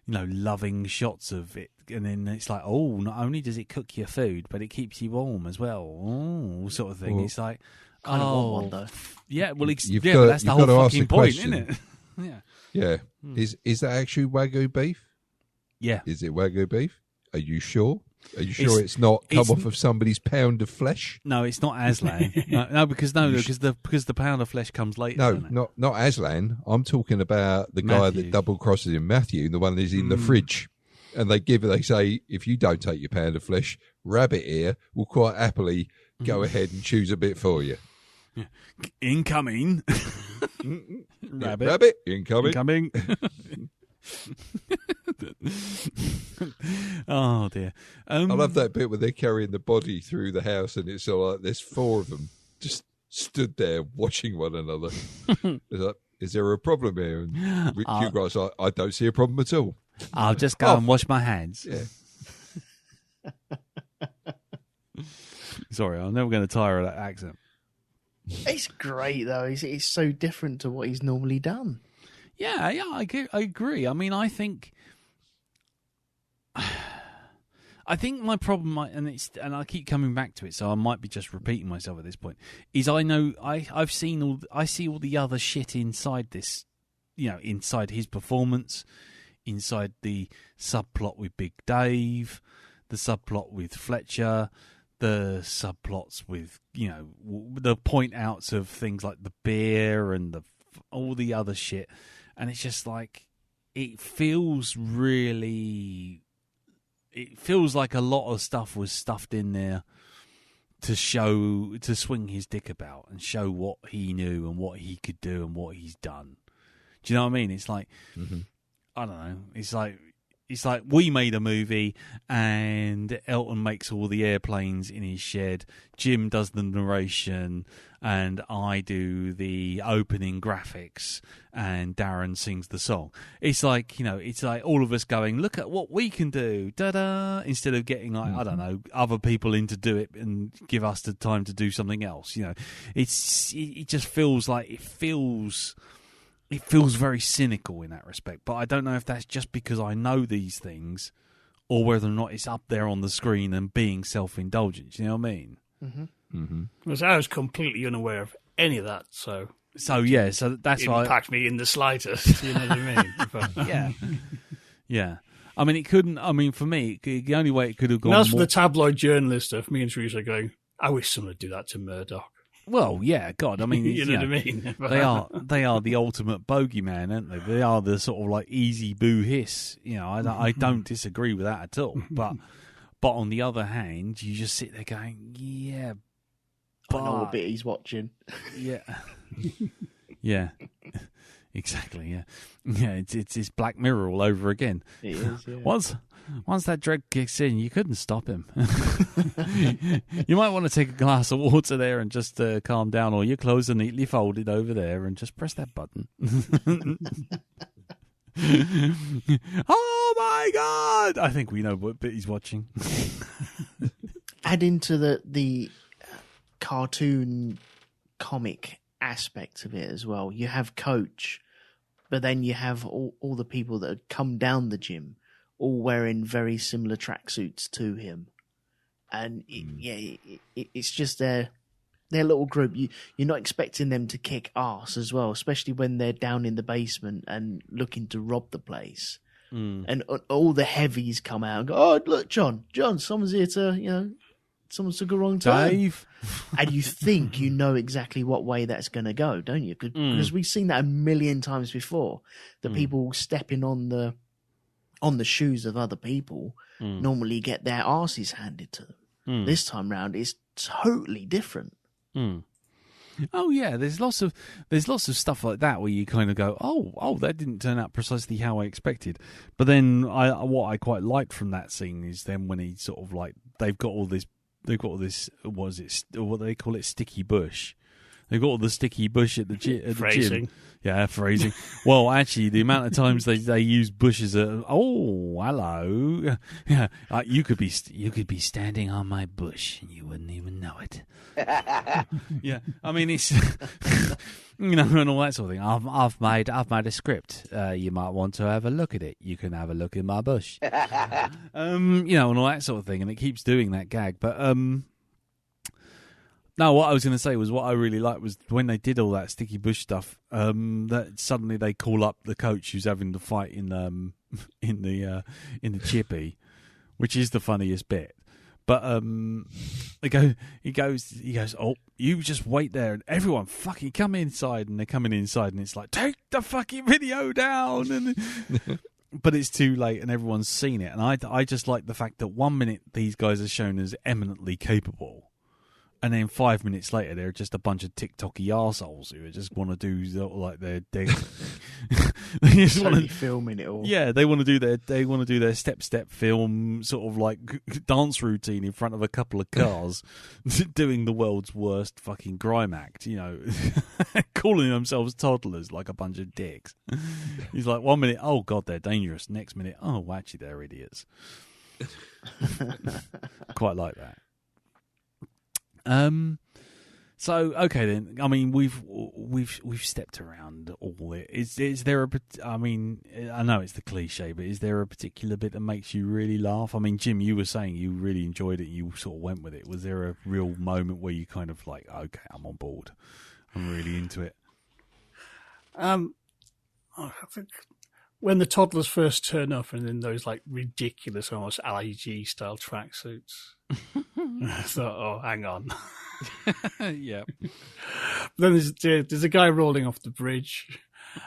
loving shots of it, and then it's like, oh, not only does it cook your food, but it keeps you warm as well, sort of thing. It's like, kind of want one though. Yeah, well, but got, that's the whole fucking point, question. isn't it? Yeah. Yeah. Is that actually Wagyu beef? Yeah. Is it Wagyu beef? Are you sure? Are you sure it's not come off of somebody's pound of flesh? No, it's not Aslan. because the pound of flesh comes later. No, doesn't it? not Aslan. I'm talking about the guy that double crosses in Matthew, the one that's in the fridge. And they say, if you don't take your pound of flesh, Rabbit here will quite happily go ahead and choose a bit for you. Yeah. Incoming. Rabbit, incoming. Oh dear. I love that bit where they're carrying the body through the house, and it's all like there's four of them just stood there watching one another. It's like, is there a problem here? And Hugh Grant's like, I don't see a problem at all. I'll just go and wash my hands. Yeah. Sorry, I'm never going to tire of that accent. It's great though. It's so different to what he's normally done. Yeah, I agree. I mean, I think my problem, and I keep coming back to it, so I might be just repeating myself at this point. Is I see all the other shit inside this, inside his performance, inside the subplot with Big Dave, the subplot with Fletcher, the subplots with the point outs of things like the beer and all the other shit. And it's just like, it feels like a lot of stuff was stuffed in there to swing his dick about and show what he knew and what he could do and what he's done. Do you know what I mean? It's like, I don't know. It's like we made a movie and Elton makes all the airplanes in his shed. Jim does the narration and I do the opening graphics and Darren sings the song. It's like, it's like all of us going, look at what we can do, da-da, instead of getting like, I don't know, other people in to do it and give us the time to do something else. It just feels like it feels very cynical in that respect, but I don't know if that's just because I know these things or whether or not it's up there on the screen and being self-indulgent. You know what I mean? Because I was completely unaware of any of that, so that's it why it impacted me in the slightest. You know what I mean? But, yeah. I mean, it couldn't. I mean, for me, the only way it could have gone. And as for the tabloid journalist stuff, me and Teresa are going, I wish someone would do that to Murdoch. Well, yeah, God, I mean, you know what I mean? they are the ultimate bogeyman, aren't they? They are the sort of like easy boo hiss. I don't disagree with that at all. But on the other hand, you just sit there going, yeah, but I know what bit he's watching. Yeah, yeah, exactly. Yeah, it's Black Mirror all over again. It is. Yeah. Once that drug kicks in, you couldn't stop him. You might want to take a glass of water there and just calm down, or your clothes are neatly folded over there and just press that button. Oh my God! I think we know what bit he's watching. Add into the cartoon comic aspect of it as well. You have Coach, but then you have all the people that had come down the gym, all wearing very similar tracksuits to him. And it's just their little group. You're not expecting them to kick ass as well, especially when they're down in the basement and looking to rob the place. And all the heavies come out and go, oh, look, John, someone's here to, someone's took a wrong turn. Dave. And you think you know exactly what way that's going to go, don't you? Because we've seen that a million times before. The people stepping on the shoes of other people normally get their arses handed to them. This time round, it's totally different. Oh yeah, there's lots of stuff like that where you kind of go, oh, that didn't turn out precisely how I expected. But then what I quite liked from that scene is then when he sort of like they've got all this what do they call it, sticky bush. They've got all the sticky bush at the gym. Yeah, phrasing. Well, actually, the amount of times they use bushes. Oh, hello. Yeah, you could be standing on my bush and you wouldn't even know it. Yeah, I mean it's and all that sort of thing. I've made a script. You might want to have a look at it. You can have a look in my bush. And all that sort of thing. And it keeps doing that gag, but No, what I was going to say was what I really liked was when they did all that sticky bush stuff. That suddenly they call up the coach who's having the fight in the chippy, which is the funniest bit. But he goes, oh, you just wait there, and everyone fucking come inside, and they're coming inside, and it's like, take the fucking video down, and but it's too late, and everyone's seen it, and I just like the fact that 1 minute these guys are shown as eminently capable. And then 5 minutes later, they're just a bunch of TikToky arseholes who just want to do like their they just want to filming it all. Yeah, they want to do their step film sort of like dance routine in front of a couple of cars, doing the world's worst fucking grime act. Calling themselves toddlers like a bunch of dicks. He's like 1 minute, oh god, they're dangerous. Next minute, oh actually they're idiots. Quite like that. So okay then. I mean, we've stepped around all it. Is there I mean, I know it's the cliche, but is there a particular bit that makes you really laugh? I mean, Jim, you were saying you really enjoyed it. You sort of went with it. Was there a real moment where you kind of like, okay, I'm on board. I'm really into it. I think when the toddlers first turn up and in those like ridiculous, almost LAG style tracksuits. I thought, oh, hang on. Yeah. Then there's a guy rolling off the bridge.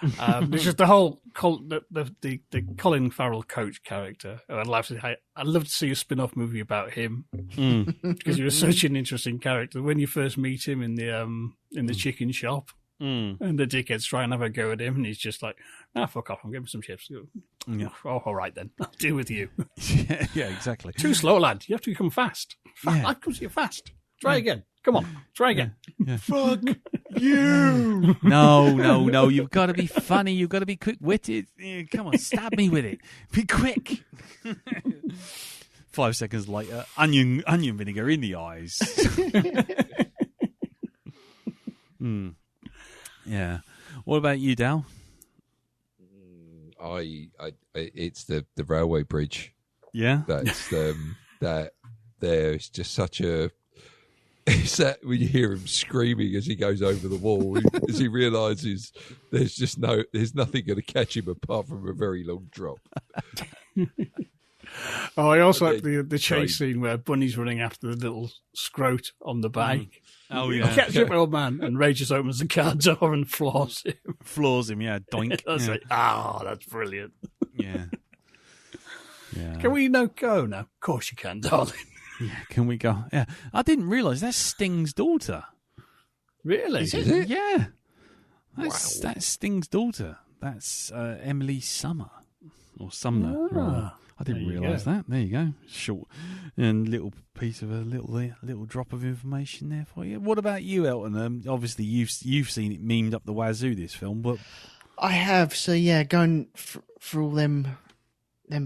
There's just the whole the Colin Farrell coach character. I'd love to see a spin-off movie about him because he was such an interesting character. When you first meet him in the chicken shop, and the dickheads try and have a go at him, and he's just like, fuck off, I'm getting some chips. Yeah. Oh, all right then, I'll deal with you. Yeah, exactly. Too slow, lad. You have to become fast. Yeah. You're fast. Try again. Come on, try again. Yeah. Fuck you. No. You've got to be funny. You've got to be quick-witted. Come on, stab me with it. Be quick. 5 seconds later, onion vinegar in the eyes. Yeah. What about you, Dal? It's the railway bridge. Yeah. That's that there's just such a. It's that when you hear him screaming as he goes over the wall, as he realises there's nothing going to catch him apart from a very long drop. Oh, I also like the chase scene where Bunny's running after the little scrote on the bike. Oh yeah, catch up, old man, and Ray just opens the car door and floors him. Yeah, doink. That's like, that's brilliant. Yeah. Can we go now? Of course you can, darling. Yeah, can we go? Yeah, I didn't realise that's Sting's daughter. Really? Is it? Yeah, that's Sting's daughter. That's Emily Summer or Sumner. Rather. I didn't realise that. There you go. Short and little piece of a little drop of information there for you. What about you, Elton? Obviously, you've seen it memed up the wazoo, this film, but I have. So yeah, going for all them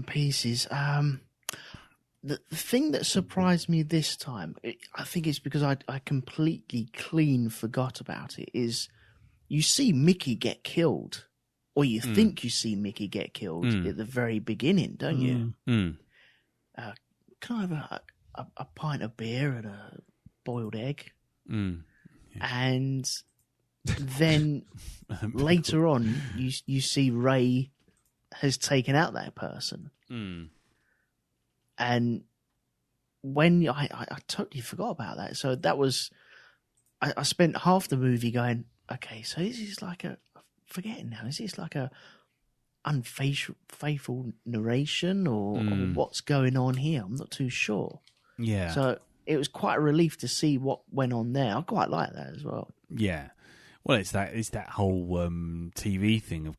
pieces. The thing that surprised me this time, I think it's because I completely clean forgot about it, is you see Mickey get killed, or you think you see Mickey get killed at the very beginning, don't you? Can I have a pint of beer and a boiled egg? Yeah. And then later on, you see Ray has taken out that person. And when I totally forgot about that. So that was, I spent half the movie going, okay, so is this like forgetting now, is this like a unfaithful narration or what's going on here? I'm not too sure. Yeah. So it was quite a relief to see what went on there. I quite like that as well. Yeah. Well, it's that whole TV thing of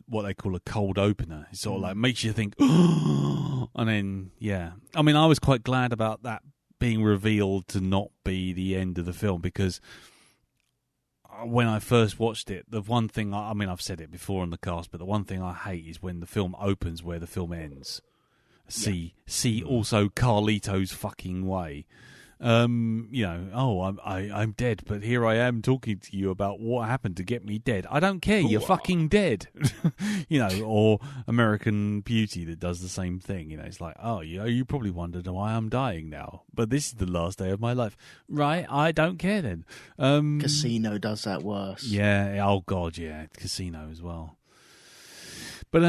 what they call a cold opener. It sort of like makes you think, oh, and then I mean, I was quite glad about that being revealed to not be the end of the film, because when I first watched it, the one thing I mean, I've said it before on the cast, but the one thing I hate is when the film opens where the film ends. See also Carlito's fucking way. I'm dead, but here I am talking to you about what happened to get me dead. I don't care, you're fucking dead. Or American Beauty that does the same thing. It's like, oh, you probably wondered why I'm dying now, but this is the last day of my life. Right, I don't care then. Casino does that worse. Yeah, oh god, yeah, Casino as well. But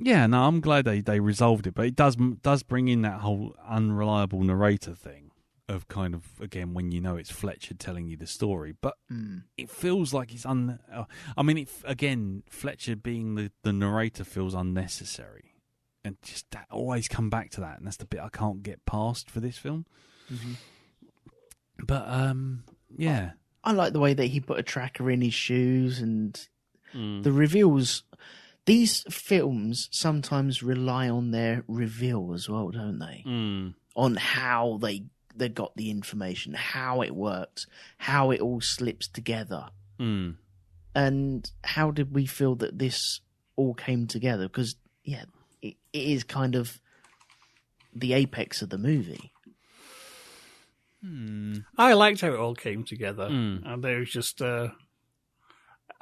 yeah, no, I'm glad they resolved it, but it does bring in that whole unreliable narrator thing of kind of, again, when it's Fletcher telling you the story, but it feels like it's Fletcher being the narrator feels unnecessary, and just that always come back to that, and that's the bit I can't get past for this film. Mm-hmm. But yeah, I like the way that he put a tracker in his shoes, and the reveals. These films sometimes rely on their reveal as well, don't they? On how they got the information, how it works, how it all slips together. And how did we feel that this all came together? Because, it is kind of the apex of the movie. I liked how it all came together. And there was just...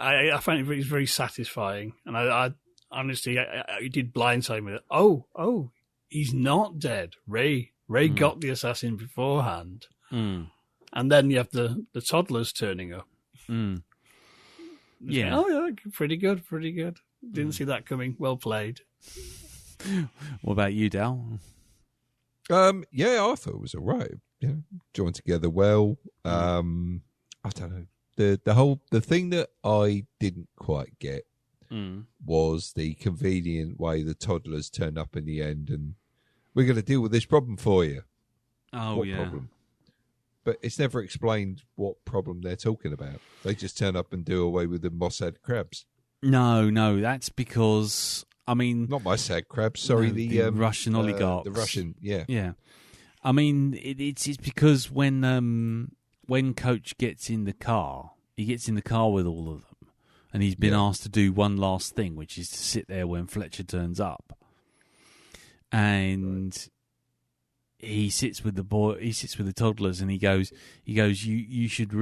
I found it very, very satisfying, and I honestly, it did blindside me. Oh, he's not dead. Ray got the assassin beforehand, and then you have the toddlers turning up. Yeah. Oh yeah, pretty good. Didn't see that coming. Well played. What about you, Dal? Yeah, I thought it was all right. Joined together well. I don't know. The thing that I didn't quite get was the convenient way the toddlers turned up in the end, and we're going to deal with this problem for you. Oh, what yeah. problem? But it's never explained what problem they're talking about. They just turn up and do away with the Mossad crabs. No, that's because, I mean... Not Mossad crabs, sorry, the Russian oligarchs. The Russian, yeah. Yeah. I mean, it's because when Coach gets in the car, he gets in the car with all of them, and he's been asked to do one last thing, which is to sit there when Fletcher turns up. And he sits with the toddlers, and he goes, you should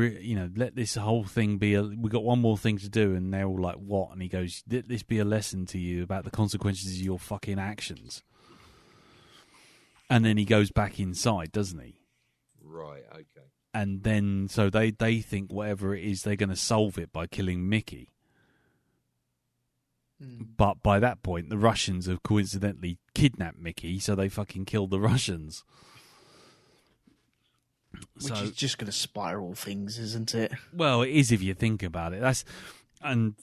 let this whole thing be we've got one more thing to do. And they're all like, what? And he goes, let this be a lesson to you about the consequences of your fucking actions. And then he goes back inside, doesn't he? Right, okay. And then, so they think whatever it is, they're going to solve it by killing Mickey. But by that point, the Russians have coincidentally kidnapped Mickey, so they fucking killed the Russians. Which is just going to spiral things, isn't it? Well, it is if you think about it. And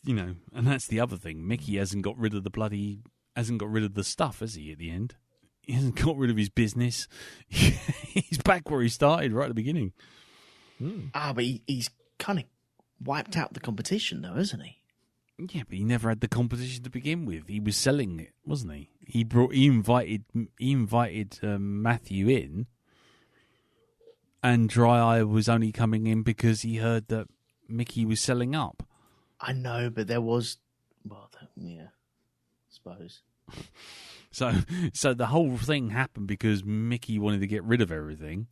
that's the other thing. Mickey hasn't got rid of the stuff, has he? At the end, he hasn't got rid of his business. He's back where he started right at the beginning. But he's kind of wiped out the competition, though, isn't he? Yeah, but he never had the competition to begin with. He was selling it, wasn't he? He invited Matthew in, and Dry Eye was only coming in because he heard that Mickey was selling up. I know, but there was, I suppose. So the whole thing happened because Mickey wanted to get rid of everything,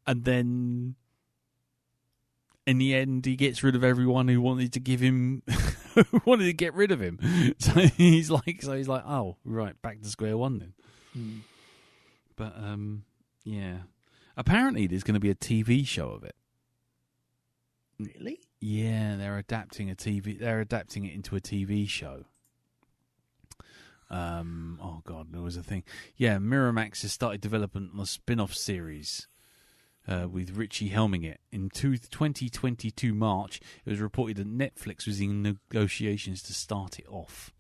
and then in the end, he gets rid of everyone who wanted to give him, who wanted to get rid of him. So he's like, oh, right, back to square one then. But yeah, apparently there's going to be a TV show of it. Really? Yeah, they're adapting it into a TV show. Oh god, there was a thing. Yeah, Miramax has started development on a spin-off series with Richie helming it. In 2022 March, it was reported that Netflix was in negotiations to start it off.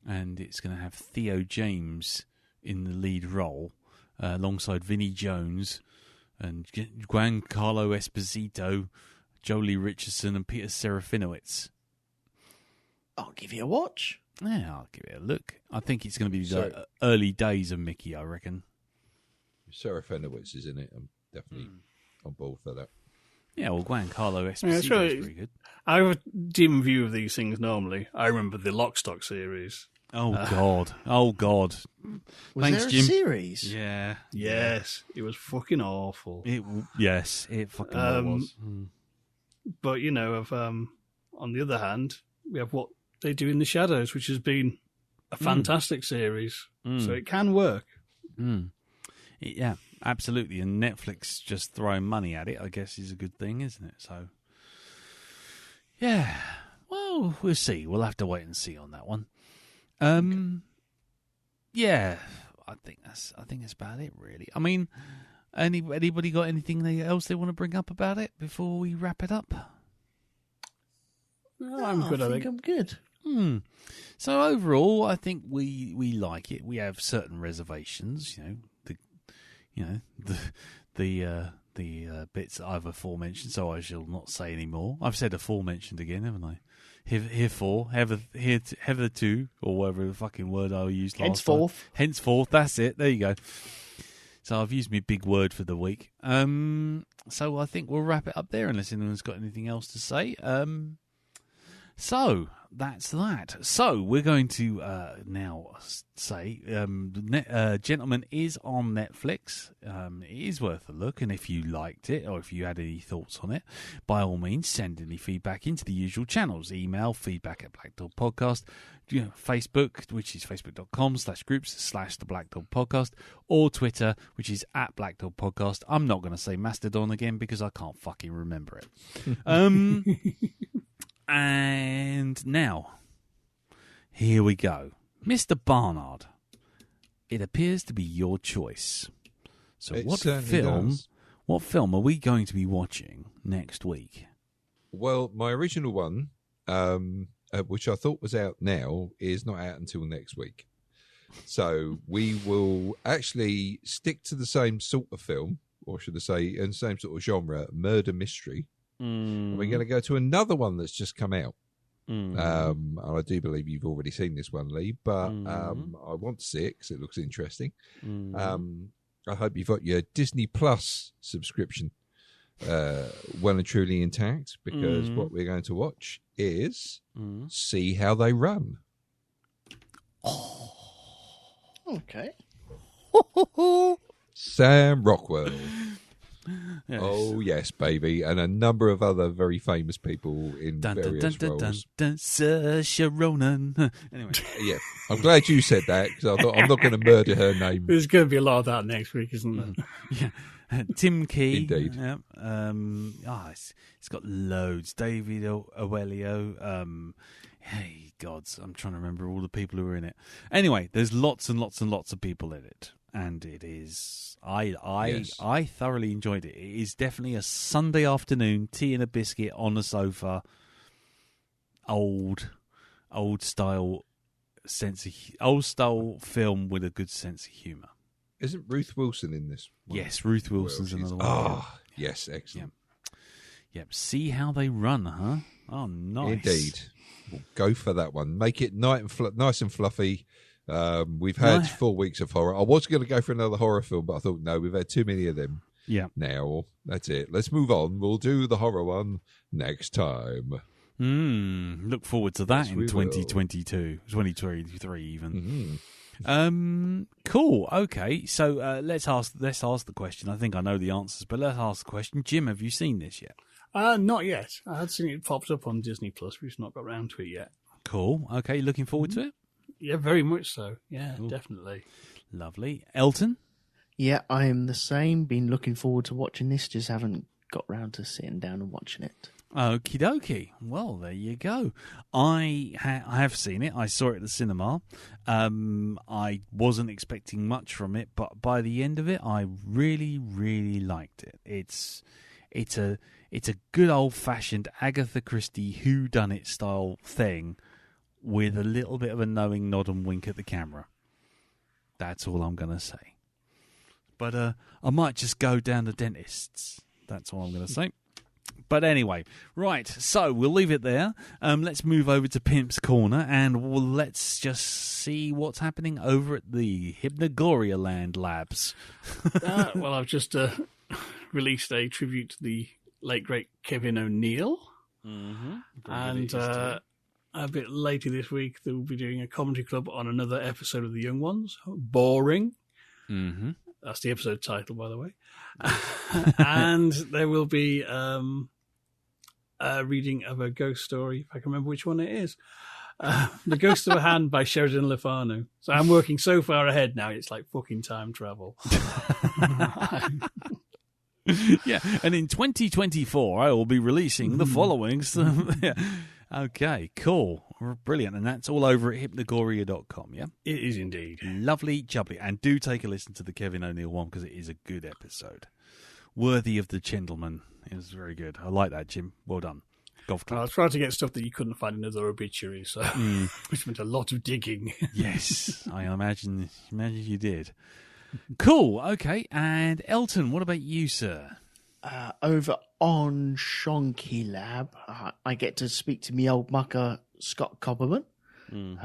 And it's going to have Theo James in the lead role. alongside Vinnie Jones and Giancarlo Esposito, Jolie Richardson, and Peter Serafinowicz. I'll give you a watch. Yeah, I'll give it a look. I think it's going to be the early days of Mickey, I reckon. Sarah Fenowitz is in it. I'm definitely on board for that. Yeah, well, Giancarlo Esposito is pretty good. I have a dim view of these things normally. I remember the Lockstock series. Oh, God. Oh, God. Thanks, there a Jim. Series? Yeah. Yes, it was fucking awful. It fucking was. But, on the other hand, we have What They Do in the Shadows, which has been a fantastic series. So it can work. Yeah, absolutely. And Netflix just throwing money at it, I guess, is a good thing, isn't it? So, yeah. Well, we'll see. We'll have to wait and see on that one. Yeah, I think that's about it, really. I mean, anybody got anything else they want to bring up about it before we wrap it up? No, I'm good. I think I'm good. So overall, I think we like it. We have certain reservations, the bits that I've aforementioned. So I shall not say any more. I've said aforementioned again, haven't I? Hitherto, or whatever the fucking word I used last time. Henceforth, that's it. There you go. So I've used my big word for the week. So I think we'll wrap it up there unless anyone's got anything else to say. So that's that. So we're going to now say, Gentleman is on Netflix. It is worth a look, and if you liked it or if you had any thoughts on it, by all means send any feedback into the usual channels. Email feedback@blackdogpodcast, Facebook, which is facebook.com/groups/the Black Dog Podcast, or Twitter, which is @BlackDogPodcast. I'm not going to say Masterdon again because I can't fucking remember it. And now, here we go. Mr. Barnard, it appears to be your choice. So what film are we going to be watching next week? Well, my original one, which I thought was out now, is not out until next week. So we will actually stick to the same sort of film, or should I say, in the same sort of genre, murder mystery. And we're going to go to another one that's just come out. And I do believe you've already seen this one, Lee, but I want to see it because it looks interesting. I hope you've got your Disney Plus subscription well and truly intact, because what we're going to watch is See How They Run. Oh, okay. Sam Rockwell. Yes. Oh, yes, baby. And a number of other very famous people in various roles. Saoirse Ronan. Anyway. Yeah, I'm glad you said that, because I thought I'm not going to murder her name. There's going to be a lot of that next week, isn't there? Yeah. Tim Key. Indeed. Yep. It's got loads. David Oelio. Hey, gods, I'm trying to remember all the people who are in it. Anyway, there's lots and lots and lots of people in it. And it is, I thoroughly enjoyed it. It is definitely a Sunday afternoon, tea and a biscuit on the sofa, old style film with a good sense of humour. Isn't Ruth Wilson in this one? Yes, Ruth Wilson's another one. Oh, yes, excellent. Yep. See How They Run, huh? Oh, nice. Indeed. We'll go for that one. Make it nice and fluffy. We've had 4 weeks of horror. I was going to go for another horror film, but I thought, no, we've had too many of them. Yeah. Now, that's it. Let's move on. We'll do the horror one next time. Look forward to that in 2022, 2023 even. Cool. Okay, so let's ask the question. I think I know the answers, but let's ask the question. Jim, have you seen this yet? Not yet. I had seen it popped up on Disney Plus. We've not got round to it yet. Cool. Okay, looking forward to it? Yeah, very much so. Yeah, Ooh. Definitely. Lovely. Elton? Yeah, I am the same. Been looking forward to watching this. Just haven't got round to sitting down and watching it. Okie dokie. Well, there you go. I have seen it. I saw it at the cinema. I wasn't expecting much from it, but by the end of it, I really, really liked it. It's a good old-fashioned Agatha Christie whodunit style thing with a little bit of a knowing nod and wink at the camera. That's all I'm going to say. But I might just go down the dentist's. That's all I'm going to say. But anyway, right, so we'll leave it there. Let's move over to Pimp's Corner, and let's just see what's happening over at the Hypnagoria Land Labs. Well, I've just released a tribute to the late, great Kevin O'Neill. Mm-hmm. And a bit later this week, they will be doing a commentary club on another episode of The Young Ones, Boring. Mm-hmm. That's the episode title, by the way. And there will be a reading of a ghost story, if I can remember which one it is. The Ghost of a Hand by Sheridan Lefano. So I'm working so far ahead now, it's like fucking time travel. Yeah, and in 2024, I will be releasing the following. Yeah. Okay, cool. Brilliant. And that's all over at hypnagoria.com, yeah? It is indeed. Lovely, jubbly. And do take a listen to the Kevin O'Neill one, because it is a good episode. Worthy of the gentleman. It was very good. I like that, Jim. Well done. Golf club. I was trying to get stuff that you couldn't find in other obituaries, so which meant a lot of digging. Yes, I imagine you did. Cool, okay. And Elton, what about you, sir? Over on Shonky Lab, I get to speak to me old mucker Scott Copperman,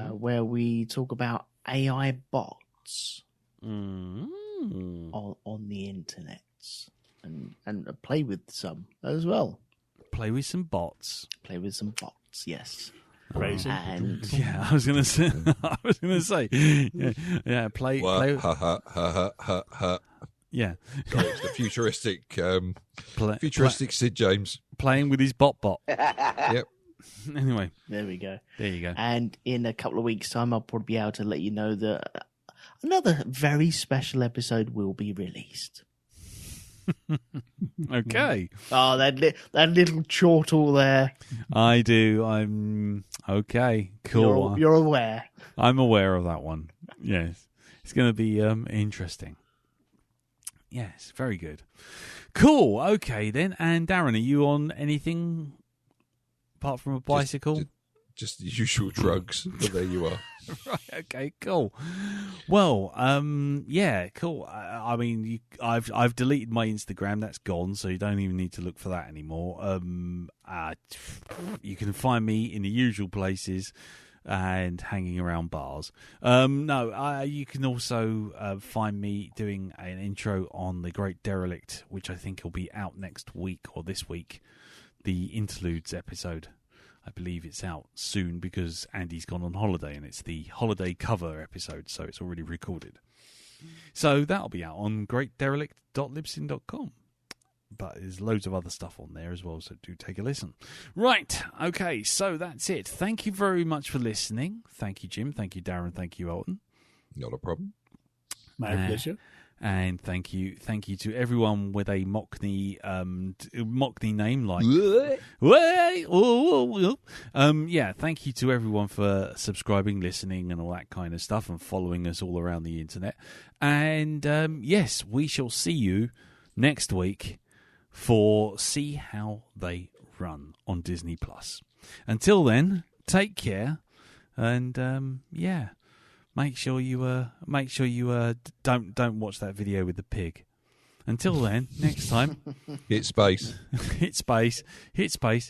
where we talk about AI bots on the internet and play with some as well. Play with some bots. Play with some bots, yes. Crazy. And yeah, I was gonna say. Yeah. Play. Yeah. Sorry, it's the futuristic Sid James playing with his bot. Yep. Anyway, there we go. There you go. And in a couple of weeks' time, I'll probably be able to let you know that another very special episode will be released. Okay. Oh, that little chortle there. I do. I'm okay. Cool. You're aware. I'm aware of that one. Yes, it's going to be interesting. Yes, very good. Cool. Okay then. And Darren, are you on anything apart from a bicycle? Just the usual drugs. But there you are. Right. Okay. Cool. Well. Yeah. Cool. I mean, I've deleted my Instagram. That's gone, so you don't even need to look for that anymore. You can find me in the usual places and hanging around bars. You can also find me doing an intro on The Great Derelict, which I think will be out next week or this week. The Interludes episode. I believe it's out soon because Andy's gone on holiday and it's the holiday cover episode, so it's already recorded. So that'll be out on greatderelict.libsyn.com. But there's loads of other stuff on there as well, so do take a listen. Right, okay, so that's it. Thank you very much for listening. Thank you, Jim. Thank you, Darren. Thank you, Elton. Not a problem. My pleasure. And thank you to everyone with a Mockney name like. Thank you to everyone for subscribing, listening, and all that kind of stuff, and following us all around the internet. And yes, we shall see you next week for See How They Run on Disney Plus. Until then, take care, and make sure you don't watch that video with the pig. Until then, next time, hit space, hit space,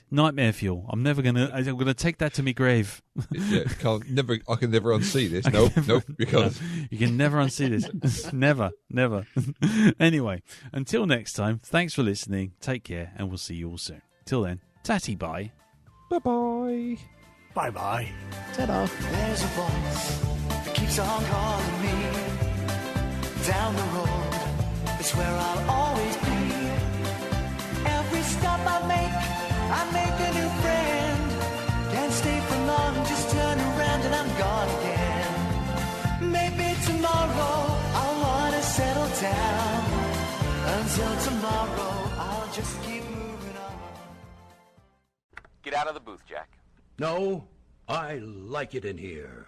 nightmare fuel. I'm gonna take that to my grave. Yeah, I can never unsee this. Nope, because you can never unsee this. Never. Anyway, until next time, thanks for listening. Take care, and we'll see you all soon. Till then, tatty bye. Bye. Bye. Ta-da. There's a voice that keeps on calling me down the road. It's where I'll always be. Every stop I make a new friend. Can't stay for long, just turn around and I'm gone again. Maybe tomorrow I'll wanna settle down. Until tomorrow, I'll just keep moving on. Get out of the booth, Jack. No, I like it in here.